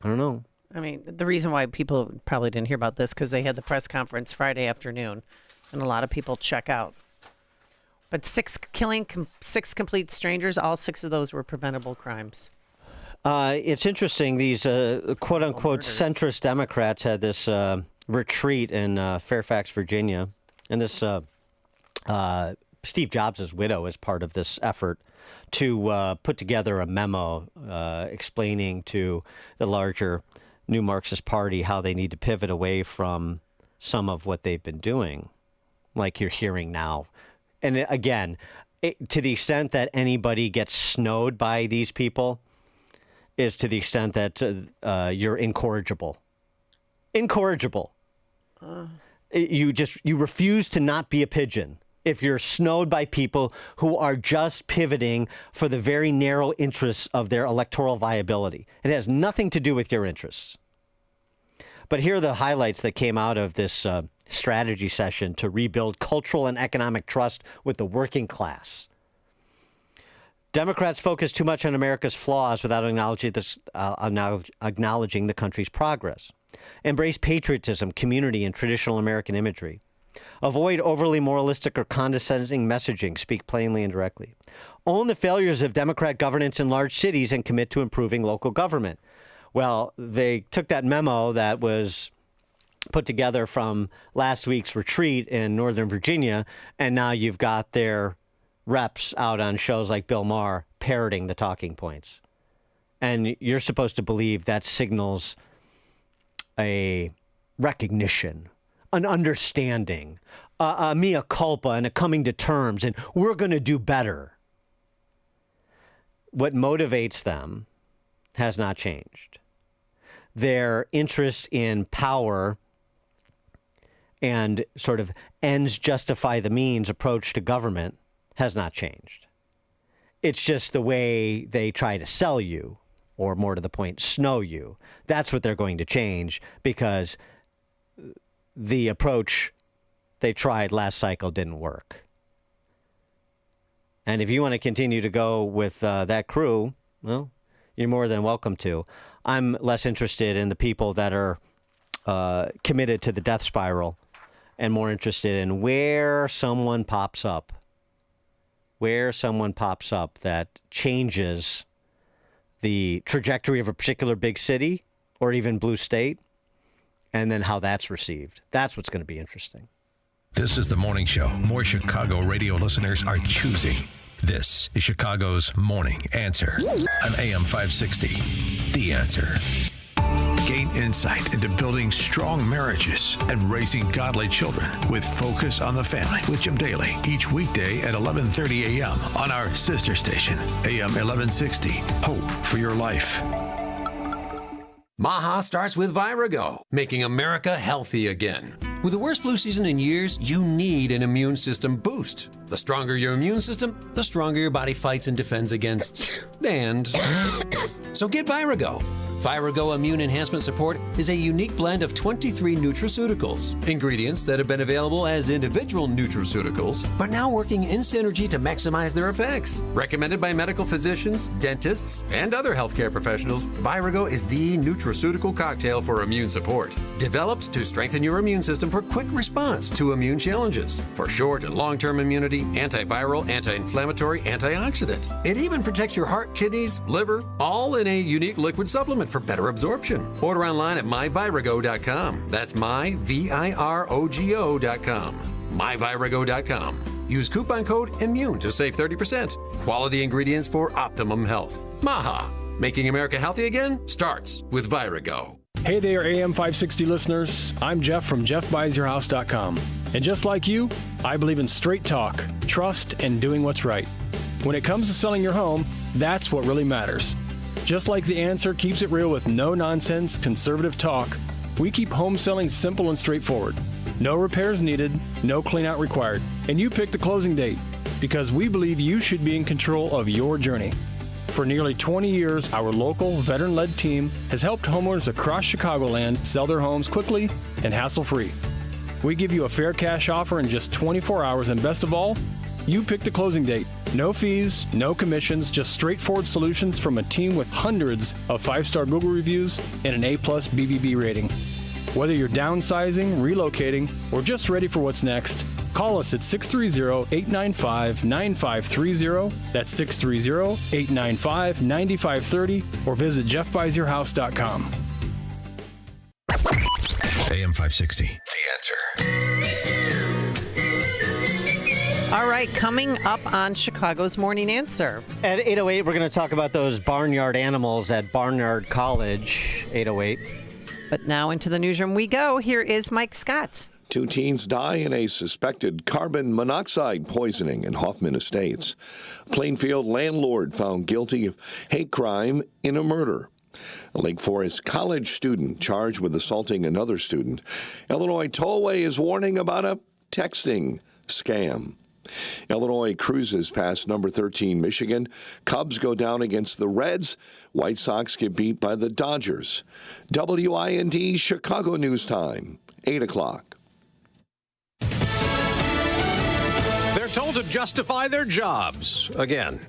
I don't know. I mean, the reason why people probably didn't hear about this because they had the press conference Friday afternoon, and a lot of people check out. But 6 complete strangers, all 6 of those were preventable crimes. It's interesting. These quote-unquote centrist Democrats had this retreat in Fairfax, Virginia. And this Steve Jobs' widow is part of this effort to put together a memo explaining to the larger New Marxist Party how they need to pivot away from some of what they've been doing, like you're hearing now. And again, to the extent that anybody gets snowed by these people is to the extent that you're incorrigible. Incorrigible. You refuse to not be a pigeon if you're snowed by people who are just pivoting for the very narrow interests of their electoral viability. It has nothing to do with your interests. But here are the highlights that came out of this strategy session to rebuild cultural and economic trust with the working class. Democrats focus too much on America's flaws without acknowledging the country's progress. Embrace patriotism, community, and traditional American imagery. Avoid overly moralistic or condescending messaging. Speak plainly and directly. Own the failures of Democrat governance in large cities and commit to improving local government. Well, they took that memo that was put together from last week's retreat in Northern Virginia, and now you've got their reps out on shows like Bill Maher parroting the talking points. And you're supposed to believe that signals a recognition, an understanding, a mea culpa, and a coming to terms, and we're going to do better. What motivates them has not changed. Their interest in power and sort of ends justify the means approach to government has not changed. It's just the way they try to sell you, or more to the point, snow you. That's what they're going to change, because the approach they tried last cycle didn't work. And if you want to continue to go with that crew, well, you're more than welcome to. I'm less interested in the people that are committed to the death spiral and more interested in where someone pops up that changes the trajectory of a particular big city or even blue state, and then how that's received. That's what's going to be interesting. This is the morning show more Chicago radio listeners are choosing. This is Chicago's Morning Answer on AM 560. The Answer. Gain insight into building strong marriages and raising godly children with Focus on the Family with Jim Daly each weekday at 11:30 a.m. on our sister station, AM 1160. Hope for your life. Maha starts with Virago, making America healthy again. With the worst flu season in years, you need an immune system boost. The stronger your immune system, the stronger your body fights and defends against so get Virago. Virago Immune Enhancement Support is a unique blend of 23 nutraceuticals, ingredients that have been available as individual nutraceuticals, but now working in synergy to maximize their effects. Recommended by medical physicians, dentists, and other healthcare professionals, Virago is the nutraceutical cocktail for immune support. Developed to strengthen your immune system for quick response to immune challenges, for short and long-term immunity, antiviral, anti-inflammatory, antioxidant. It even protects your heart, kidneys, liver, all in a unique liquid supplement for better absorption. Order online at myvirago.com. That's myvirago.com. myvirago.com. Use coupon code IMMUNE to save 30%. Quality ingredients for optimum health. Maha, making America healthy again starts with Virago. Hey there, AM 560 listeners. I'm Jeff from JeffBuysYourHouse.com. And just like you, I believe in straight talk, trust, and doing what's right. When it comes to selling your home, that's what really matters. Just like The Answer keeps it real with no-nonsense, conservative talk, we keep home selling simple and straightforward. No repairs needed, no clean-out required. And you pick the closing date, because we believe you should be in control of your journey. For nearly 20 years, our local, veteran-led team has helped homeowners across Chicagoland sell their homes quickly and hassle-free. We give you a fair cash offer in just 24 hours, and best of all, you pick the closing date. No fees, no commissions, just straightforward solutions from a team with hundreds of 5-star Google reviews and an A+ BBB rating. Whether you're downsizing, relocating, or just ready for what's next, call us at 630-895-9530. That's 630-895-9530, or visit JeffBuysYourHouse.com. AM 560. The Answer. All right, coming up on Chicago's Morning Answer. At 8:08, we're going to talk about those barnyard animals at Barnard College. 8:08. But now into the newsroom we go. Here is Mike Scott. 2 teens die in a suspected carbon monoxide poisoning in Hoffman Estates. Plainfield landlord found guilty of hate crime in a murder. A Lake Forest college student charged with assaulting another student. Illinois Tollway is warning about a texting scam. Illinois cruises past number 13 Michigan. Cubs go down against the Reds. White Sox get beat by the Dodgers. WIND Chicago News Time, 8 o'clock. They're told to justify their jobs again.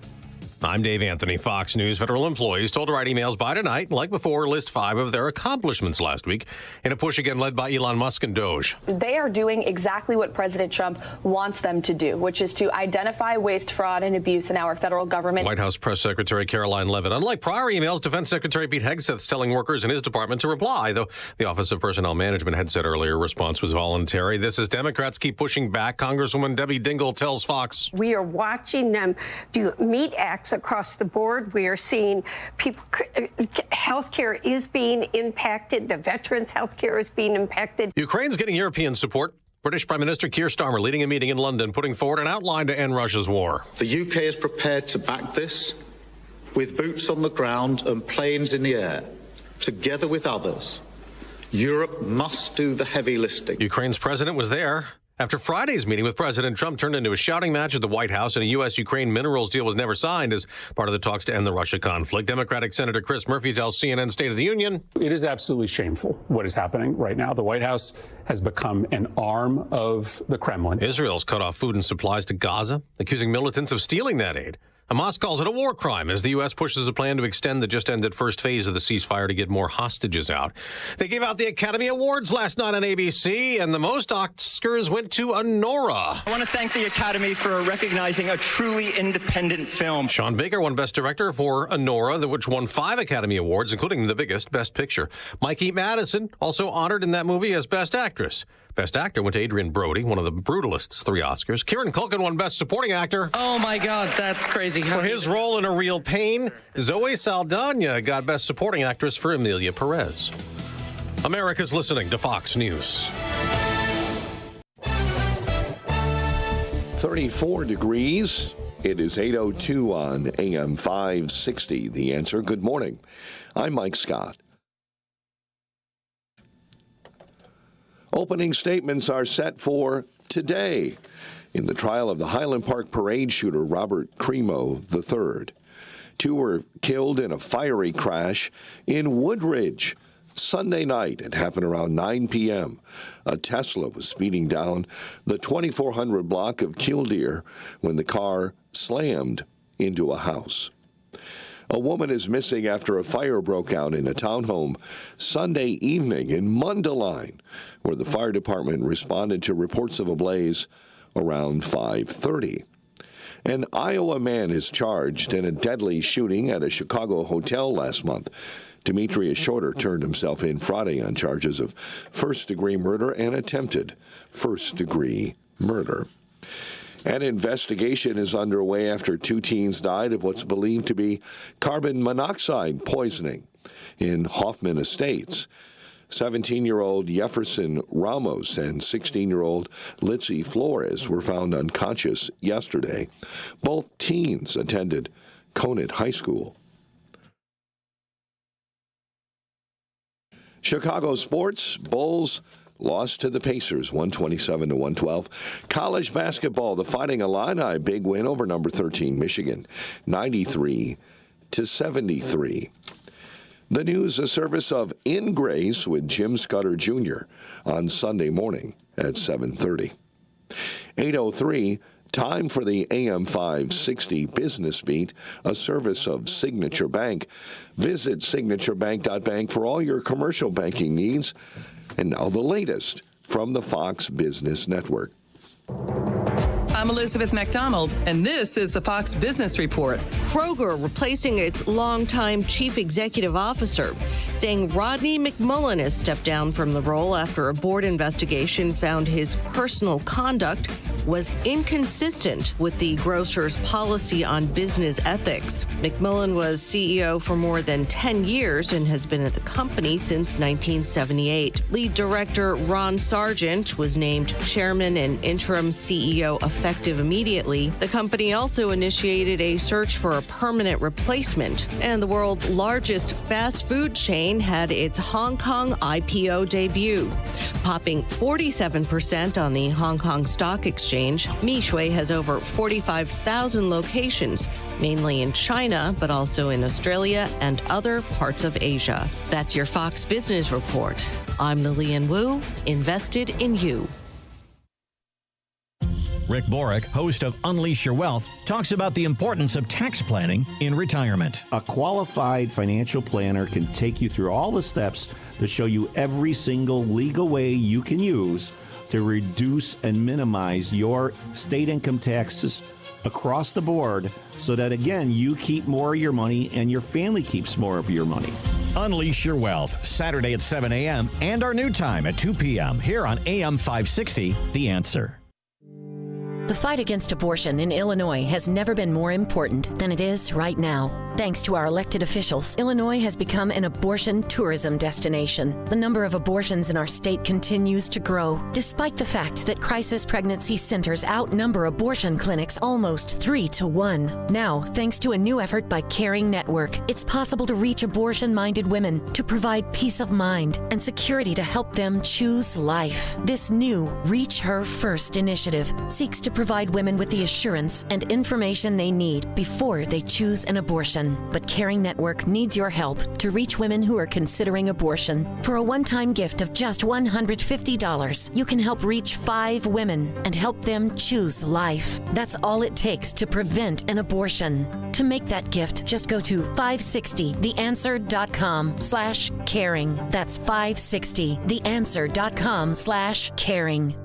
I'm Dave Anthony, Fox News. Federal employees told to write emails by tonight, like before, list 5 of their accomplishments last week in a push again led by Elon Musk and Doge. They are doing exactly what President Trump wants them to do, which is to identify waste, fraud, and abuse in our federal government. White House Press Secretary Caroline Leavitt. Unlike prior emails, Defense Secretary Pete Hegseth's telling workers in his department to reply, though the Office of Personnel Management had said earlier response was voluntary. This as Democrats keep pushing back. Congresswoman Debbie Dingell tells Fox. We are watching them do meat acts across the board. We are seeing people, healthcare is being impacted. The veterans' healthcare is being impacted. Ukraine's getting European support. British Prime Minister Keir Starmer leading a meeting in London, putting forward an outline to end Russia's war. The UK is prepared to back this with boots on the ground and planes in the air, together with others. Europe must do the heavy lifting. Ukraine's president was there. After Friday's meeting with President Trump turned into a shouting match at the White House, and a U.S.-Ukraine minerals deal was never signed as part of the talks to end the Russia conflict. Democratic Senator Chris Murphy tells CNN State of the Union. It is absolutely shameful what is happening right now. The White House has become an arm of the Kremlin. Israel's cut off food and supplies to Gaza, accusing militants of stealing that aid. Hamas calls it a war crime as the U.S. pushes a plan to extend the just-ended first phase of the ceasefire to get more hostages out. They gave out the Academy Awards last night on ABC, and the most Oscars went to Anora. I want to thank the Academy for recognizing a truly independent film. Sean Baker won Best Director for Anora, which won 5 Academy Awards, including the biggest, Best Picture. Mikey Madison also honored in that movie as Best Actress. Best Actor went to Adrian Brody, one of the Brutalist's 3 Oscars. Kieran Culkin won Best Supporting Actor. Oh, my God, that's crazy. For his role in A Real Pain, Zoe Saldana got Best Supporting Actress for Emilia Perez. America's listening to Fox News. 34 degrees. It is 8:02 on AM 560. The Answer. Good morning. I'm Mike Scott. Opening statements are set for today in the trial of the Highland Park parade shooter Robert Crimo III. 2 were killed in a fiery crash in Woodridge Sunday night. It happened around 9 p.m. A Tesla was speeding down the 2400 block of Killdeer when the car slammed into a house. A woman is missing after a fire broke out in a townhome Sunday evening in Mundeline, where the fire department responded to reports of a blaze around 5:30. An Iowa man is charged in a deadly shooting at a Chicago hotel last month. Demetrius Shorter turned himself in Friday on charges of first-degree murder and attempted first-degree murder. An investigation is underway after 2 teens died of what's believed to be carbon monoxide poisoning in Hoffman Estates. 17-year-old Jefferson Ramos and 16-year-old Litzy Flores were found unconscious yesterday. Both teens attended Conant High School. Chicago sports, Bulls lost to the Pacers, 127-112. College basketball, the Fighting Illini, big win over number 13 Michigan, 93-73. The news, a service of In Grace with Jim Scudder Jr. on Sunday morning at 7:30. 8:03, time for the AM 560 Business Beat, a service of Signature Bank. Visit signaturebank.bank for all your commercial banking needs. And now the latest from the Fox Business Network. I'm Elizabeth McDonald, and this is the Fox Business Report. Kroger replacing its longtime chief executive officer, saying Rodney McMullen has stepped down from the role after a board investigation found his personal conduct was inconsistent with the grocer's policy on business ethics. McMullen was CEO for more than 10 years and has been at the company since 1978. Lead director Ron Sargent was named chairman and interim CEO effective immediately. The company also initiated a search for a permanent replacement. And the world's largest fast food chain had its Hong Kong IPO debut. Popping 47% on the Hong Kong Stock Exchange, Meeshui has over 45,000 locations, mainly in China, but also in Australia and other parts of Asia. That's your Fox Business Report. I'm Lillian Wu, invested in you. Rick Borick, host of Unleash Your Wealth, talks about the importance of tax planning in retirement. A qualified financial planner can take you through all the steps to show you every single legal way you can use to reduce and minimize your state income taxes across the board so that, again, you keep more of your money and your family keeps more of your money. Unleash Your Wealth, Saturday at 7 a.m. and our new time at 2 p.m. here on AM 560, The Answer. The fight against abortion in Illinois has never been more important than it is right now. Thanks to our elected officials, Illinois has become an abortion tourism destination. The number of abortions in our state continues to grow, despite the fact that crisis pregnancy centers outnumber abortion clinics almost 3 to 1. Now, thanks to a new effort by Caring Network, it's possible to reach abortion-minded women to provide peace of mind and security to help them choose life. This new Reach Her First initiative seeks to provide women with the assurance and information they need before they choose an abortion. But Caring Network needs your help to reach women who are considering abortion. For a one-time gift of just $150, you can help reach 5 women and help them choose life. That's all it takes to prevent an abortion. To make that gift, just go to 560theanswer.com/caring. That's 560theanswer.com/caring.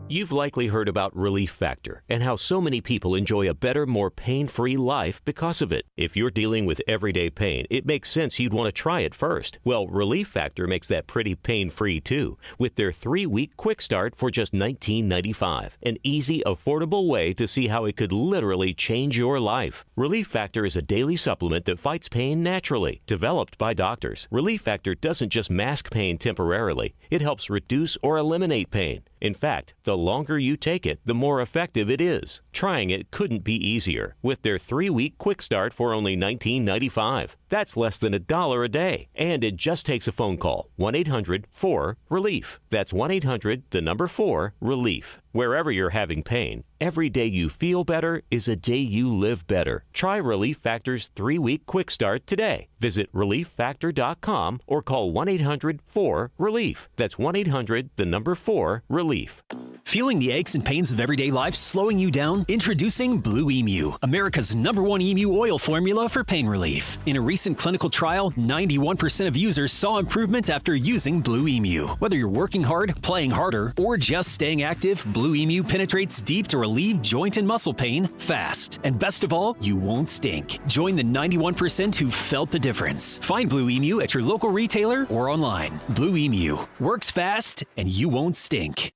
You've likely heard about Relief Factor and how so many people enjoy a better, more pain-free life because of it. If you're dealing with everyday pain, it makes sense you'd want to try it first. Well, Relief Factor makes that pretty pain-free too, with their 3-week quick start for just $19.95. An easy, affordable way to see how it could literally change your life. Relief Factor is a daily supplement that fights pain naturally. Developed by doctors, Relief Factor doesn't just mask pain temporarily. It helps reduce or eliminate pain. In fact, the longer you take it, the more effective it is. Trying it couldn't be easier with their 3-week quick start for only $19.95. That's less than $1 a day. And it just takes a phone call. 1-800-4-RELIEF. That's 1-800-4-RELIEF. Wherever you're having pain, every day you feel better is a day you live better. Try Relief Factor's 3-week quick start today. Visit ReliefFactor.com or call 1-800-4-RELIEF. That's 1-800-4-RELIEF. Feeling the aches and pains of everyday life slowing you down? Introducing Blue Emu, America's #1 emu oil formula for pain relief. In a recent clinical trial, 91% of users saw improvement after using Blue Emu. Whether you're working hard, playing harder, or just staying active, Blue Emu penetrates deep to relieve joint and muscle pain fast. And best of all, you won't stink. Join the 91% who felt the difference. Find Blue Emu at your local retailer or online. Blue Emu works fast and you won't stink.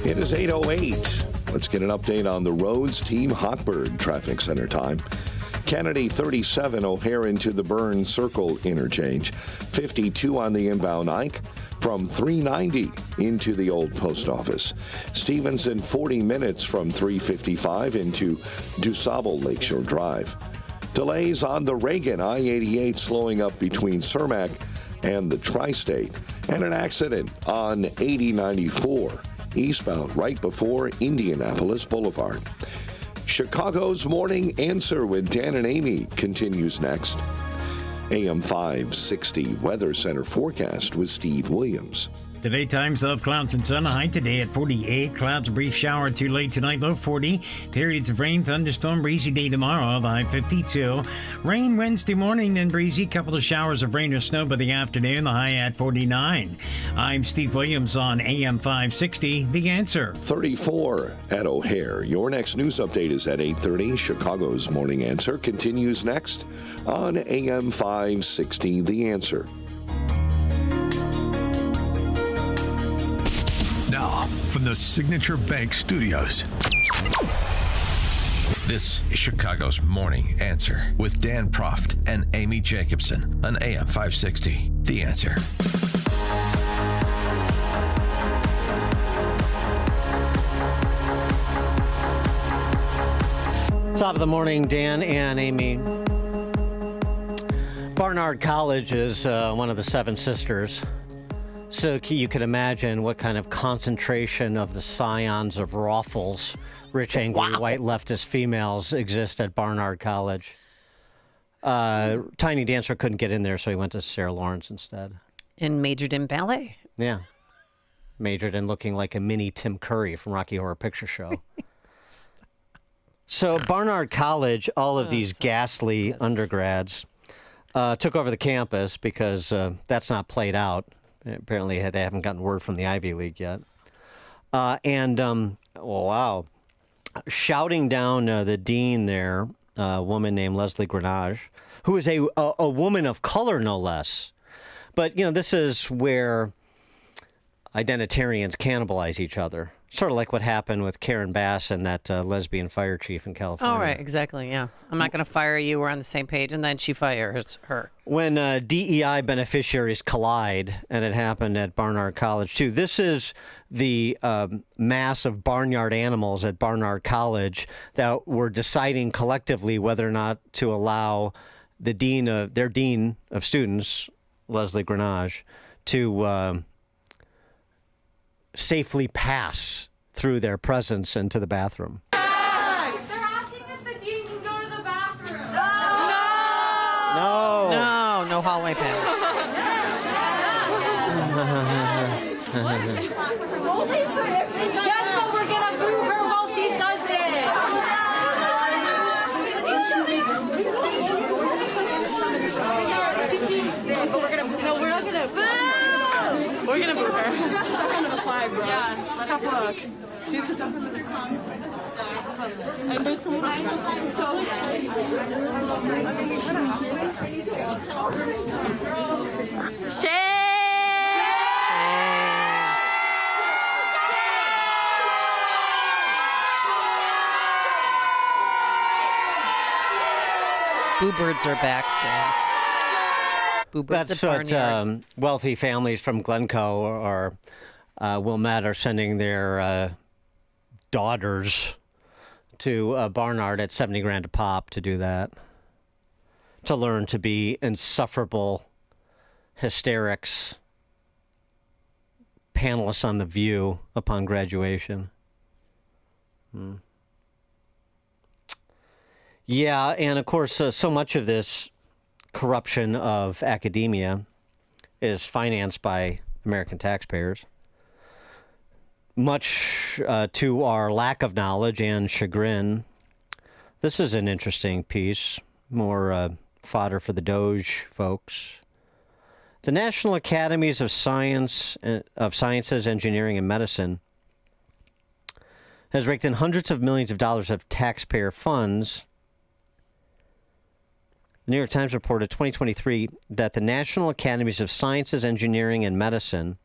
It is 8:08. Let's get an update on the roads. Team Hawkbird Traffic Center time. Kennedy 37 O'Hare into the Burn Circle interchange. 52 on the inbound Ike from 390 into the old post office. Stevenson 40 minutes from 355 into DuSable Lakeshore Drive. Delays on the Reagan I-88 slowing up between Cermak and the Tri-State. And an accident on 8094 eastbound right before Indianapolis Boulevard. Chicago's Morning Answer with Dan and Amy continues next. AM 560 Weather Center forecast with Steve Williams. Today, times of clouds and sun. High today at 48. Clouds, a brief shower too late tonight. Low 40. Periods of rain, thunderstorm, breezy day tomorrow. The high 52. Rain Wednesday morning, then breezy. Couple of showers of rain or snow by the afternoon. The high at 49. I'm Steve Williams on AM 560. The Answer. 34 at O'Hare. Your next news update is at 8:30. Chicago's Morning Answer continues next on AM 560. The Answer. Now, from the Signature Bank Studios, this is Chicago's Morning Answer with Dan Proft and Amy Jacobson on AM 560. The Answer. Top of the morning, Dan and Amy. Barnard College is one of the Seven Sisters. So you can imagine what kind of concentration of the scions of Rothfuls, rich, angry, white leftist females exist at Barnard College. Tiny Dancer couldn't get in there, so he went to Sarah Lawrence instead. And majored in ballet. Yeah. Majored in looking like a mini Tim Curry from Rocky Horror Picture Show. So Barnard College, all of these ghastly undergrads took over the campus because that's not played out. Apparently, they haven't gotten word from the Ivy League yet. Shouting down the dean there, a woman named Leslie Grenage, who is a woman of color, no less. But, this is where identitarians cannibalize each other. Sort of like what happened with Karen Bass and that lesbian fire chief in California. Oh, right, exactly, yeah. I'm not going to fire you. We're on the same page, and then she fires her. When DEI beneficiaries collide, and it happened at Barnard College, too. This is the mass of barnyard animals at Barnard College that were deciding collectively whether or not to allow their dean of students, Leslie Grenage, to safely pass through their presence into the bathroom. They're asking if the dean can go to the bathroom. No hallway pass. Guess what? We're gonna boo her while she does it. We're not gonna boo. We're gonna boo her. She has to jump under the flag, bro. Yeah. Tough luck. She has to jump under the flag. And there's so much. Boo birds are back, Dan. Boo birds That's at what Barnyard. wealthy families from Glencoe or Wilmette are sending their daughters to Barnard at $70,000 a pop to do that. To learn to be insufferable hysterics, panelists on The View upon graduation. Yeah, and of course, so much of this corruption of academia is financed by American taxpayers. Much to our lack of knowledge and chagrin. This is an interesting piece, more fodder for the Doge folks. The National Academies of Sciences, Engineering, and Medicine has raked in hundreds of millions of dollars of taxpayer funds. The New York Times reported 2023 that the National Academies of Sciences, Engineering, and Medicine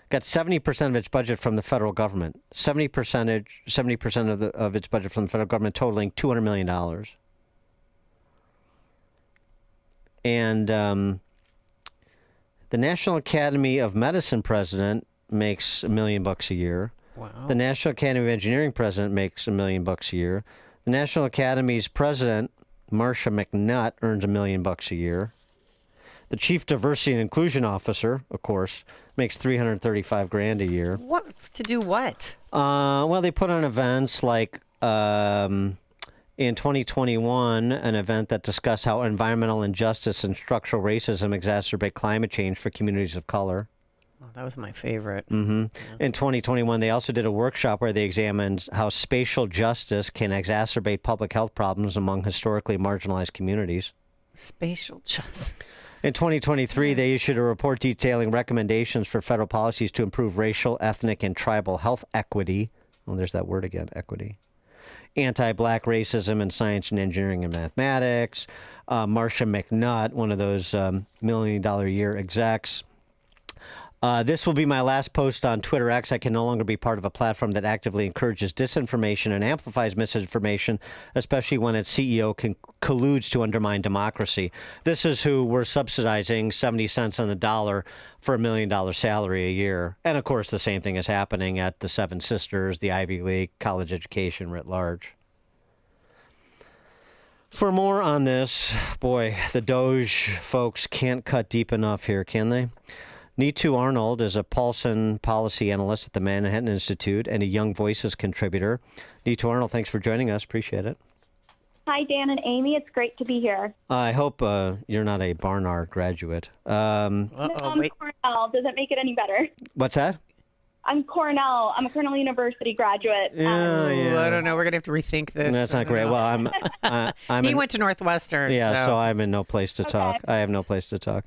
got 70% of its budget from the federal government. 70% of its budget from the federal government, totaling $200 million. And the National Academy of Medicine president makes $1 million a year. Wow. The National Academy of Engineering president makes $1 million a year. The National Academy's president, Marcia McNutt, earns $1 million a year. The chief diversity and inclusion officer, of course, makes $335,000 a year. What to do? What? Well, they put on events like in 2021, an event that discussed how environmental injustice and structural racism exacerbate climate change for communities of color. Oh, that was my favorite. Mm-hmm. In 2021, they also did a workshop where they examined how spatial justice can exacerbate public health problems among historically marginalized communities. Spatial justice. In 2023, they issued a report detailing recommendations for federal policies to improve racial, ethnic, and tribal health equity. Oh, there's that word again, equity. Anti-black racism in science and engineering and mathematics. Marcia McNutt, one of those $1 million a year execs. This will be my last post on Twitter X. I can no longer be part of a platform that actively encourages disinformation and amplifies misinformation, especially when its CEO colludes to undermine democracy. This is who we're subsidizing 70 cents on the dollar for $1 million salary a year. And, of course, the same thing is happening at the Seven Sisters, the Ivy League, college education writ large. For more on this, boy, the Doge folks can't cut deep enough here, can they? Neetu Arnold is a Paulson policy analyst at the Manhattan Institute and a Young Voices contributor. Neetu Arnold, thanks for joining us. Appreciate it. Hi, Dan and Amy. It's great to be here. I hope you're not a Barnard graduate. No, I'm Cornell. Does that make it any better? What's that? I'm Cornell. I'm a Cornell University graduate. I don't know. We're going to have to rethink this. That's not great. Well, He went to Northwestern. Yeah, so I'm in no place to talk. I have no place to talk.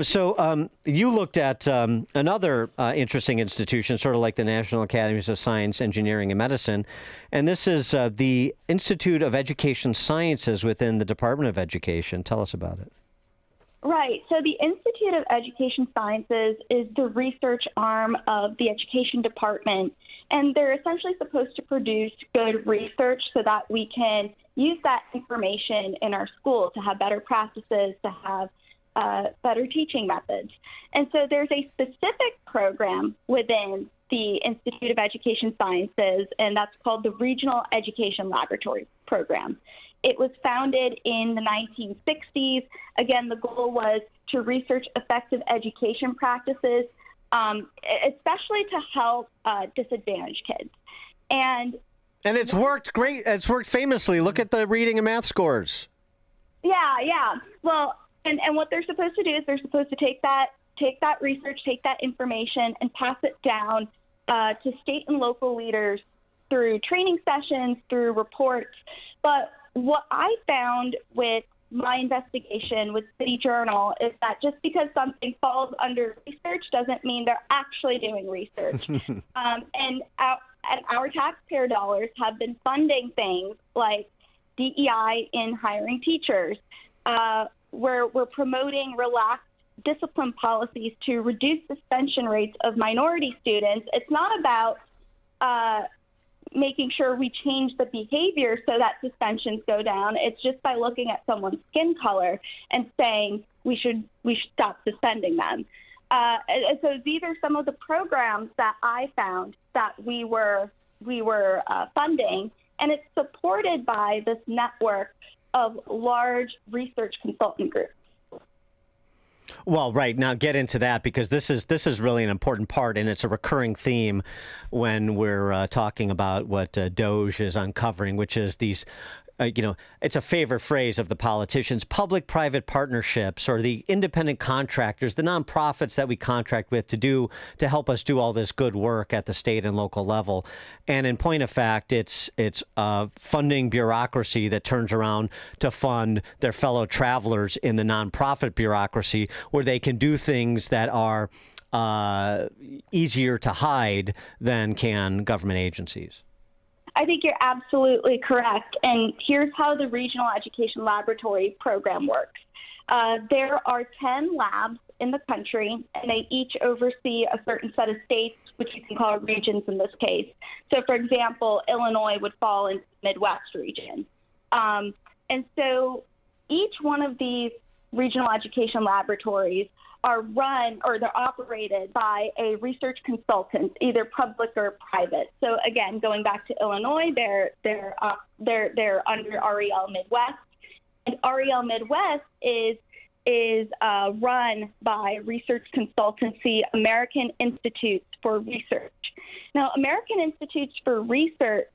So you looked at another interesting institution, sort of like the National Academies of Science, Engineering, and Medicine. And this is the Institute of Education Sciences within the Department of Education. Tell us about it. Right. So the Institute of Education Sciences is the research arm of the Education Department, and they're essentially supposed to produce good research so that we can use that information in our school to have better practices, to have better teaching methods. And so there's a specific program within the Institute of Education Sciences, and that's called the Regional Education Laboratory Program. It was founded in the 1960s. Again, the goal was to research effective education practices, especially to help disadvantaged kids. And it's worked great. It's worked famously. Look at the reading and math scores. Yeah. Well, and what they're supposed to do is they're supposed to take that research, take that information, and pass it down to state and local leaders through training sessions, through reports. But what I found with my investigation with City Journal is that just because something falls under research doesn't mean they're actually doing research. And our taxpayer dollars have been funding things like DEI in hiring teachers. We're promoting relaxed discipline policies to reduce suspension rates of minority students. It's not about making sure we change the behavior so that suspensions go down. It's just by looking at someone's skin color and saying we should stop suspending them. And so these are some of the programs that I found that we were funding, and it's supported by this network of large research consultant groups. Well, right. Now get into that, because this is really an important part, and it's a recurring theme when we're talking about what Doge is uncovering, which is these, it's a favorite phrase of the politicians, public-private partnerships, or the independent contractors, the nonprofits that we contract with to help us do all this good work at the state and local level. And in point of fact, it's funding bureaucracy that turns around to fund their fellow travelers in the nonprofit bureaucracy, where they can do things that are easier to hide than can government agencies. I think you're absolutely correct. And here's how the Regional Education Laboratory Program works. There are 10 labs in the country, and they each oversee a certain set of states, which you can call regions in this case. So, for example, Illinois would fall into the Midwest region. And so each one of these regional education laboratories are run, or they're operated by a research consultant, either public or private. So again, going back to Illinois, they're under REL Midwest, and REL Midwest is run by research consultancy American Institutes for Research. Now, American Institutes for Research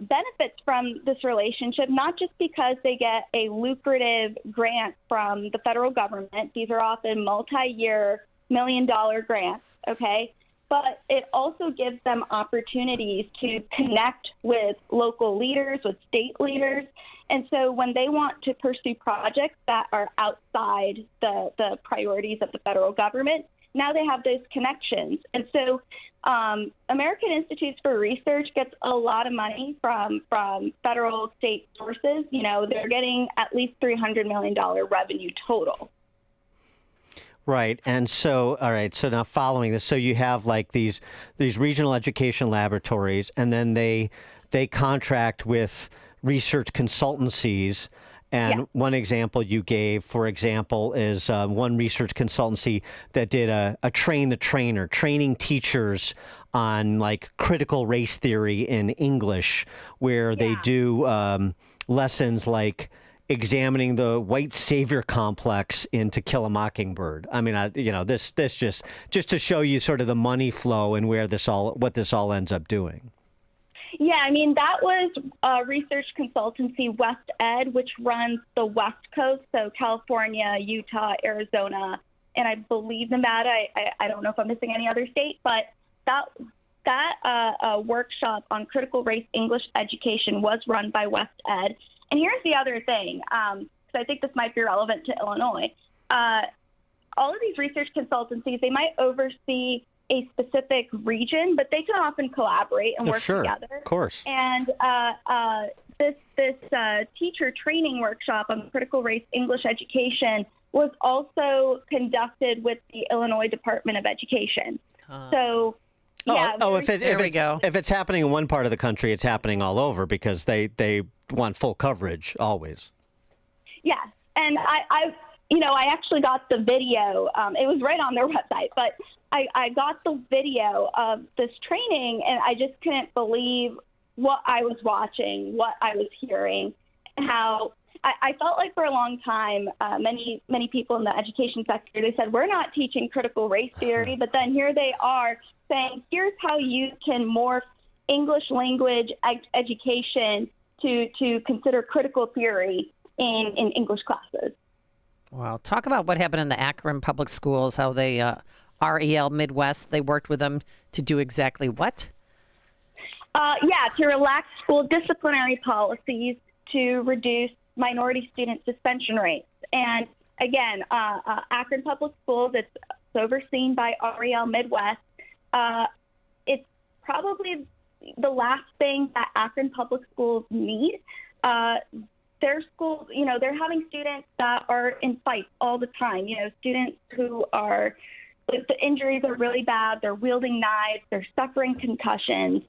benefits from this relationship, not just because they get a lucrative grant from the federal government. These are often multi-year million grants, okay? But it also gives them opportunities to connect with local leaders, with state leaders. And so when they want to pursue projects that are outside the priorities of the federal government, now they have those connections. And so American Institutes for Research gets a lot of money from federal state sources. You know, they're getting at least $300 million revenue total. Right. And so, all right. So now following this, so you have like these regional education laboratories, and then they contract with research consultancies. And one example you gave, for example, is one research consultancy that did a train the trainer, training teachers on like critical race theory in English, where they do lessons like examining the white savior complex in To Kill a Mockingbird. I mean, this just to show you sort of the money flow and what this all ends up doing. Yeah, I mean, that was a research consultancy, West Ed, which runs the West Coast, so California, Utah, Arizona, and I believe Nevada. I don't know if I'm missing any other state, but that workshop on critical race English education was run by West Ed. And here's the other thing, because I think this might be relevant to Illinois. All of these research consultancies, they might oversee a specific region, but they can often collaborate and work together. Of course. And this teacher training workshop on critical race English education was also conducted with the Illinois Department of Education. So, yeah. If it's happening in one part of the country, it's happening all over because they want full coverage always. Yes, and I actually got the video. It was right on their website, but I got the video of this training, and I just couldn't believe what I was watching, what I was hearing, and how I felt like for a long time, many people in the education sector, they said, we're not teaching critical race theory, but then here they are saying, here's how you can morph English language education to consider critical theory in English classes. Wow. Talk about what happened in the Akron public schools, how they, REL Midwest, they worked with them to do exactly what? To relax school disciplinary policies to reduce minority student suspension rates. And again, Akron Public Schools, it's overseen by REL Midwest. It's probably the last thing that Akron Public Schools need. Their schools, they're having students that are in fights all the time. Students who are, the injuries are really bad. They're wielding knives. They're suffering concussions.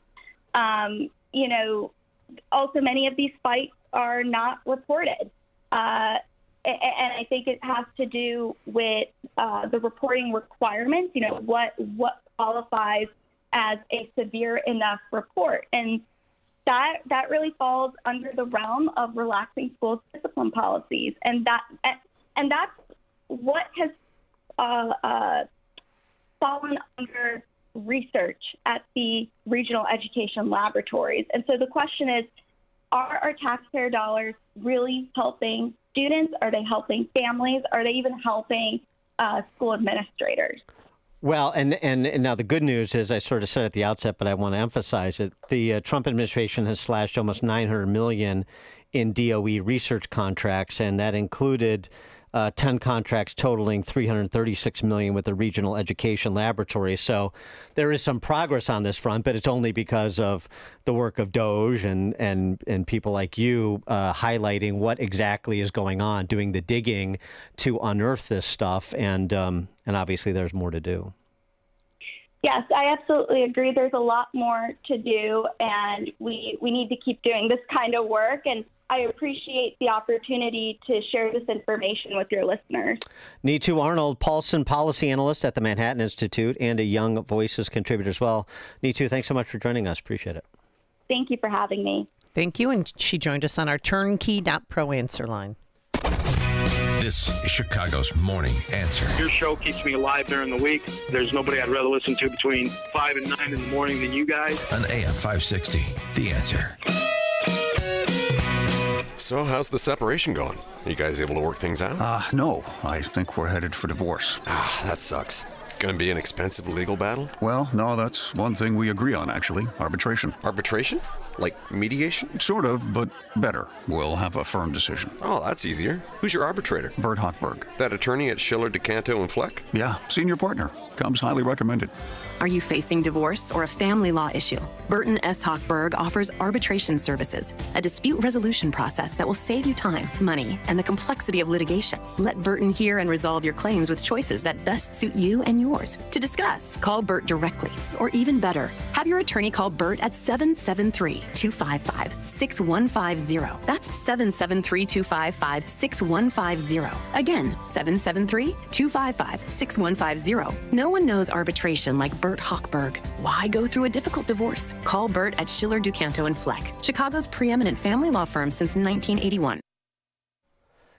Also many of these fights are not reported. And I think it has to do with the reporting requirements, what qualifies as a severe enough report. And that really falls under the realm of relaxing school discipline policies. And that's what has fallen under research at the regional education laboratories. And so the question is, are our taxpayer dollars really helping students? Are they helping families? Are they even helping school administrators? Well, and now the good news is, I sort of said at the outset, but I want to emphasize it. The Trump administration has slashed almost $900 million in DOE research contracts, and that included 10 contracts totaling $336 million with the regional education laboratory. So there is some progress on this front, but it's only because of the work of DOGE and people like you highlighting what exactly is going on, doing the digging to unearth this stuff, and obviously there's more to do. Yes, I absolutely agree. There's a lot more to do, and we need to keep doing this kind of work. And I appreciate the opportunity to share this information with your listeners. Neetu Arnold, Paulson policy analyst at the Manhattan Institute and a Young Voices contributor as well. Neetu, thanks so much for joining us. Appreciate it. Thank you for having me. Thank you. And she joined us on our turnkey.pro answer line. This is Chicago's Morning Answer. Your show keeps me alive during the week. There's nobody I'd rather listen to between 5 and 9 in the morning than you guys. On AM 560, The Answer. So how's the separation going? Are you guys able to work things out? No. I think we're headed for divorce. That sucks. Going to be an expensive legal battle? Well, no, that's one thing we agree on, actually. Arbitration. Arbitration? Like mediation? Sort of, but better. We'll have a firm decision. Oh, that's easier. Who's your arbitrator? Bert Hochberg. That attorney at Schiller, DeCanto, and Fleck? Yeah, senior partner. Comes highly recommended. Are you facing divorce or a family law issue? Burton S. Hochberg offers arbitration services, a dispute resolution process that will save you time, money, and the complexity of litigation. Let Burton hear and resolve your claims with choices that best suit you and yours. To discuss, call Bert directly. Or even better, have your attorney call Bert at 773-255-6150. That's 773-255-6150. Again, 773-255-6150. No one knows arbitration like Bert Hochberg. Why go through a difficult divorce? Call Bert at Schiller, DeCanto, and Fleck, Chicago's preeminent family law firm since 1981.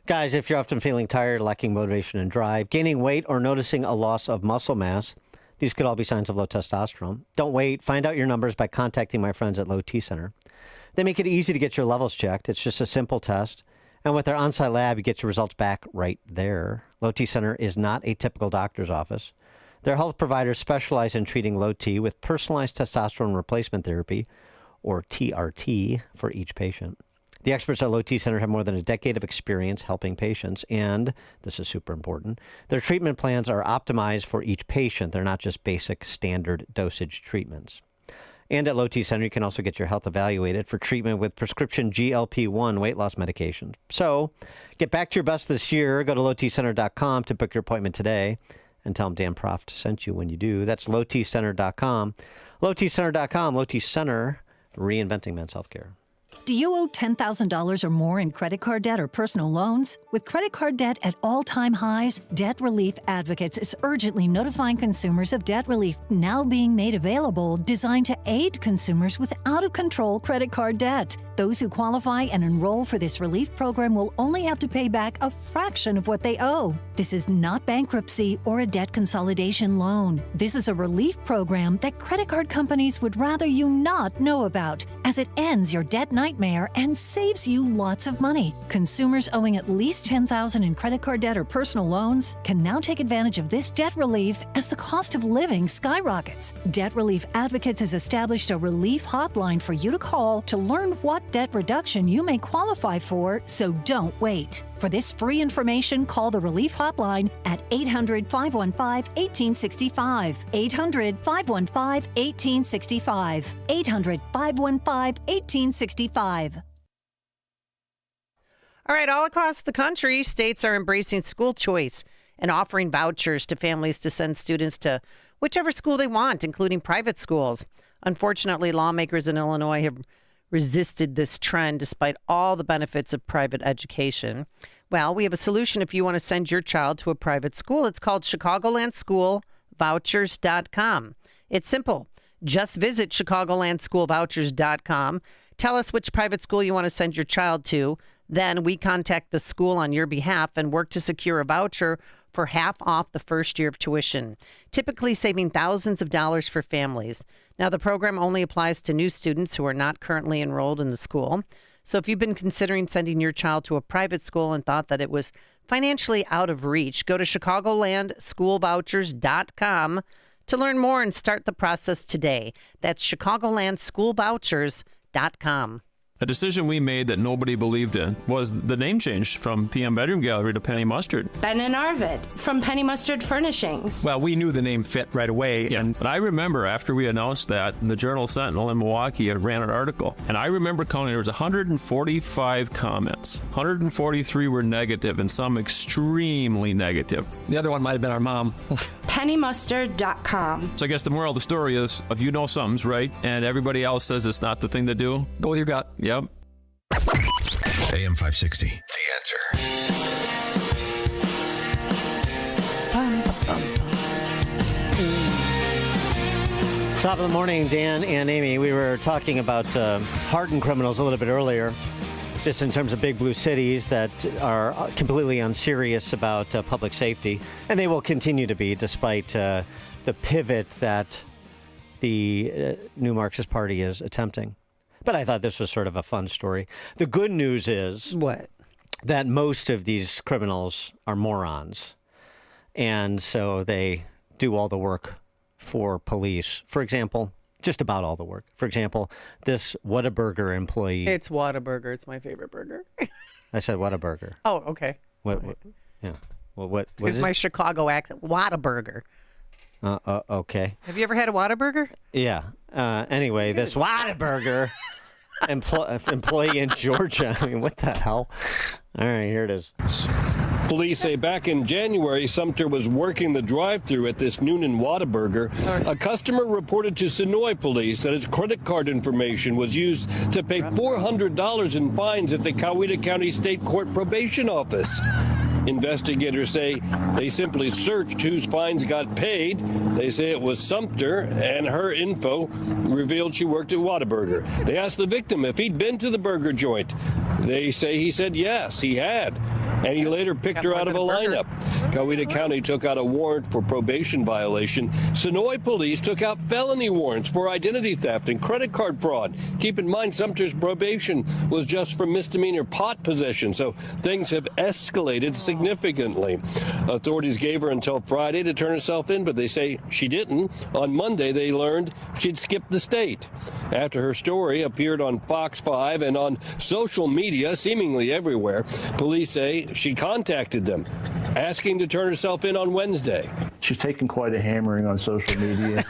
Guys, if you're often feeling tired, lacking motivation and drive, gaining weight, or noticing a loss of muscle mass, these could all be signs of low testosterone. Don't wait. Find out your numbers by contacting my friends at Low T Center. They make it easy to get your levels checked. It's just a simple test. And with their on-site lab, you get your results back right there. Low T Center is not a typical doctor's office. Their health providers specialize in treating low T with personalized testosterone replacement therapy, or TRT, for each patient. The experts at Low T Center have more than a decade of experience helping patients, and, this is super important, their treatment plans are optimized for each patient. They're not just basic standard dosage treatments. And at Low T Center, you can also get your health evaluated for treatment with prescription GLP-1 weight loss medications. So, get back to your best this year. Go to lowtcenter.com to book your appointment today. And tell them Dan Proft sent you when you do. That's lowtcenter.com. Lowtcenter.com. Low T Center, reinventing men's healthcare. Do you owe $10,000 or more in credit card debt or personal loans? With credit card debt at all-time highs, Debt Relief Advocates is urgently notifying consumers of debt relief now being made available, designed to aid consumers with out-of-control credit card debt. Those who qualify and enroll for this relief program will only have to pay back a fraction of what they owe. This is not bankruptcy or a debt consolidation loan. This is a relief program that credit card companies would rather you not know about, as it ends your debt nightmare and saves you lots of money. Consumers owing at least $10,000 in credit card debt or personal loans can now take advantage of this debt relief as the cost of living skyrockets. Debt Relief Advocates has established a relief hotline for you to call to learn what debt reduction you may qualify for, so don't wait. For this free information, call the Relief Hotline at 800-515-1865. 800-515-1865. 800-515-1865. All right, all across the country, states are embracing school choice and offering vouchers to families to send students to whichever school they want, including private schools. Unfortunately, lawmakers in Illinois have resisted this trend despite all the benefits of private education. Well, we have a solution if you want to send your child to a private school. It's called ChicagolandSchoolVouchers.com. It's simple. Just visit ChicagolandSchoolVouchers.com. Tell us which private school you want to send your child to. Then we contact the school on your behalf and work to secure a voucher for half off the first year of tuition, typically saving thousands of dollars for families. Now, the program only applies to new students who are not currently enrolled in the school. So if you've been considering sending your child to a private school and thought that it was financially out of reach, go to ChicagolandSchoolVouchers.com to learn more and start the process today. That's ChicagolandSchoolVouchers.com. A decision we made that nobody believed in was the name change from PM Bedroom Gallery to Penny Mustard. Ben and Arvid from Penny Mustard Furnishings. Well, we knew the name fit right away. Yeah. And I remember after we announced that, the Journal Sentinel in Milwaukee had ran an article. And I remember counting, there was 145 comments. 143 were negative and some extremely negative. The other one might have been our mom. PennyMustard.com. So I guess the moral of the story is, if you know something's right and everybody else says it's not the thing to do, go with your gut. Yep. AM 560, The Answer. Top of the morning, Dan and Amy. We were talking about hardened criminals a little bit earlier, just in terms of big blue cities that are completely unserious about public safety. And they will continue to be, despite the pivot that the new Marxist Party is attempting. But I thought this was sort of a fun story. The good news is that most of these criminals are morons. And so they do all the work for police. For example, just about all the work. For example, this Whataburger employee. It's Whataburger. It's my favorite burger. I said Whataburger. Oh, okay. What yeah. Well, what It's is my it? Chicago accent. Whataburger. Okay. Have you ever had a Whataburger? Yeah. Anyway, this Whataburger employee in Georgia. I mean, what the hell? All right, here it is. Police say back in January, Sumter was working the drive-thru at this Noonan Whataburger. A customer reported to Sonoy police that his credit card information was used to pay $400 in fines at the Coweta County State Court Probation Office. Investigators say they simply searched whose fines got paid. They say it was Sumter, and her info revealed she worked at Whataburger. They asked the victim if he'd been to the burger joint. They say he said yes, he had. And he later picked her out of a lineup. Coweta County took out a warrant for probation violation. Sonoy police took out felony warrants for identity theft and credit card fraud. Keep in mind, Sumter's probation was just for misdemeanor pot possession, so things have escalated significantly. Authorities gave her until Friday to turn herself in, but they say she didn't. On Monday, they learned she'd skipped the state. After her story appeared on Fox 5 and on social media, seemingly everywhere, police say she contacted them, asking to turn herself in on Wednesday. She's taken quite a hammering on social media.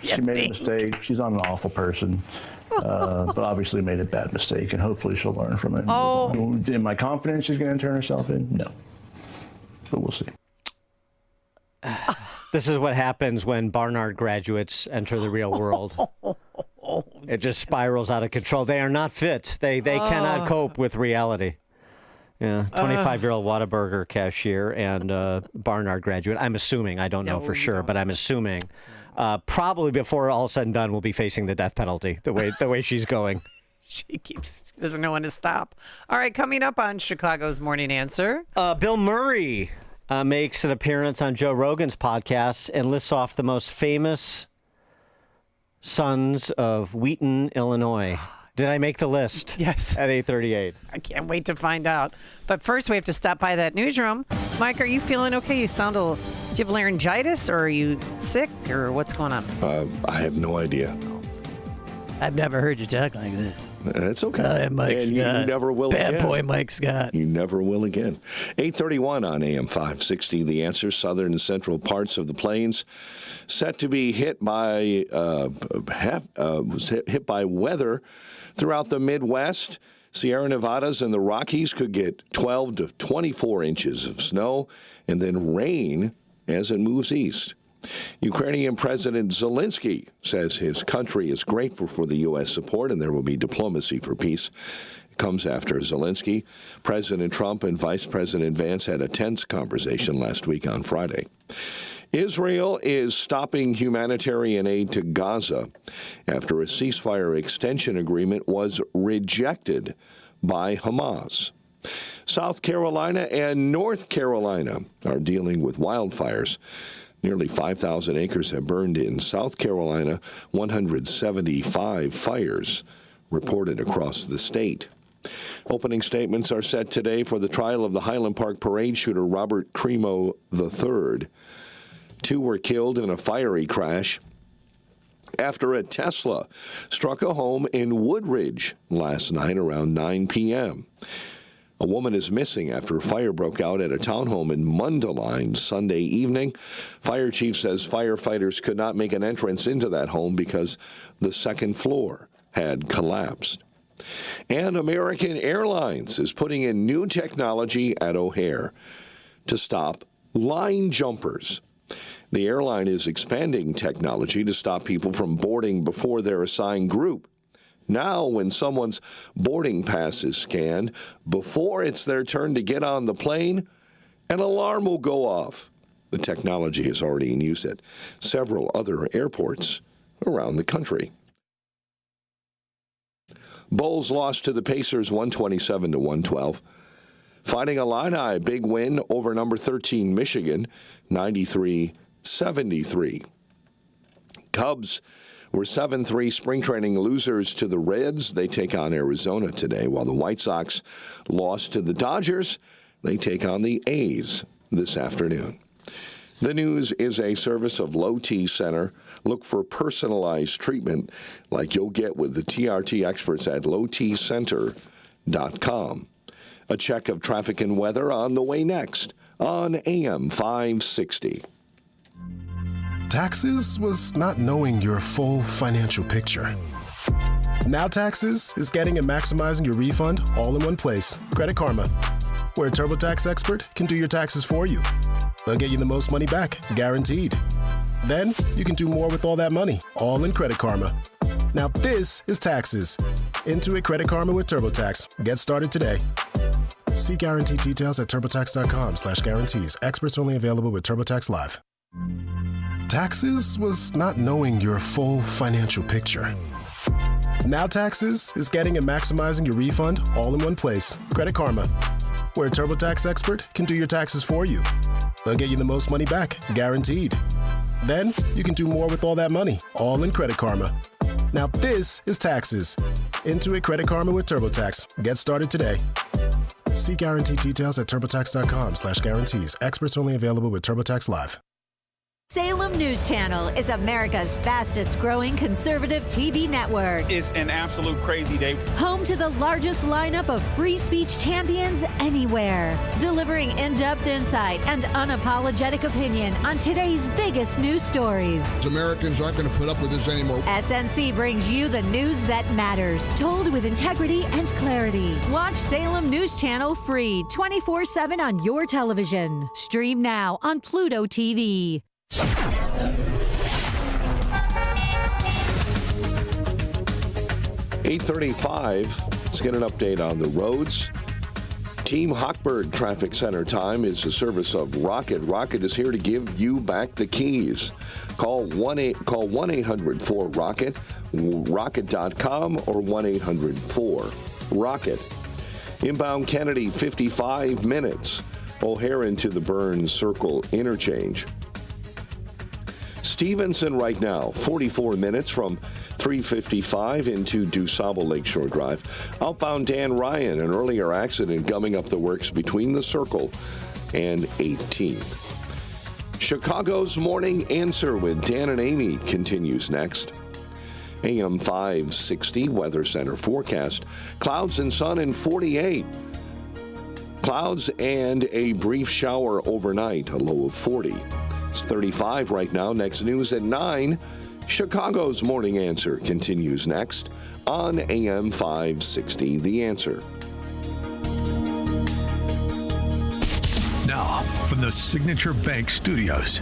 She made a mistake. She's not an awful person, but obviously made a bad mistake, and hopefully she'll learn from it. Oh. Am I confident she's going to turn herself in? No. But we'll see. This is what happens when Barnard graduates enter the real world. It just spirals out of control. They are not fit. They cannot cope with reality. Yeah, 25-year-old Whataburger cashier and Barnard graduate. I'm assuming, I don't know for sure, but I'm assuming probably before all said and done will be facing the death penalty the way she's going. She doesn't know when to stop. All right, coming up on Chicago's Morning Answer. Bill Murray makes an appearance on Joe Rogan's podcast and lists off the most famous sons of Wheaton, Illinois. Did I make the list? Yes. At 8:38. I can't wait to find out. But first, we have to stop by that newsroom. Mike, are you feeling okay? You sound do you have laryngitis, or are you sick, or what's going on? I have no idea. I've never heard you talk like this. That's okay. Mike and you never will Bad again. boy Mike Scott. You never will again. 8:31 on AM 560. The Answer. Southern and central parts of the plains set to be hit by hit by weather throughout the Midwest. Sierra Nevadas and the Rockies could get 12 to 24 inches of snow and then rain as it moves east. Ukrainian President Zelensky says his country is grateful for the U.S. support and there will be diplomacy for peace. It comes after Zelensky, President Trump, and Vice President Vance had a tense conversation last week on Friday. Israel is stopping humanitarian aid to Gaza after a ceasefire extension agreement was rejected by Hamas. South Carolina and North Carolina are dealing with wildfires. Nearly 5,000 acres have burned in South Carolina, 175 fires reported across the state. Opening statements are set today for the trial of the Highland Park parade shooter Robert Crimo III. 2 were killed in a fiery crash after a Tesla struck a home in Woodridge last night around 9 p.m. A woman is missing after a fire broke out at a townhome in Mundeline Sunday evening. Fire chief says firefighters could not make an entrance into that home because the second floor had collapsed. And American Airlines is putting in new technology at O'Hare to stop line jumpers. The airline is expanding technology to stop people from boarding before their assigned group. Now, when someone's boarding pass is scanned, before it's their turn to get on the plane, an alarm will go off. The technology is already in use at several other airports around the country. Bulls lost to the Pacers 127-112. Fighting Illini, big win over number 13 Michigan, 93-73. Cubs were 7-3 spring training losers to the Reds. They take on Arizona today, while the White Sox lost to the Dodgers. They take on the A's this afternoon. The news is a service of Low T Center. Look for personalized treatment like you'll get with the TRT experts at lowtcenter.com. A check of traffic and weather on the way next on AM 560. Taxes was not knowing your full financial picture. Now Taxes is getting and maximizing your refund all in one place. Credit Karma, where a TurboTax expert can do your taxes for you. They'll get you the most money back, guaranteed. Then you can do more with all that money, all in Credit Karma. Now this is Taxes. Intuit Credit Karma with TurboTax. Get started today. See guarantee details at turbotax.com/guarantees. Experts only available with TurboTax Live. Taxes was not knowing your full financial picture. Now Taxes is getting and maximizing your refund all in one place. Credit Karma, where a TurboTax expert can do your taxes for you. They'll get you the most money back, guaranteed. Then you can do more with all that money, all in Credit Karma. Now this is Taxes. Intuit Credit Karma with TurboTax. Get started today. See guarantee details at turbotax.com/guarantees. Experts only available with TurboTax Live. Salem News Channel is America's fastest growing conservative TV network. It's an absolute crazy day. Home to the largest lineup of free speech champions anywhere. Delivering in-depth insight and unapologetic opinion on today's biggest news stories. Americans aren't going to put up with this anymore. SNC brings you the news that matters, told with integrity and clarity. Watch Salem News Channel free 24/7 on your television. Stream now on Pluto TV. 8:35. Let's get an update on the roads. Team Hochberg Traffic Center time is a service of Rocket. Rocket is here to give you back the keys. Call 1-800-4ROCKET, rocket.com, or 1-800-4ROCKET. Inbound Kennedy, 55 minutes. O'Hare into the Burns Circle interchange. Stevenson right now, 44 minutes from 355 into DuSable Lakeshore Drive. Outbound Dan Ryan, an earlier accident gumming up the works between the Circle and 18th. Chicago's Morning Answer with Dan and Amy continues next. AM 560 Weather Center forecast. Clouds and sun in 48. Clouds and a brief shower overnight, a low of 40. It's 35 right now. Next news at 9. Chicago's Morning Answer continues next on AM 560, The Answer. Now, from the Signature Bank Studios.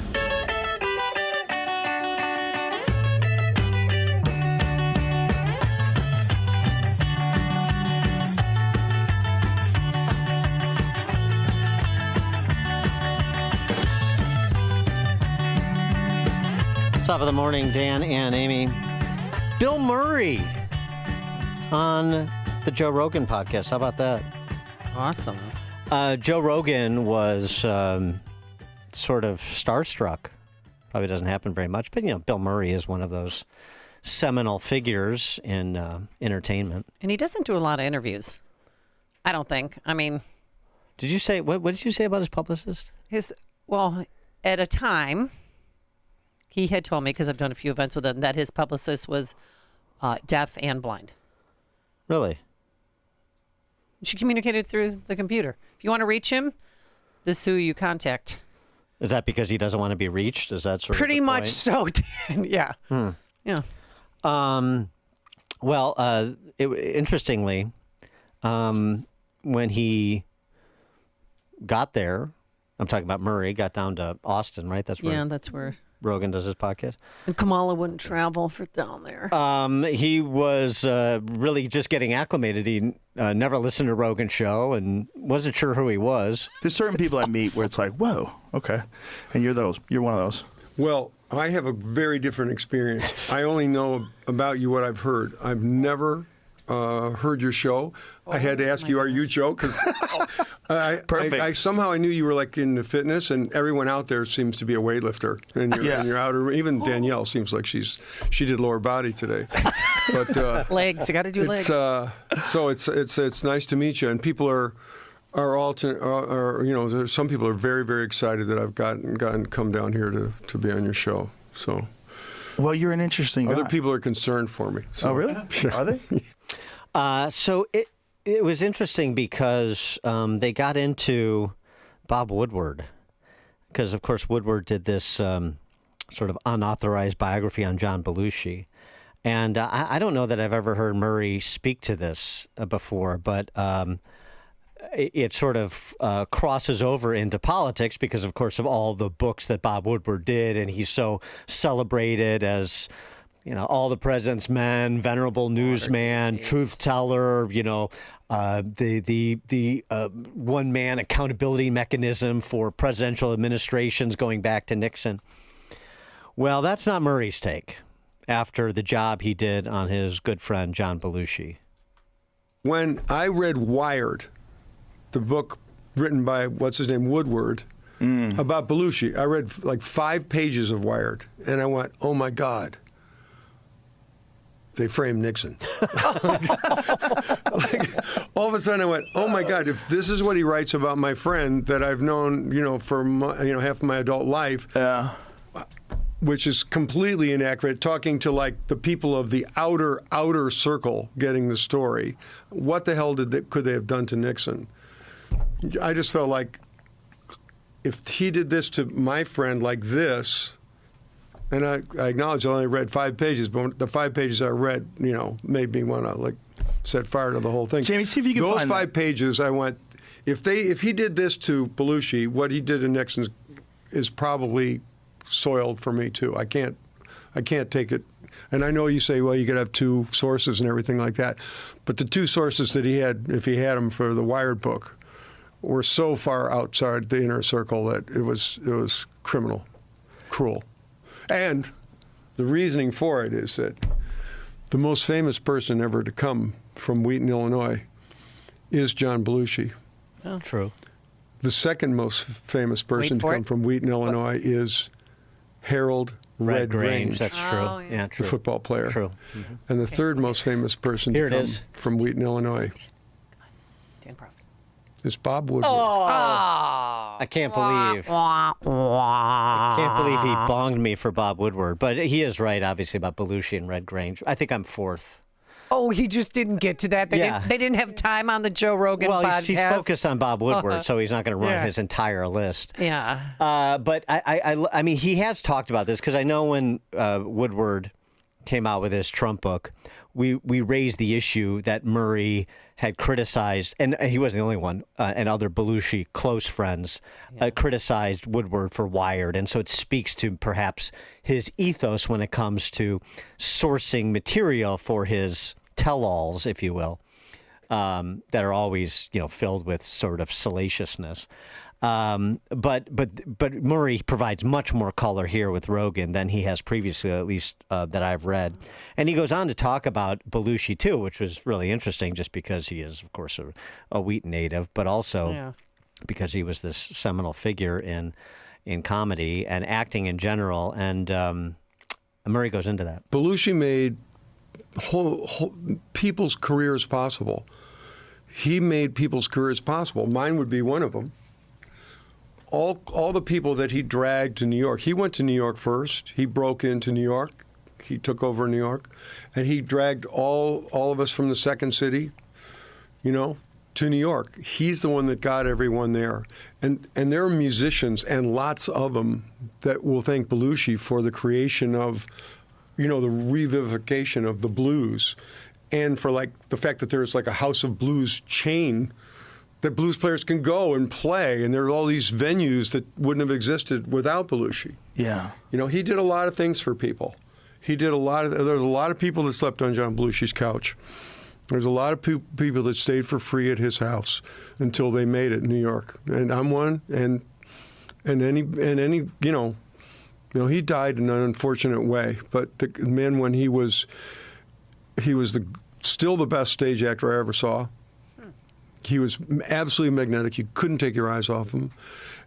Top of the morning, Dan and Amy. Bill Murray on the Joe Rogan podcast. How about that? Awesome. Joe Rogan was sort of starstruck. Probably doesn't happen very much, but, Bill Murray is one of those seminal figures in entertainment. And he doesn't do a lot of interviews, I don't think. I mean... Did you say, what did you say about his publicist? Well, at a time... He had told me, because I've done a few events with him, that his publicist was deaf and blind. Really? She communicated through the computer. If you want to reach him, this is who you contact. Is that because he doesn't want to be reached? Is that sort Pretty of the much point? so, Dan. Yeah. Yeah. Well, interestingly, when he got there, I'm talking about Murray, got down to Austin, right? That's where Rogan does his podcast. And Kamala wouldn't travel for down there. He was really just getting acclimated. He never listened to Rogan's show and wasn't sure who he was. There's certain people I meet where it's like, whoa, okay. And you're one of those. Well, I have a very different experience. I only know about you what I've heard. I've never heard your show. I had to ask you, are you Joe? Because I somehow I knew you were like in the fitness, and everyone out there seems to be a weightlifter. And you're out, or even Danielle seems like she did lower body today. But legs, you got to do legs. So it's nice to meet you, and people are are alternate. There's some people are very, very excited that I've gotten come down here to be on your show. So, well, you're an interesting guy. Other people are concerned for me. So. Oh, really? Yeah. Are they? So it was interesting because they got into Bob Woodward because, of course, Woodward did this sort of unauthorized biography on John Belushi. And I don't know that I've ever heard Murray speak to this before, but it sort of crosses over into politics because, of course, of all the books that Bob Woodward did, and he's so celebrated as, all the president's men, venerable newsman, truth teller, the one-man accountability mechanism for presidential administrations going back to Nixon. Well, that's not Murray's take after the job he did on his good friend John Belushi. When I read Wired, the book written by, Woodward, about Belushi, I read like 5 pages of Wired, and I went, oh, my God. They framed Nixon. All of a sudden I went, oh, my God, if this is what he writes about my friend that I've known, for half of my adult life, which is completely inaccurate, talking to like the people of the outer circle getting the story. What the hell could they have done to Nixon? I just felt like if he did this to my friend like this, and I acknowledge I only read 5 pages, but the 5 pages I read, made me want to set fire to the whole thing. Jamie, see if you can find those 5 pages. I went, if he did this to Belushi, what he did to Nixon is probably soiled for me too. I can't take it. And I know you say, well, you could have 2 sources and everything like that, but the 2 sources that he had, if he had them for the Wired book, were so far outside the inner circle that it was criminal, cruel. And the reasoning for it is that the most famous person ever to come from Wheaton, Illinois, is John Belushi. Oh, true. The second most famous person to come from Wheaton, Illinois, is Harold Red Grange. That's true. Oh, yeah. The football player. True. Mm-hmm. And the third most famous person to come from Wheaton, Illinois, is Bob Woodward. Oh, I can't believe. I can't believe he bonged me for Bob Woodward. But he is right, obviously, about Belushi and Red Grange. I think I'm 4th. Oh, he just didn't get to that. They didn't have time on the Joe Rogan podcast. Well, he's focused on Bob Woodward, so he's not going to run his entire list. Yeah. But I mean, he has talked about this because I know when Woodward came out with his Trump book, we raised the issue that Murray had criticized, and he wasn't the only one, and other Belushi close friends criticized Woodward for Wired. And so it speaks to perhaps his ethos when it comes to sourcing material for his tell-alls, if you will, that are always, filled with sort of salaciousness. But Murray provides much more color here with Rogan than he has previously, at least that I've read. And he goes on to talk about Belushi too, which was really interesting, just because he is, of course, a Wheaton native, but also because he was this seminal figure in comedy and acting in general. And Murray goes into that. Belushi made whole people's careers possible. He made people's careers possible. Mine would be one of them. All the people that he dragged to New York. He went to New York first. He broke into New York. He took over New York, and he dragged all of us from the second city, to New York. He's the one that got everyone there, and there are musicians and lots of them that will thank Belushi for the creation of, the revivification of the blues, and for the fact that there's a House of Blues chain that blues players can go and play, and there are all these venues that wouldn't have existed without Belushi. Yeah. He did a lot of things for people. There's a lot of people that slept on John Belushi's couch. There's a lot of people that stayed for free at his house until they made it in New York. And I'm one, and any he died in an unfortunate way. But the man, when he was still the best stage actor I ever saw. He was absolutely magnetic. You couldn't take your eyes off him.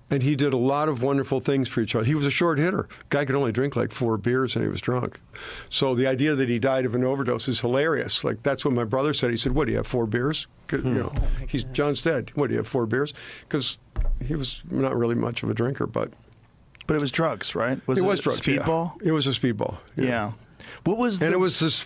And he did a lot of wonderful things for each other. He was a short hitter. Guy could only drink like 4 beers and he was drunk. So the idea that he died of an overdose is hilarious. Like, that's what my brother said. He said, what, do you have 4 beers? You know, John's dead. What, do you have 4 beers? Because he was not really much of a drinker, but it was drugs, right? It was drugs. Speedball? Yeah. It was a speedball. Yeah. What was and it was this,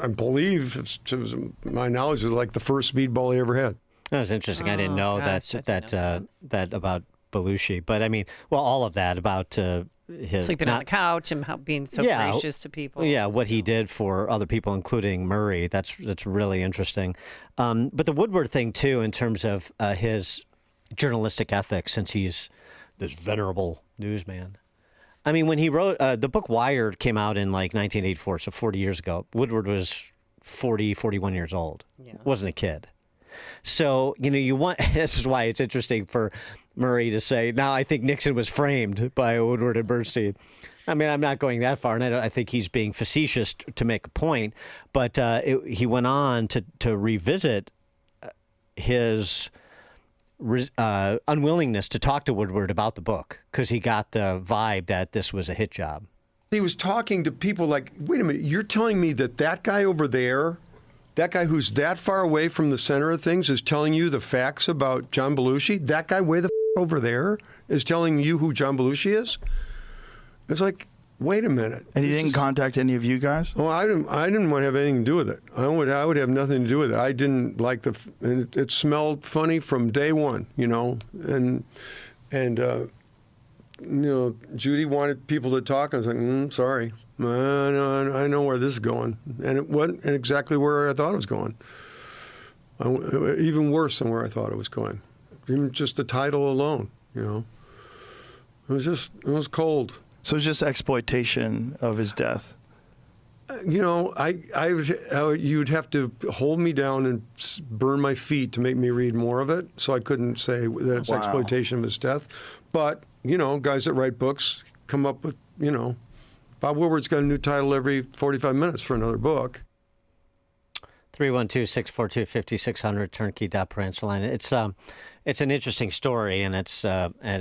I believe, it was, my knowledge, it was like the first speedball he ever had. That was interesting. I didn't know that about Belushi, but I mean, well, all of that about his sleeping on the couch and how being so gracious to people. Yeah, what he did for other people, including Murray. That's really interesting. But the Woodward thing too, in terms of his journalistic ethics, since he's this venerable newsman. I mean, when he wrote the book Wired came out in like 1984, so 40 years ago. Woodward was 41 years old. Yeah. Wasn't a kid. So, you want, this is why it's interesting for Murray to say, now I think Nixon was framed by Woodward and Bernstein. I mean, I'm not going that far, and I think he's being facetious to make a point, but he went on to revisit his unwillingness to talk to Woodward about the book because he got the vibe that this was a hit job. He was talking to people like, wait a minute, you're telling me that guy over there, that guy who's that far away from the center of things is telling you the facts about John Belushi? That guy way the over there is telling you who John Belushi is? It's like, wait a minute. And he didn't contact any of you guys? Oh, I didn't want to have anything to do with it. I would have nothing to do with it. I didn't like and it smelled funny from day one, and Judy wanted people to talk. I was like, sorry. I know where this is going. And it wasn't exactly where I thought it was going. Even worse than where I thought it was going. Even just the title alone, It was cold. So it's just exploitation of his death. You'd have to hold me down and burn my feet to make me read more of it. So I couldn't say that it's exploitation of his death. But, guys that write books come up with, Bob Woodward's got a new title every 45 minutes for another book. 312-642-5600, turnkey.Pranceline. It's an interesting story, and it's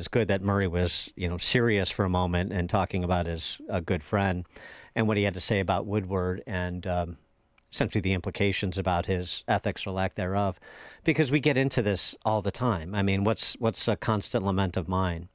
good that Murray was, serious for a moment and talking about his good friend and what he had to say about Woodward and essentially the implications about his ethics or lack thereof, because we get into this all the time. I mean, what's a constant lament of mine?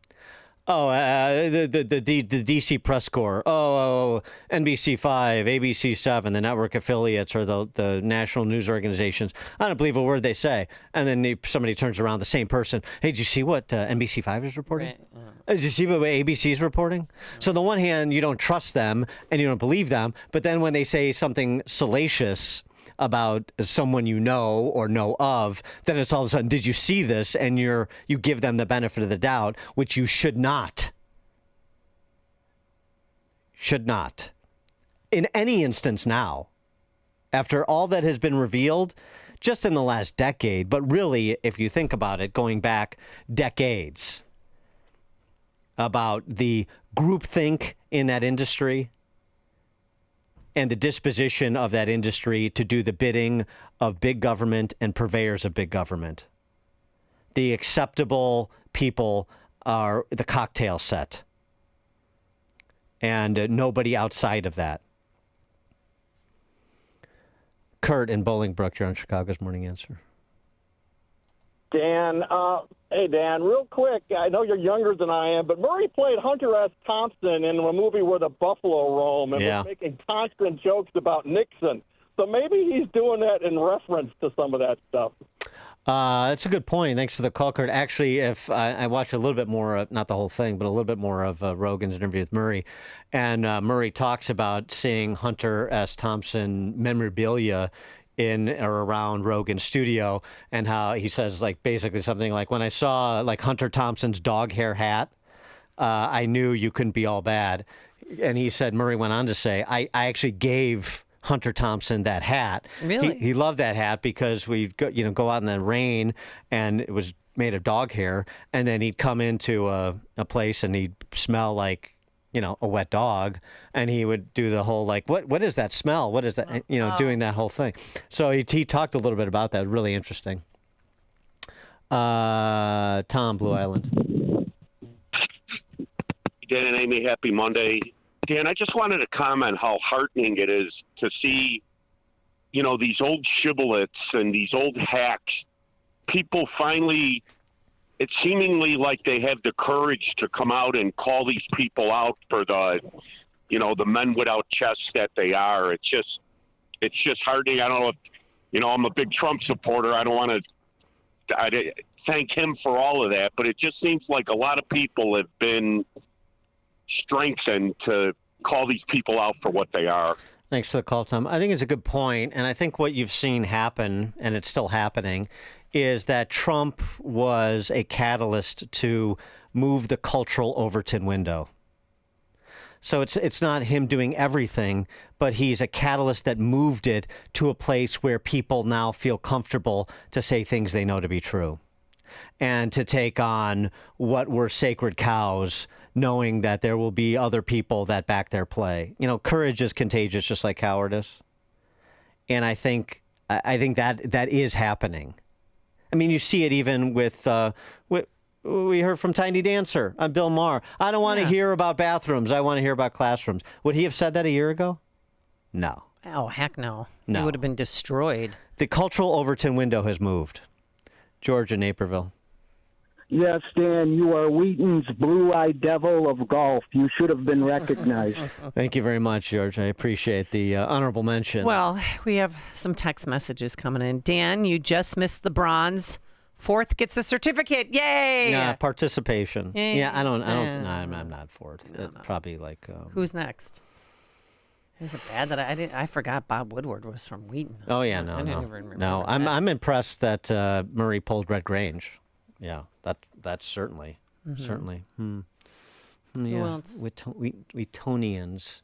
Oh, the DC press corps. Oh, NBC 5, ABC 7, the network affiliates or the national news organizations. I don't believe a word they say. And then somebody turns around, the same person. Hey, did you see what NBC 5 is reporting? Right. Did you see what ABC is reporting? So on the one hand, you don't trust them and you don't believe them. But then when they say something salacious about someone you know or know of, then it's all of a sudden, did you see this? And you give them the benefit of the doubt, which you should not. Should not. In any instance now, after all that has been revealed, just in the last decade, but really, if you think about it, going back decades, about the groupthink in that industry, and the disposition of that industry to do the bidding of big government and purveyors of big government. The acceptable people are the cocktail set, and nobody outside of that. Kurt in Bolingbrook, you're on Chicago's Morning Answer. Dan, hey Dan, real quick, I know you're younger than I am, but Murray played Hunter S. Thompson in a movie where the buffalo roam and was making constant jokes about Nixon. So maybe he's doing that in reference to some of that stuff. That's a good point. Thanks for the call, Kurt. Actually, if I watched a little bit more, not the whole thing, but a little bit more of Rogan's interview with Murray, and Murray talks about seeing Hunter S. Thompson memorabilia in or around Rogan's studio, and how he says, like, basically something like, when I saw like Hunter Thompson's dog hair hat, I knew you couldn't be all bad. And he said, Murray went on to say, I actually gave Hunter Thompson that hat. Really? He loved that hat because we'd go out in the rain and it was made of dog hair, and then he'd come into a place and he'd smell like, a wet dog, and he would do the whole, like, what is that smell? What is that? Doing that whole thing. So he talked a little bit about that. Really interesting. Tom, Blue Island. Dan and Amy, happy Monday. Dan, I just wanted to comment how heartening it is to see, these old shibboleths and these old hacks. People finally, it's seemingly like they have the courage to come out and call these people out for the men without chests that they are. It's just heartening. I don't know if, I'm a big Trump supporter. I don't want to thank him for all of that, but it just seems like a lot of people have been strengthened to call these people out for what they are. Thanks for the call, Tom. I think it's a good point, and I think what you've seen happen, and it's still happening, is that Trump was a catalyst to move the cultural Overton window. So it's not him doing everything, but he's a catalyst that moved it to a place where people now feel comfortable to say things they know to be true and to take on what were sacred cows, knowing that there will be other people that back their play. Courage is contagious, just like cowardice. And I think that is happening. I mean, you see it even with we heard from Tiny Dancer on Bill Maher. I don't want to hear about bathrooms. I want to hear about classrooms. Would he have said that a year ago? No. Oh, heck no. No. He would have been destroyed. The cultural Overton window has moved. George in Naperville. Yes, Dan, you are Wheaton's blue-eyed devil of golf. You should have been recognized. Thank you very much, George. I appreciate the honorable mention. Well, we have some text messages coming in. Dan, you just missed the bronze. Fourth gets a certificate. Yay! Participation. Yay. Yeah, I'm not fourth. No. Probably like. Who's next? Is it bad that I forgot Bob Woodward was from Wheaton? Oh yeah, I didn't even remember no. that. I'm impressed that Murray pulled Red Grange. Yeah, that's certainly. Who Yeah, else? Wheatonians.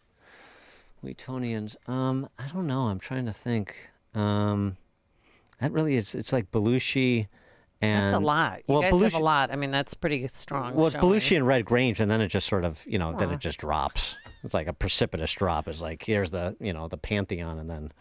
I don't know. I'm trying to think. That really is. It's like Belushi. And, that's a lot. You guys have a lot. I mean, that's pretty strong. Well, it's showing. Belushi and Red Grange, and then it just sort of, then it just drops. It's like a precipitous drop. It's like, here's the, the pantheon, and then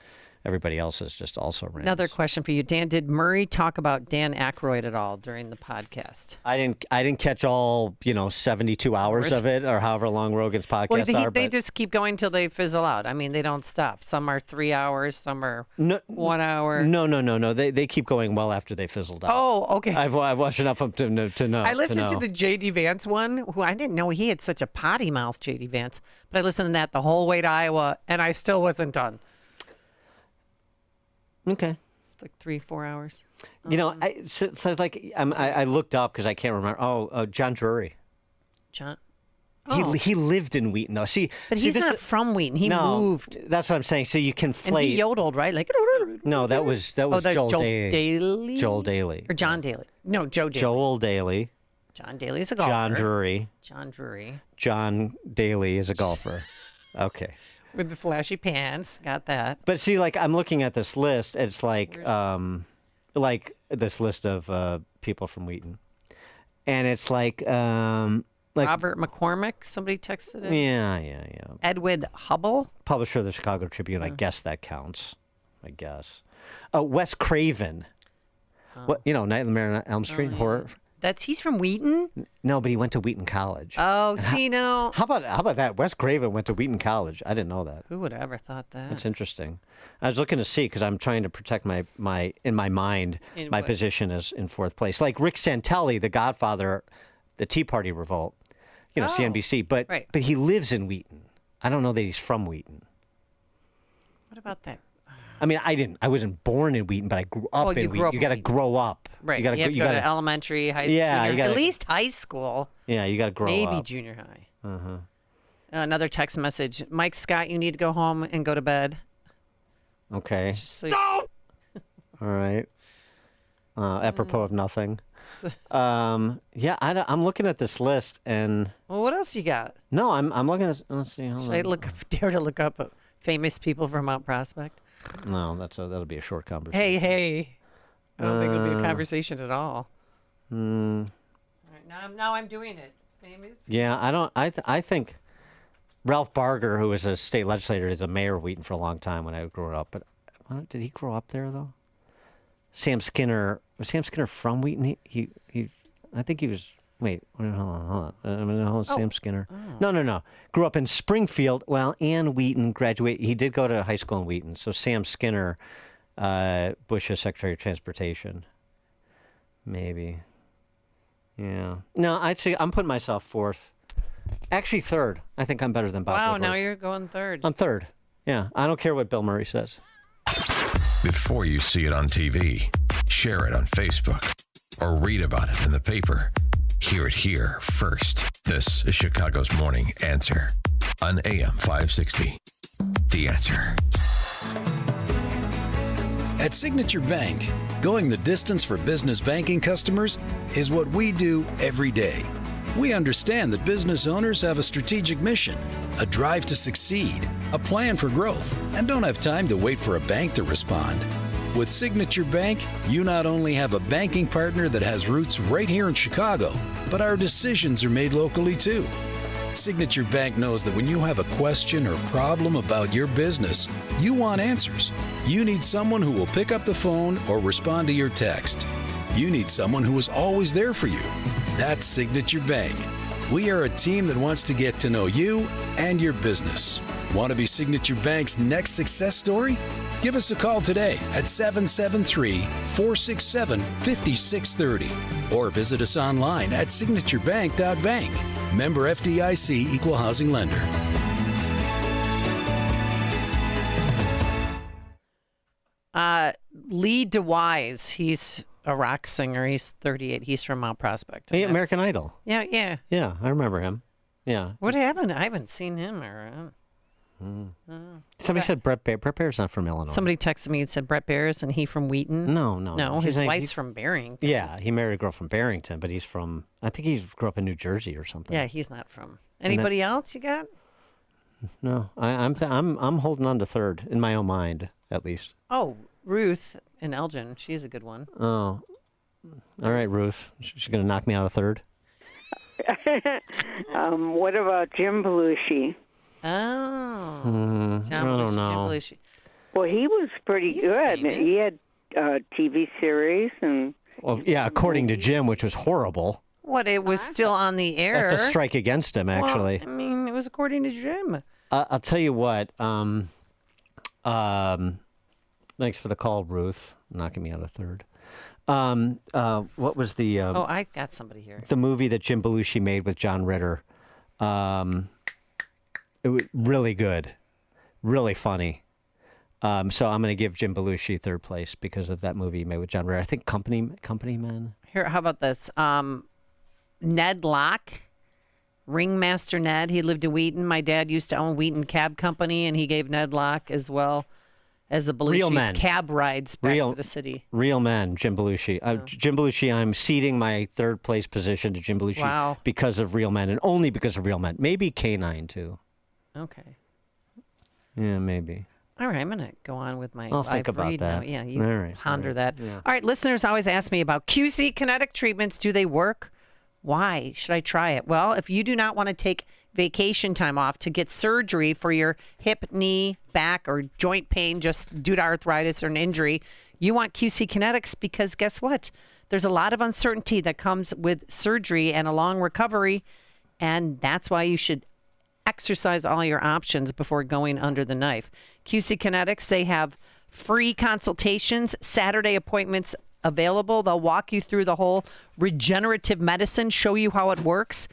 everybody else is just also random. Another question for you, Dan. Did Murray talk about Dan Aykroyd at all during the podcast? I didn't catch all 72 hours of it, or however long Rogan's podcasts are. They just keep going till they fizzle out. I mean, they don't stop. Some are 3 hours, some are 1 hour. No. They keep going well after they fizzled out. Oh, okay. I've watched enough of them to know. I listened to the J.D. Vance one, who I didn't know he had such a potty mouth, J.D. Vance, but I listened to that the whole way to Iowa, and I still wasn't done. Okay. It's like 3-4 hours. I looked up because I can't remember. Oh, John Drury. John. He lived in Wheaton though. But he's not from Wheaton. He moved. That's what I'm saying. So you conflate. And he yodeled, right? Like. No, that was Joel Daly. Joel Daly. Or John Daly. No, Joe Daly. Joel Daly. John Daly is a golfer. John Drury. John Daly is a golfer. Okay. With the flashy pants, got that. But see, I'm looking at this list. It's like this list of people from Wheaton, and it's like Robert McCormick. Somebody texted it. Yeah. Edwin Hubble, publisher of the Chicago Tribune. I guess that counts. I guess. Wes Craven. What Night of the Mare on Elm Street horror. He's from Wheaton? No, but he went to Wheaton College. Oh, see, no. How about that? Wes Craven went to Wheaton College. I didn't know that. Who would have ever thought that? That's interesting. I was looking to see because I'm trying to protect my position as in fourth place. Like Rick Santelli, the Godfather, the Tea Party revolt, CNBC. But he lives in Wheaton. I don't know that he's from Wheaton. What about that? I mean, I wasn't born in Wheaton, but I grew up in Wheaton. You got to grow up. Right. You have to go to elementary, high school. Yeah, at least high school. Yeah, you got to grow up. Maybe junior high. Another text message. Mike Scott, you need to go home and go to bed. Okay. Just sleep. All right. Apropos of nothing. I'm looking at this list and. Well, what else you got? No, I'm looking at. Let's see. Hold Should I dare to look up famous people from Mount Prospect? No, that'll be a short conversation. Hey. I don't think it'll be a conversation at all. All right, now I'm doing it. Famous. Yeah, I think Ralph Barger, who was a state legislator, is a mayor of Wheaton for a long time when I grew up. But did he grow up there though? Sam Skinner was Sam Skinner from Wheaton? He I think he was Wait, hold on. Sam Skinner. No. Grew up in Springfield. Well, and Wheaton graduated. He did go to high school in Wheaton. So Sam Skinner, Bush's Secretary of Transportation. Maybe. Yeah. No, I'd say I'm putting myself fourth. Actually, third. I think I'm better than Bob. Wow, Woodward. now you're going third. I'm third. Yeah, I don't care what Bill Murray says. Before you see it on TV, share it on Facebook, or read about it in the paper. Hear it here first. This is Chicago's Morning Answer on AM 560. The Answer. At Signature Bank, going the distance for business banking customers is what we do every day. We understand that business owners have a strategic mission, a drive to succeed, a plan for growth, and don't have time to wait for a bank to respond. With Signature Bank, you not only have a banking partner that has roots right here in Chicago, but our decisions are made locally too. Signature Bank knows that when you have a question or problem about your business, you want answers. You need someone who will pick up the phone or respond to your text. You need someone who is always there for you. That's Signature Bank. We are a team that wants to get to know you and your business. Want to be Signature Bank's next success story? Give us a call today at 773-467-5630 or visit us online at signaturebank.bank. Member FDIC Equal Housing Lender. Lee DeWise, he's a rock singer. He's 38. He's from Mount Prospect. Hey, American Idol. Yeah. Yeah, I remember him. Yeah. What happened? I haven't seen him around. Somebody said Brett Bear. Brett Bear's not from Illinois. Somebody texted me and said Brett Bears, and he from Wheaton. No. His wife's from Barrington. Yeah, he married a girl from Barrington, but he's from. I think he grew up in New Jersey or something. Yeah, he's not from. Anybody else you got? No, I'm holding on to third in my own mind, at least. Oh, Ruth in Elgin. She's a good one. Oh, all right, Ruth. She's gonna knock me out of third. What about Jim Belushi? Oh, I don't know. Well, he was pretty good. Famous. He had TV series and. Well, yeah, according to Jim, which was horrible. What? It was still on the air. That's a strike against him, actually. Well, I mean, it was according to Jim. I'll tell you what. Thanks for the call, Ruth. Knocking me out of third. What was the? I got somebody here. The movie that Jim Belushi made with John Ritter. It was really good, really funny. So I'm going to give Jim Belushi third place because of that movie he made with John Ritter. I think Company Men. Here, how about this? Ned Locke, Ringmaster Ned. He lived in Wheaton. My dad used to own Wheaton Cab Company, and he gave Ned Locke as well as a Belushi's cab rides back to the city. Real men, Jim Belushi. Jim Belushi, I'm ceding my third place position to Jim Belushi because of Real Men, and only because of Real Men. Maybe K9 too. Okay. Yeah, maybe. All right, I'm going to go on with my I'll think about read that. now. Yeah, you All right, ponder that. Yeah. All right, listeners always ask me about QC Kinetic treatments. Do they work? Why should I try it? Well, if you do not want to take vacation time off to get surgery for your hip, knee, back, or joint pain just due to arthritis or an injury, you want QC Kinetics because guess what? There's a lot of uncertainty that comes with surgery and a long recovery, and that's why you should exercise all your options before going under the knife. QC Kinetics, they have free consultations, Saturday appointments available. They'll walk you through the whole regenerative medicine, show you how it works,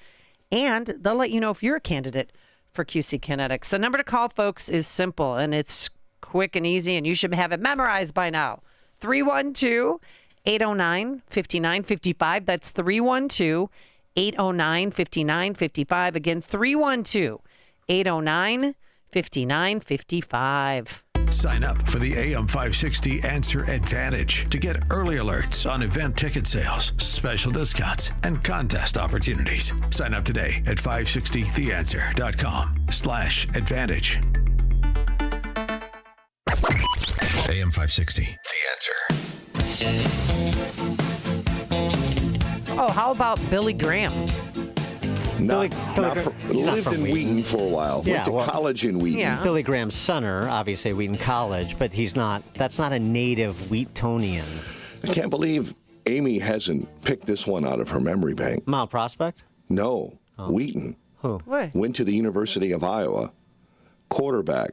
and they'll let you know if you're a candidate for QC Kinetics. The number to call, folks, is simple, and it's quick and easy, and you should have it memorized by now. 312-809-5955. That's 312-809-5955. Again, 312-809-5955. Sign up for the AM 560 Answer Advantage to get early alerts on event ticket sales, special discounts, and contest opportunities. Sign up today at 560theanswer.com/advantage. AM 560, The Answer. Oh, how about Billy Graham? Lived in Wheaton for a while. Went to college in Wheaton. Yeah. Billy Graham's sonner, obviously at Wheaton College, but that's not a native Wheatonian. I can't believe Amy hasn't picked this one out of her memory bank. Mount Prospect? No, Wheaton. Who? Went to the University of Iowa. Quarterback.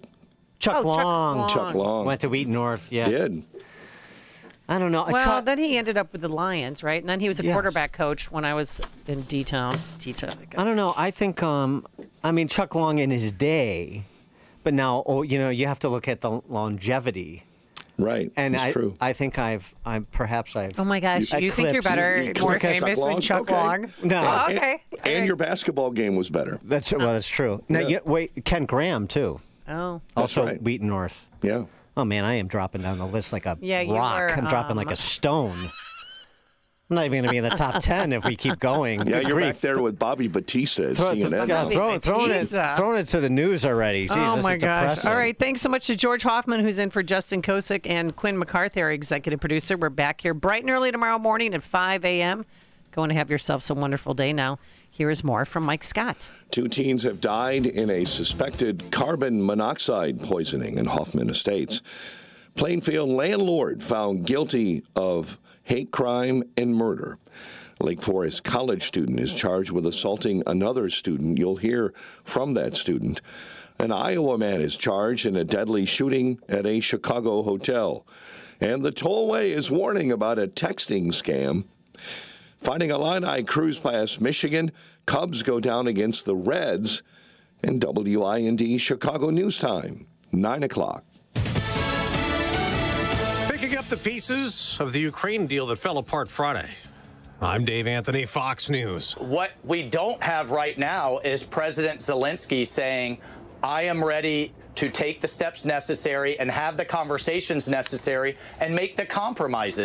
Chuck Long. Chuck Long. Went to Wheaton North, yeah. Did. I don't know. Well, then he ended up with the Lions, right? And then he was a quarterback coach when I was in D-Town. I don't know. I think, Chuck Long in his day, but now, you have to look at the longevity. Right. And that's true. I think I've. Oh my gosh, you think you're better, more famous than Chuck Long? No. Oh, okay. And your basketball game was better. That's true. Now, wait, Ken Graham too. Oh. Also right. Wheaton North. Yeah. Oh man, I am dropping down the list like a rock. I'm dropping like a stone. I'm not even going to be in the top 10 if we keep going. Yeah, you're back there with Bobby Batista at CNN. Throwing it to the news already. Jeez, oh, my gosh. Depressing. All right. Thanks so much to George Hoffman, who's in for Justin Kosick, and Quinn McCarthy, our executive producer. We're back here bright and early tomorrow morning at 5 a.m. Go and have yourselves a wonderful day now. Here is more from Mike Scott. 2 teens have died in a suspected carbon monoxide poisoning in Hoffman Estates. Plainfield landlord found guilty of hate crime and murder. Lake Forest college student is charged with assaulting another student. You'll hear from that student. An Iowa man is charged in a deadly shooting at a Chicago hotel. And the tollway is warning about a texting scam. Fighting Illini cruise past Michigan. Cubs go down against the Reds. And WIND Chicago News Time, 9 o'clock. Picking up the pieces of the Ukraine deal that fell apart Friday. I'm Dave Anthony, Fox News. What we don't have right now is President Zelensky saying, I am ready to take the steps necessary and have the conversations necessary and make the compromises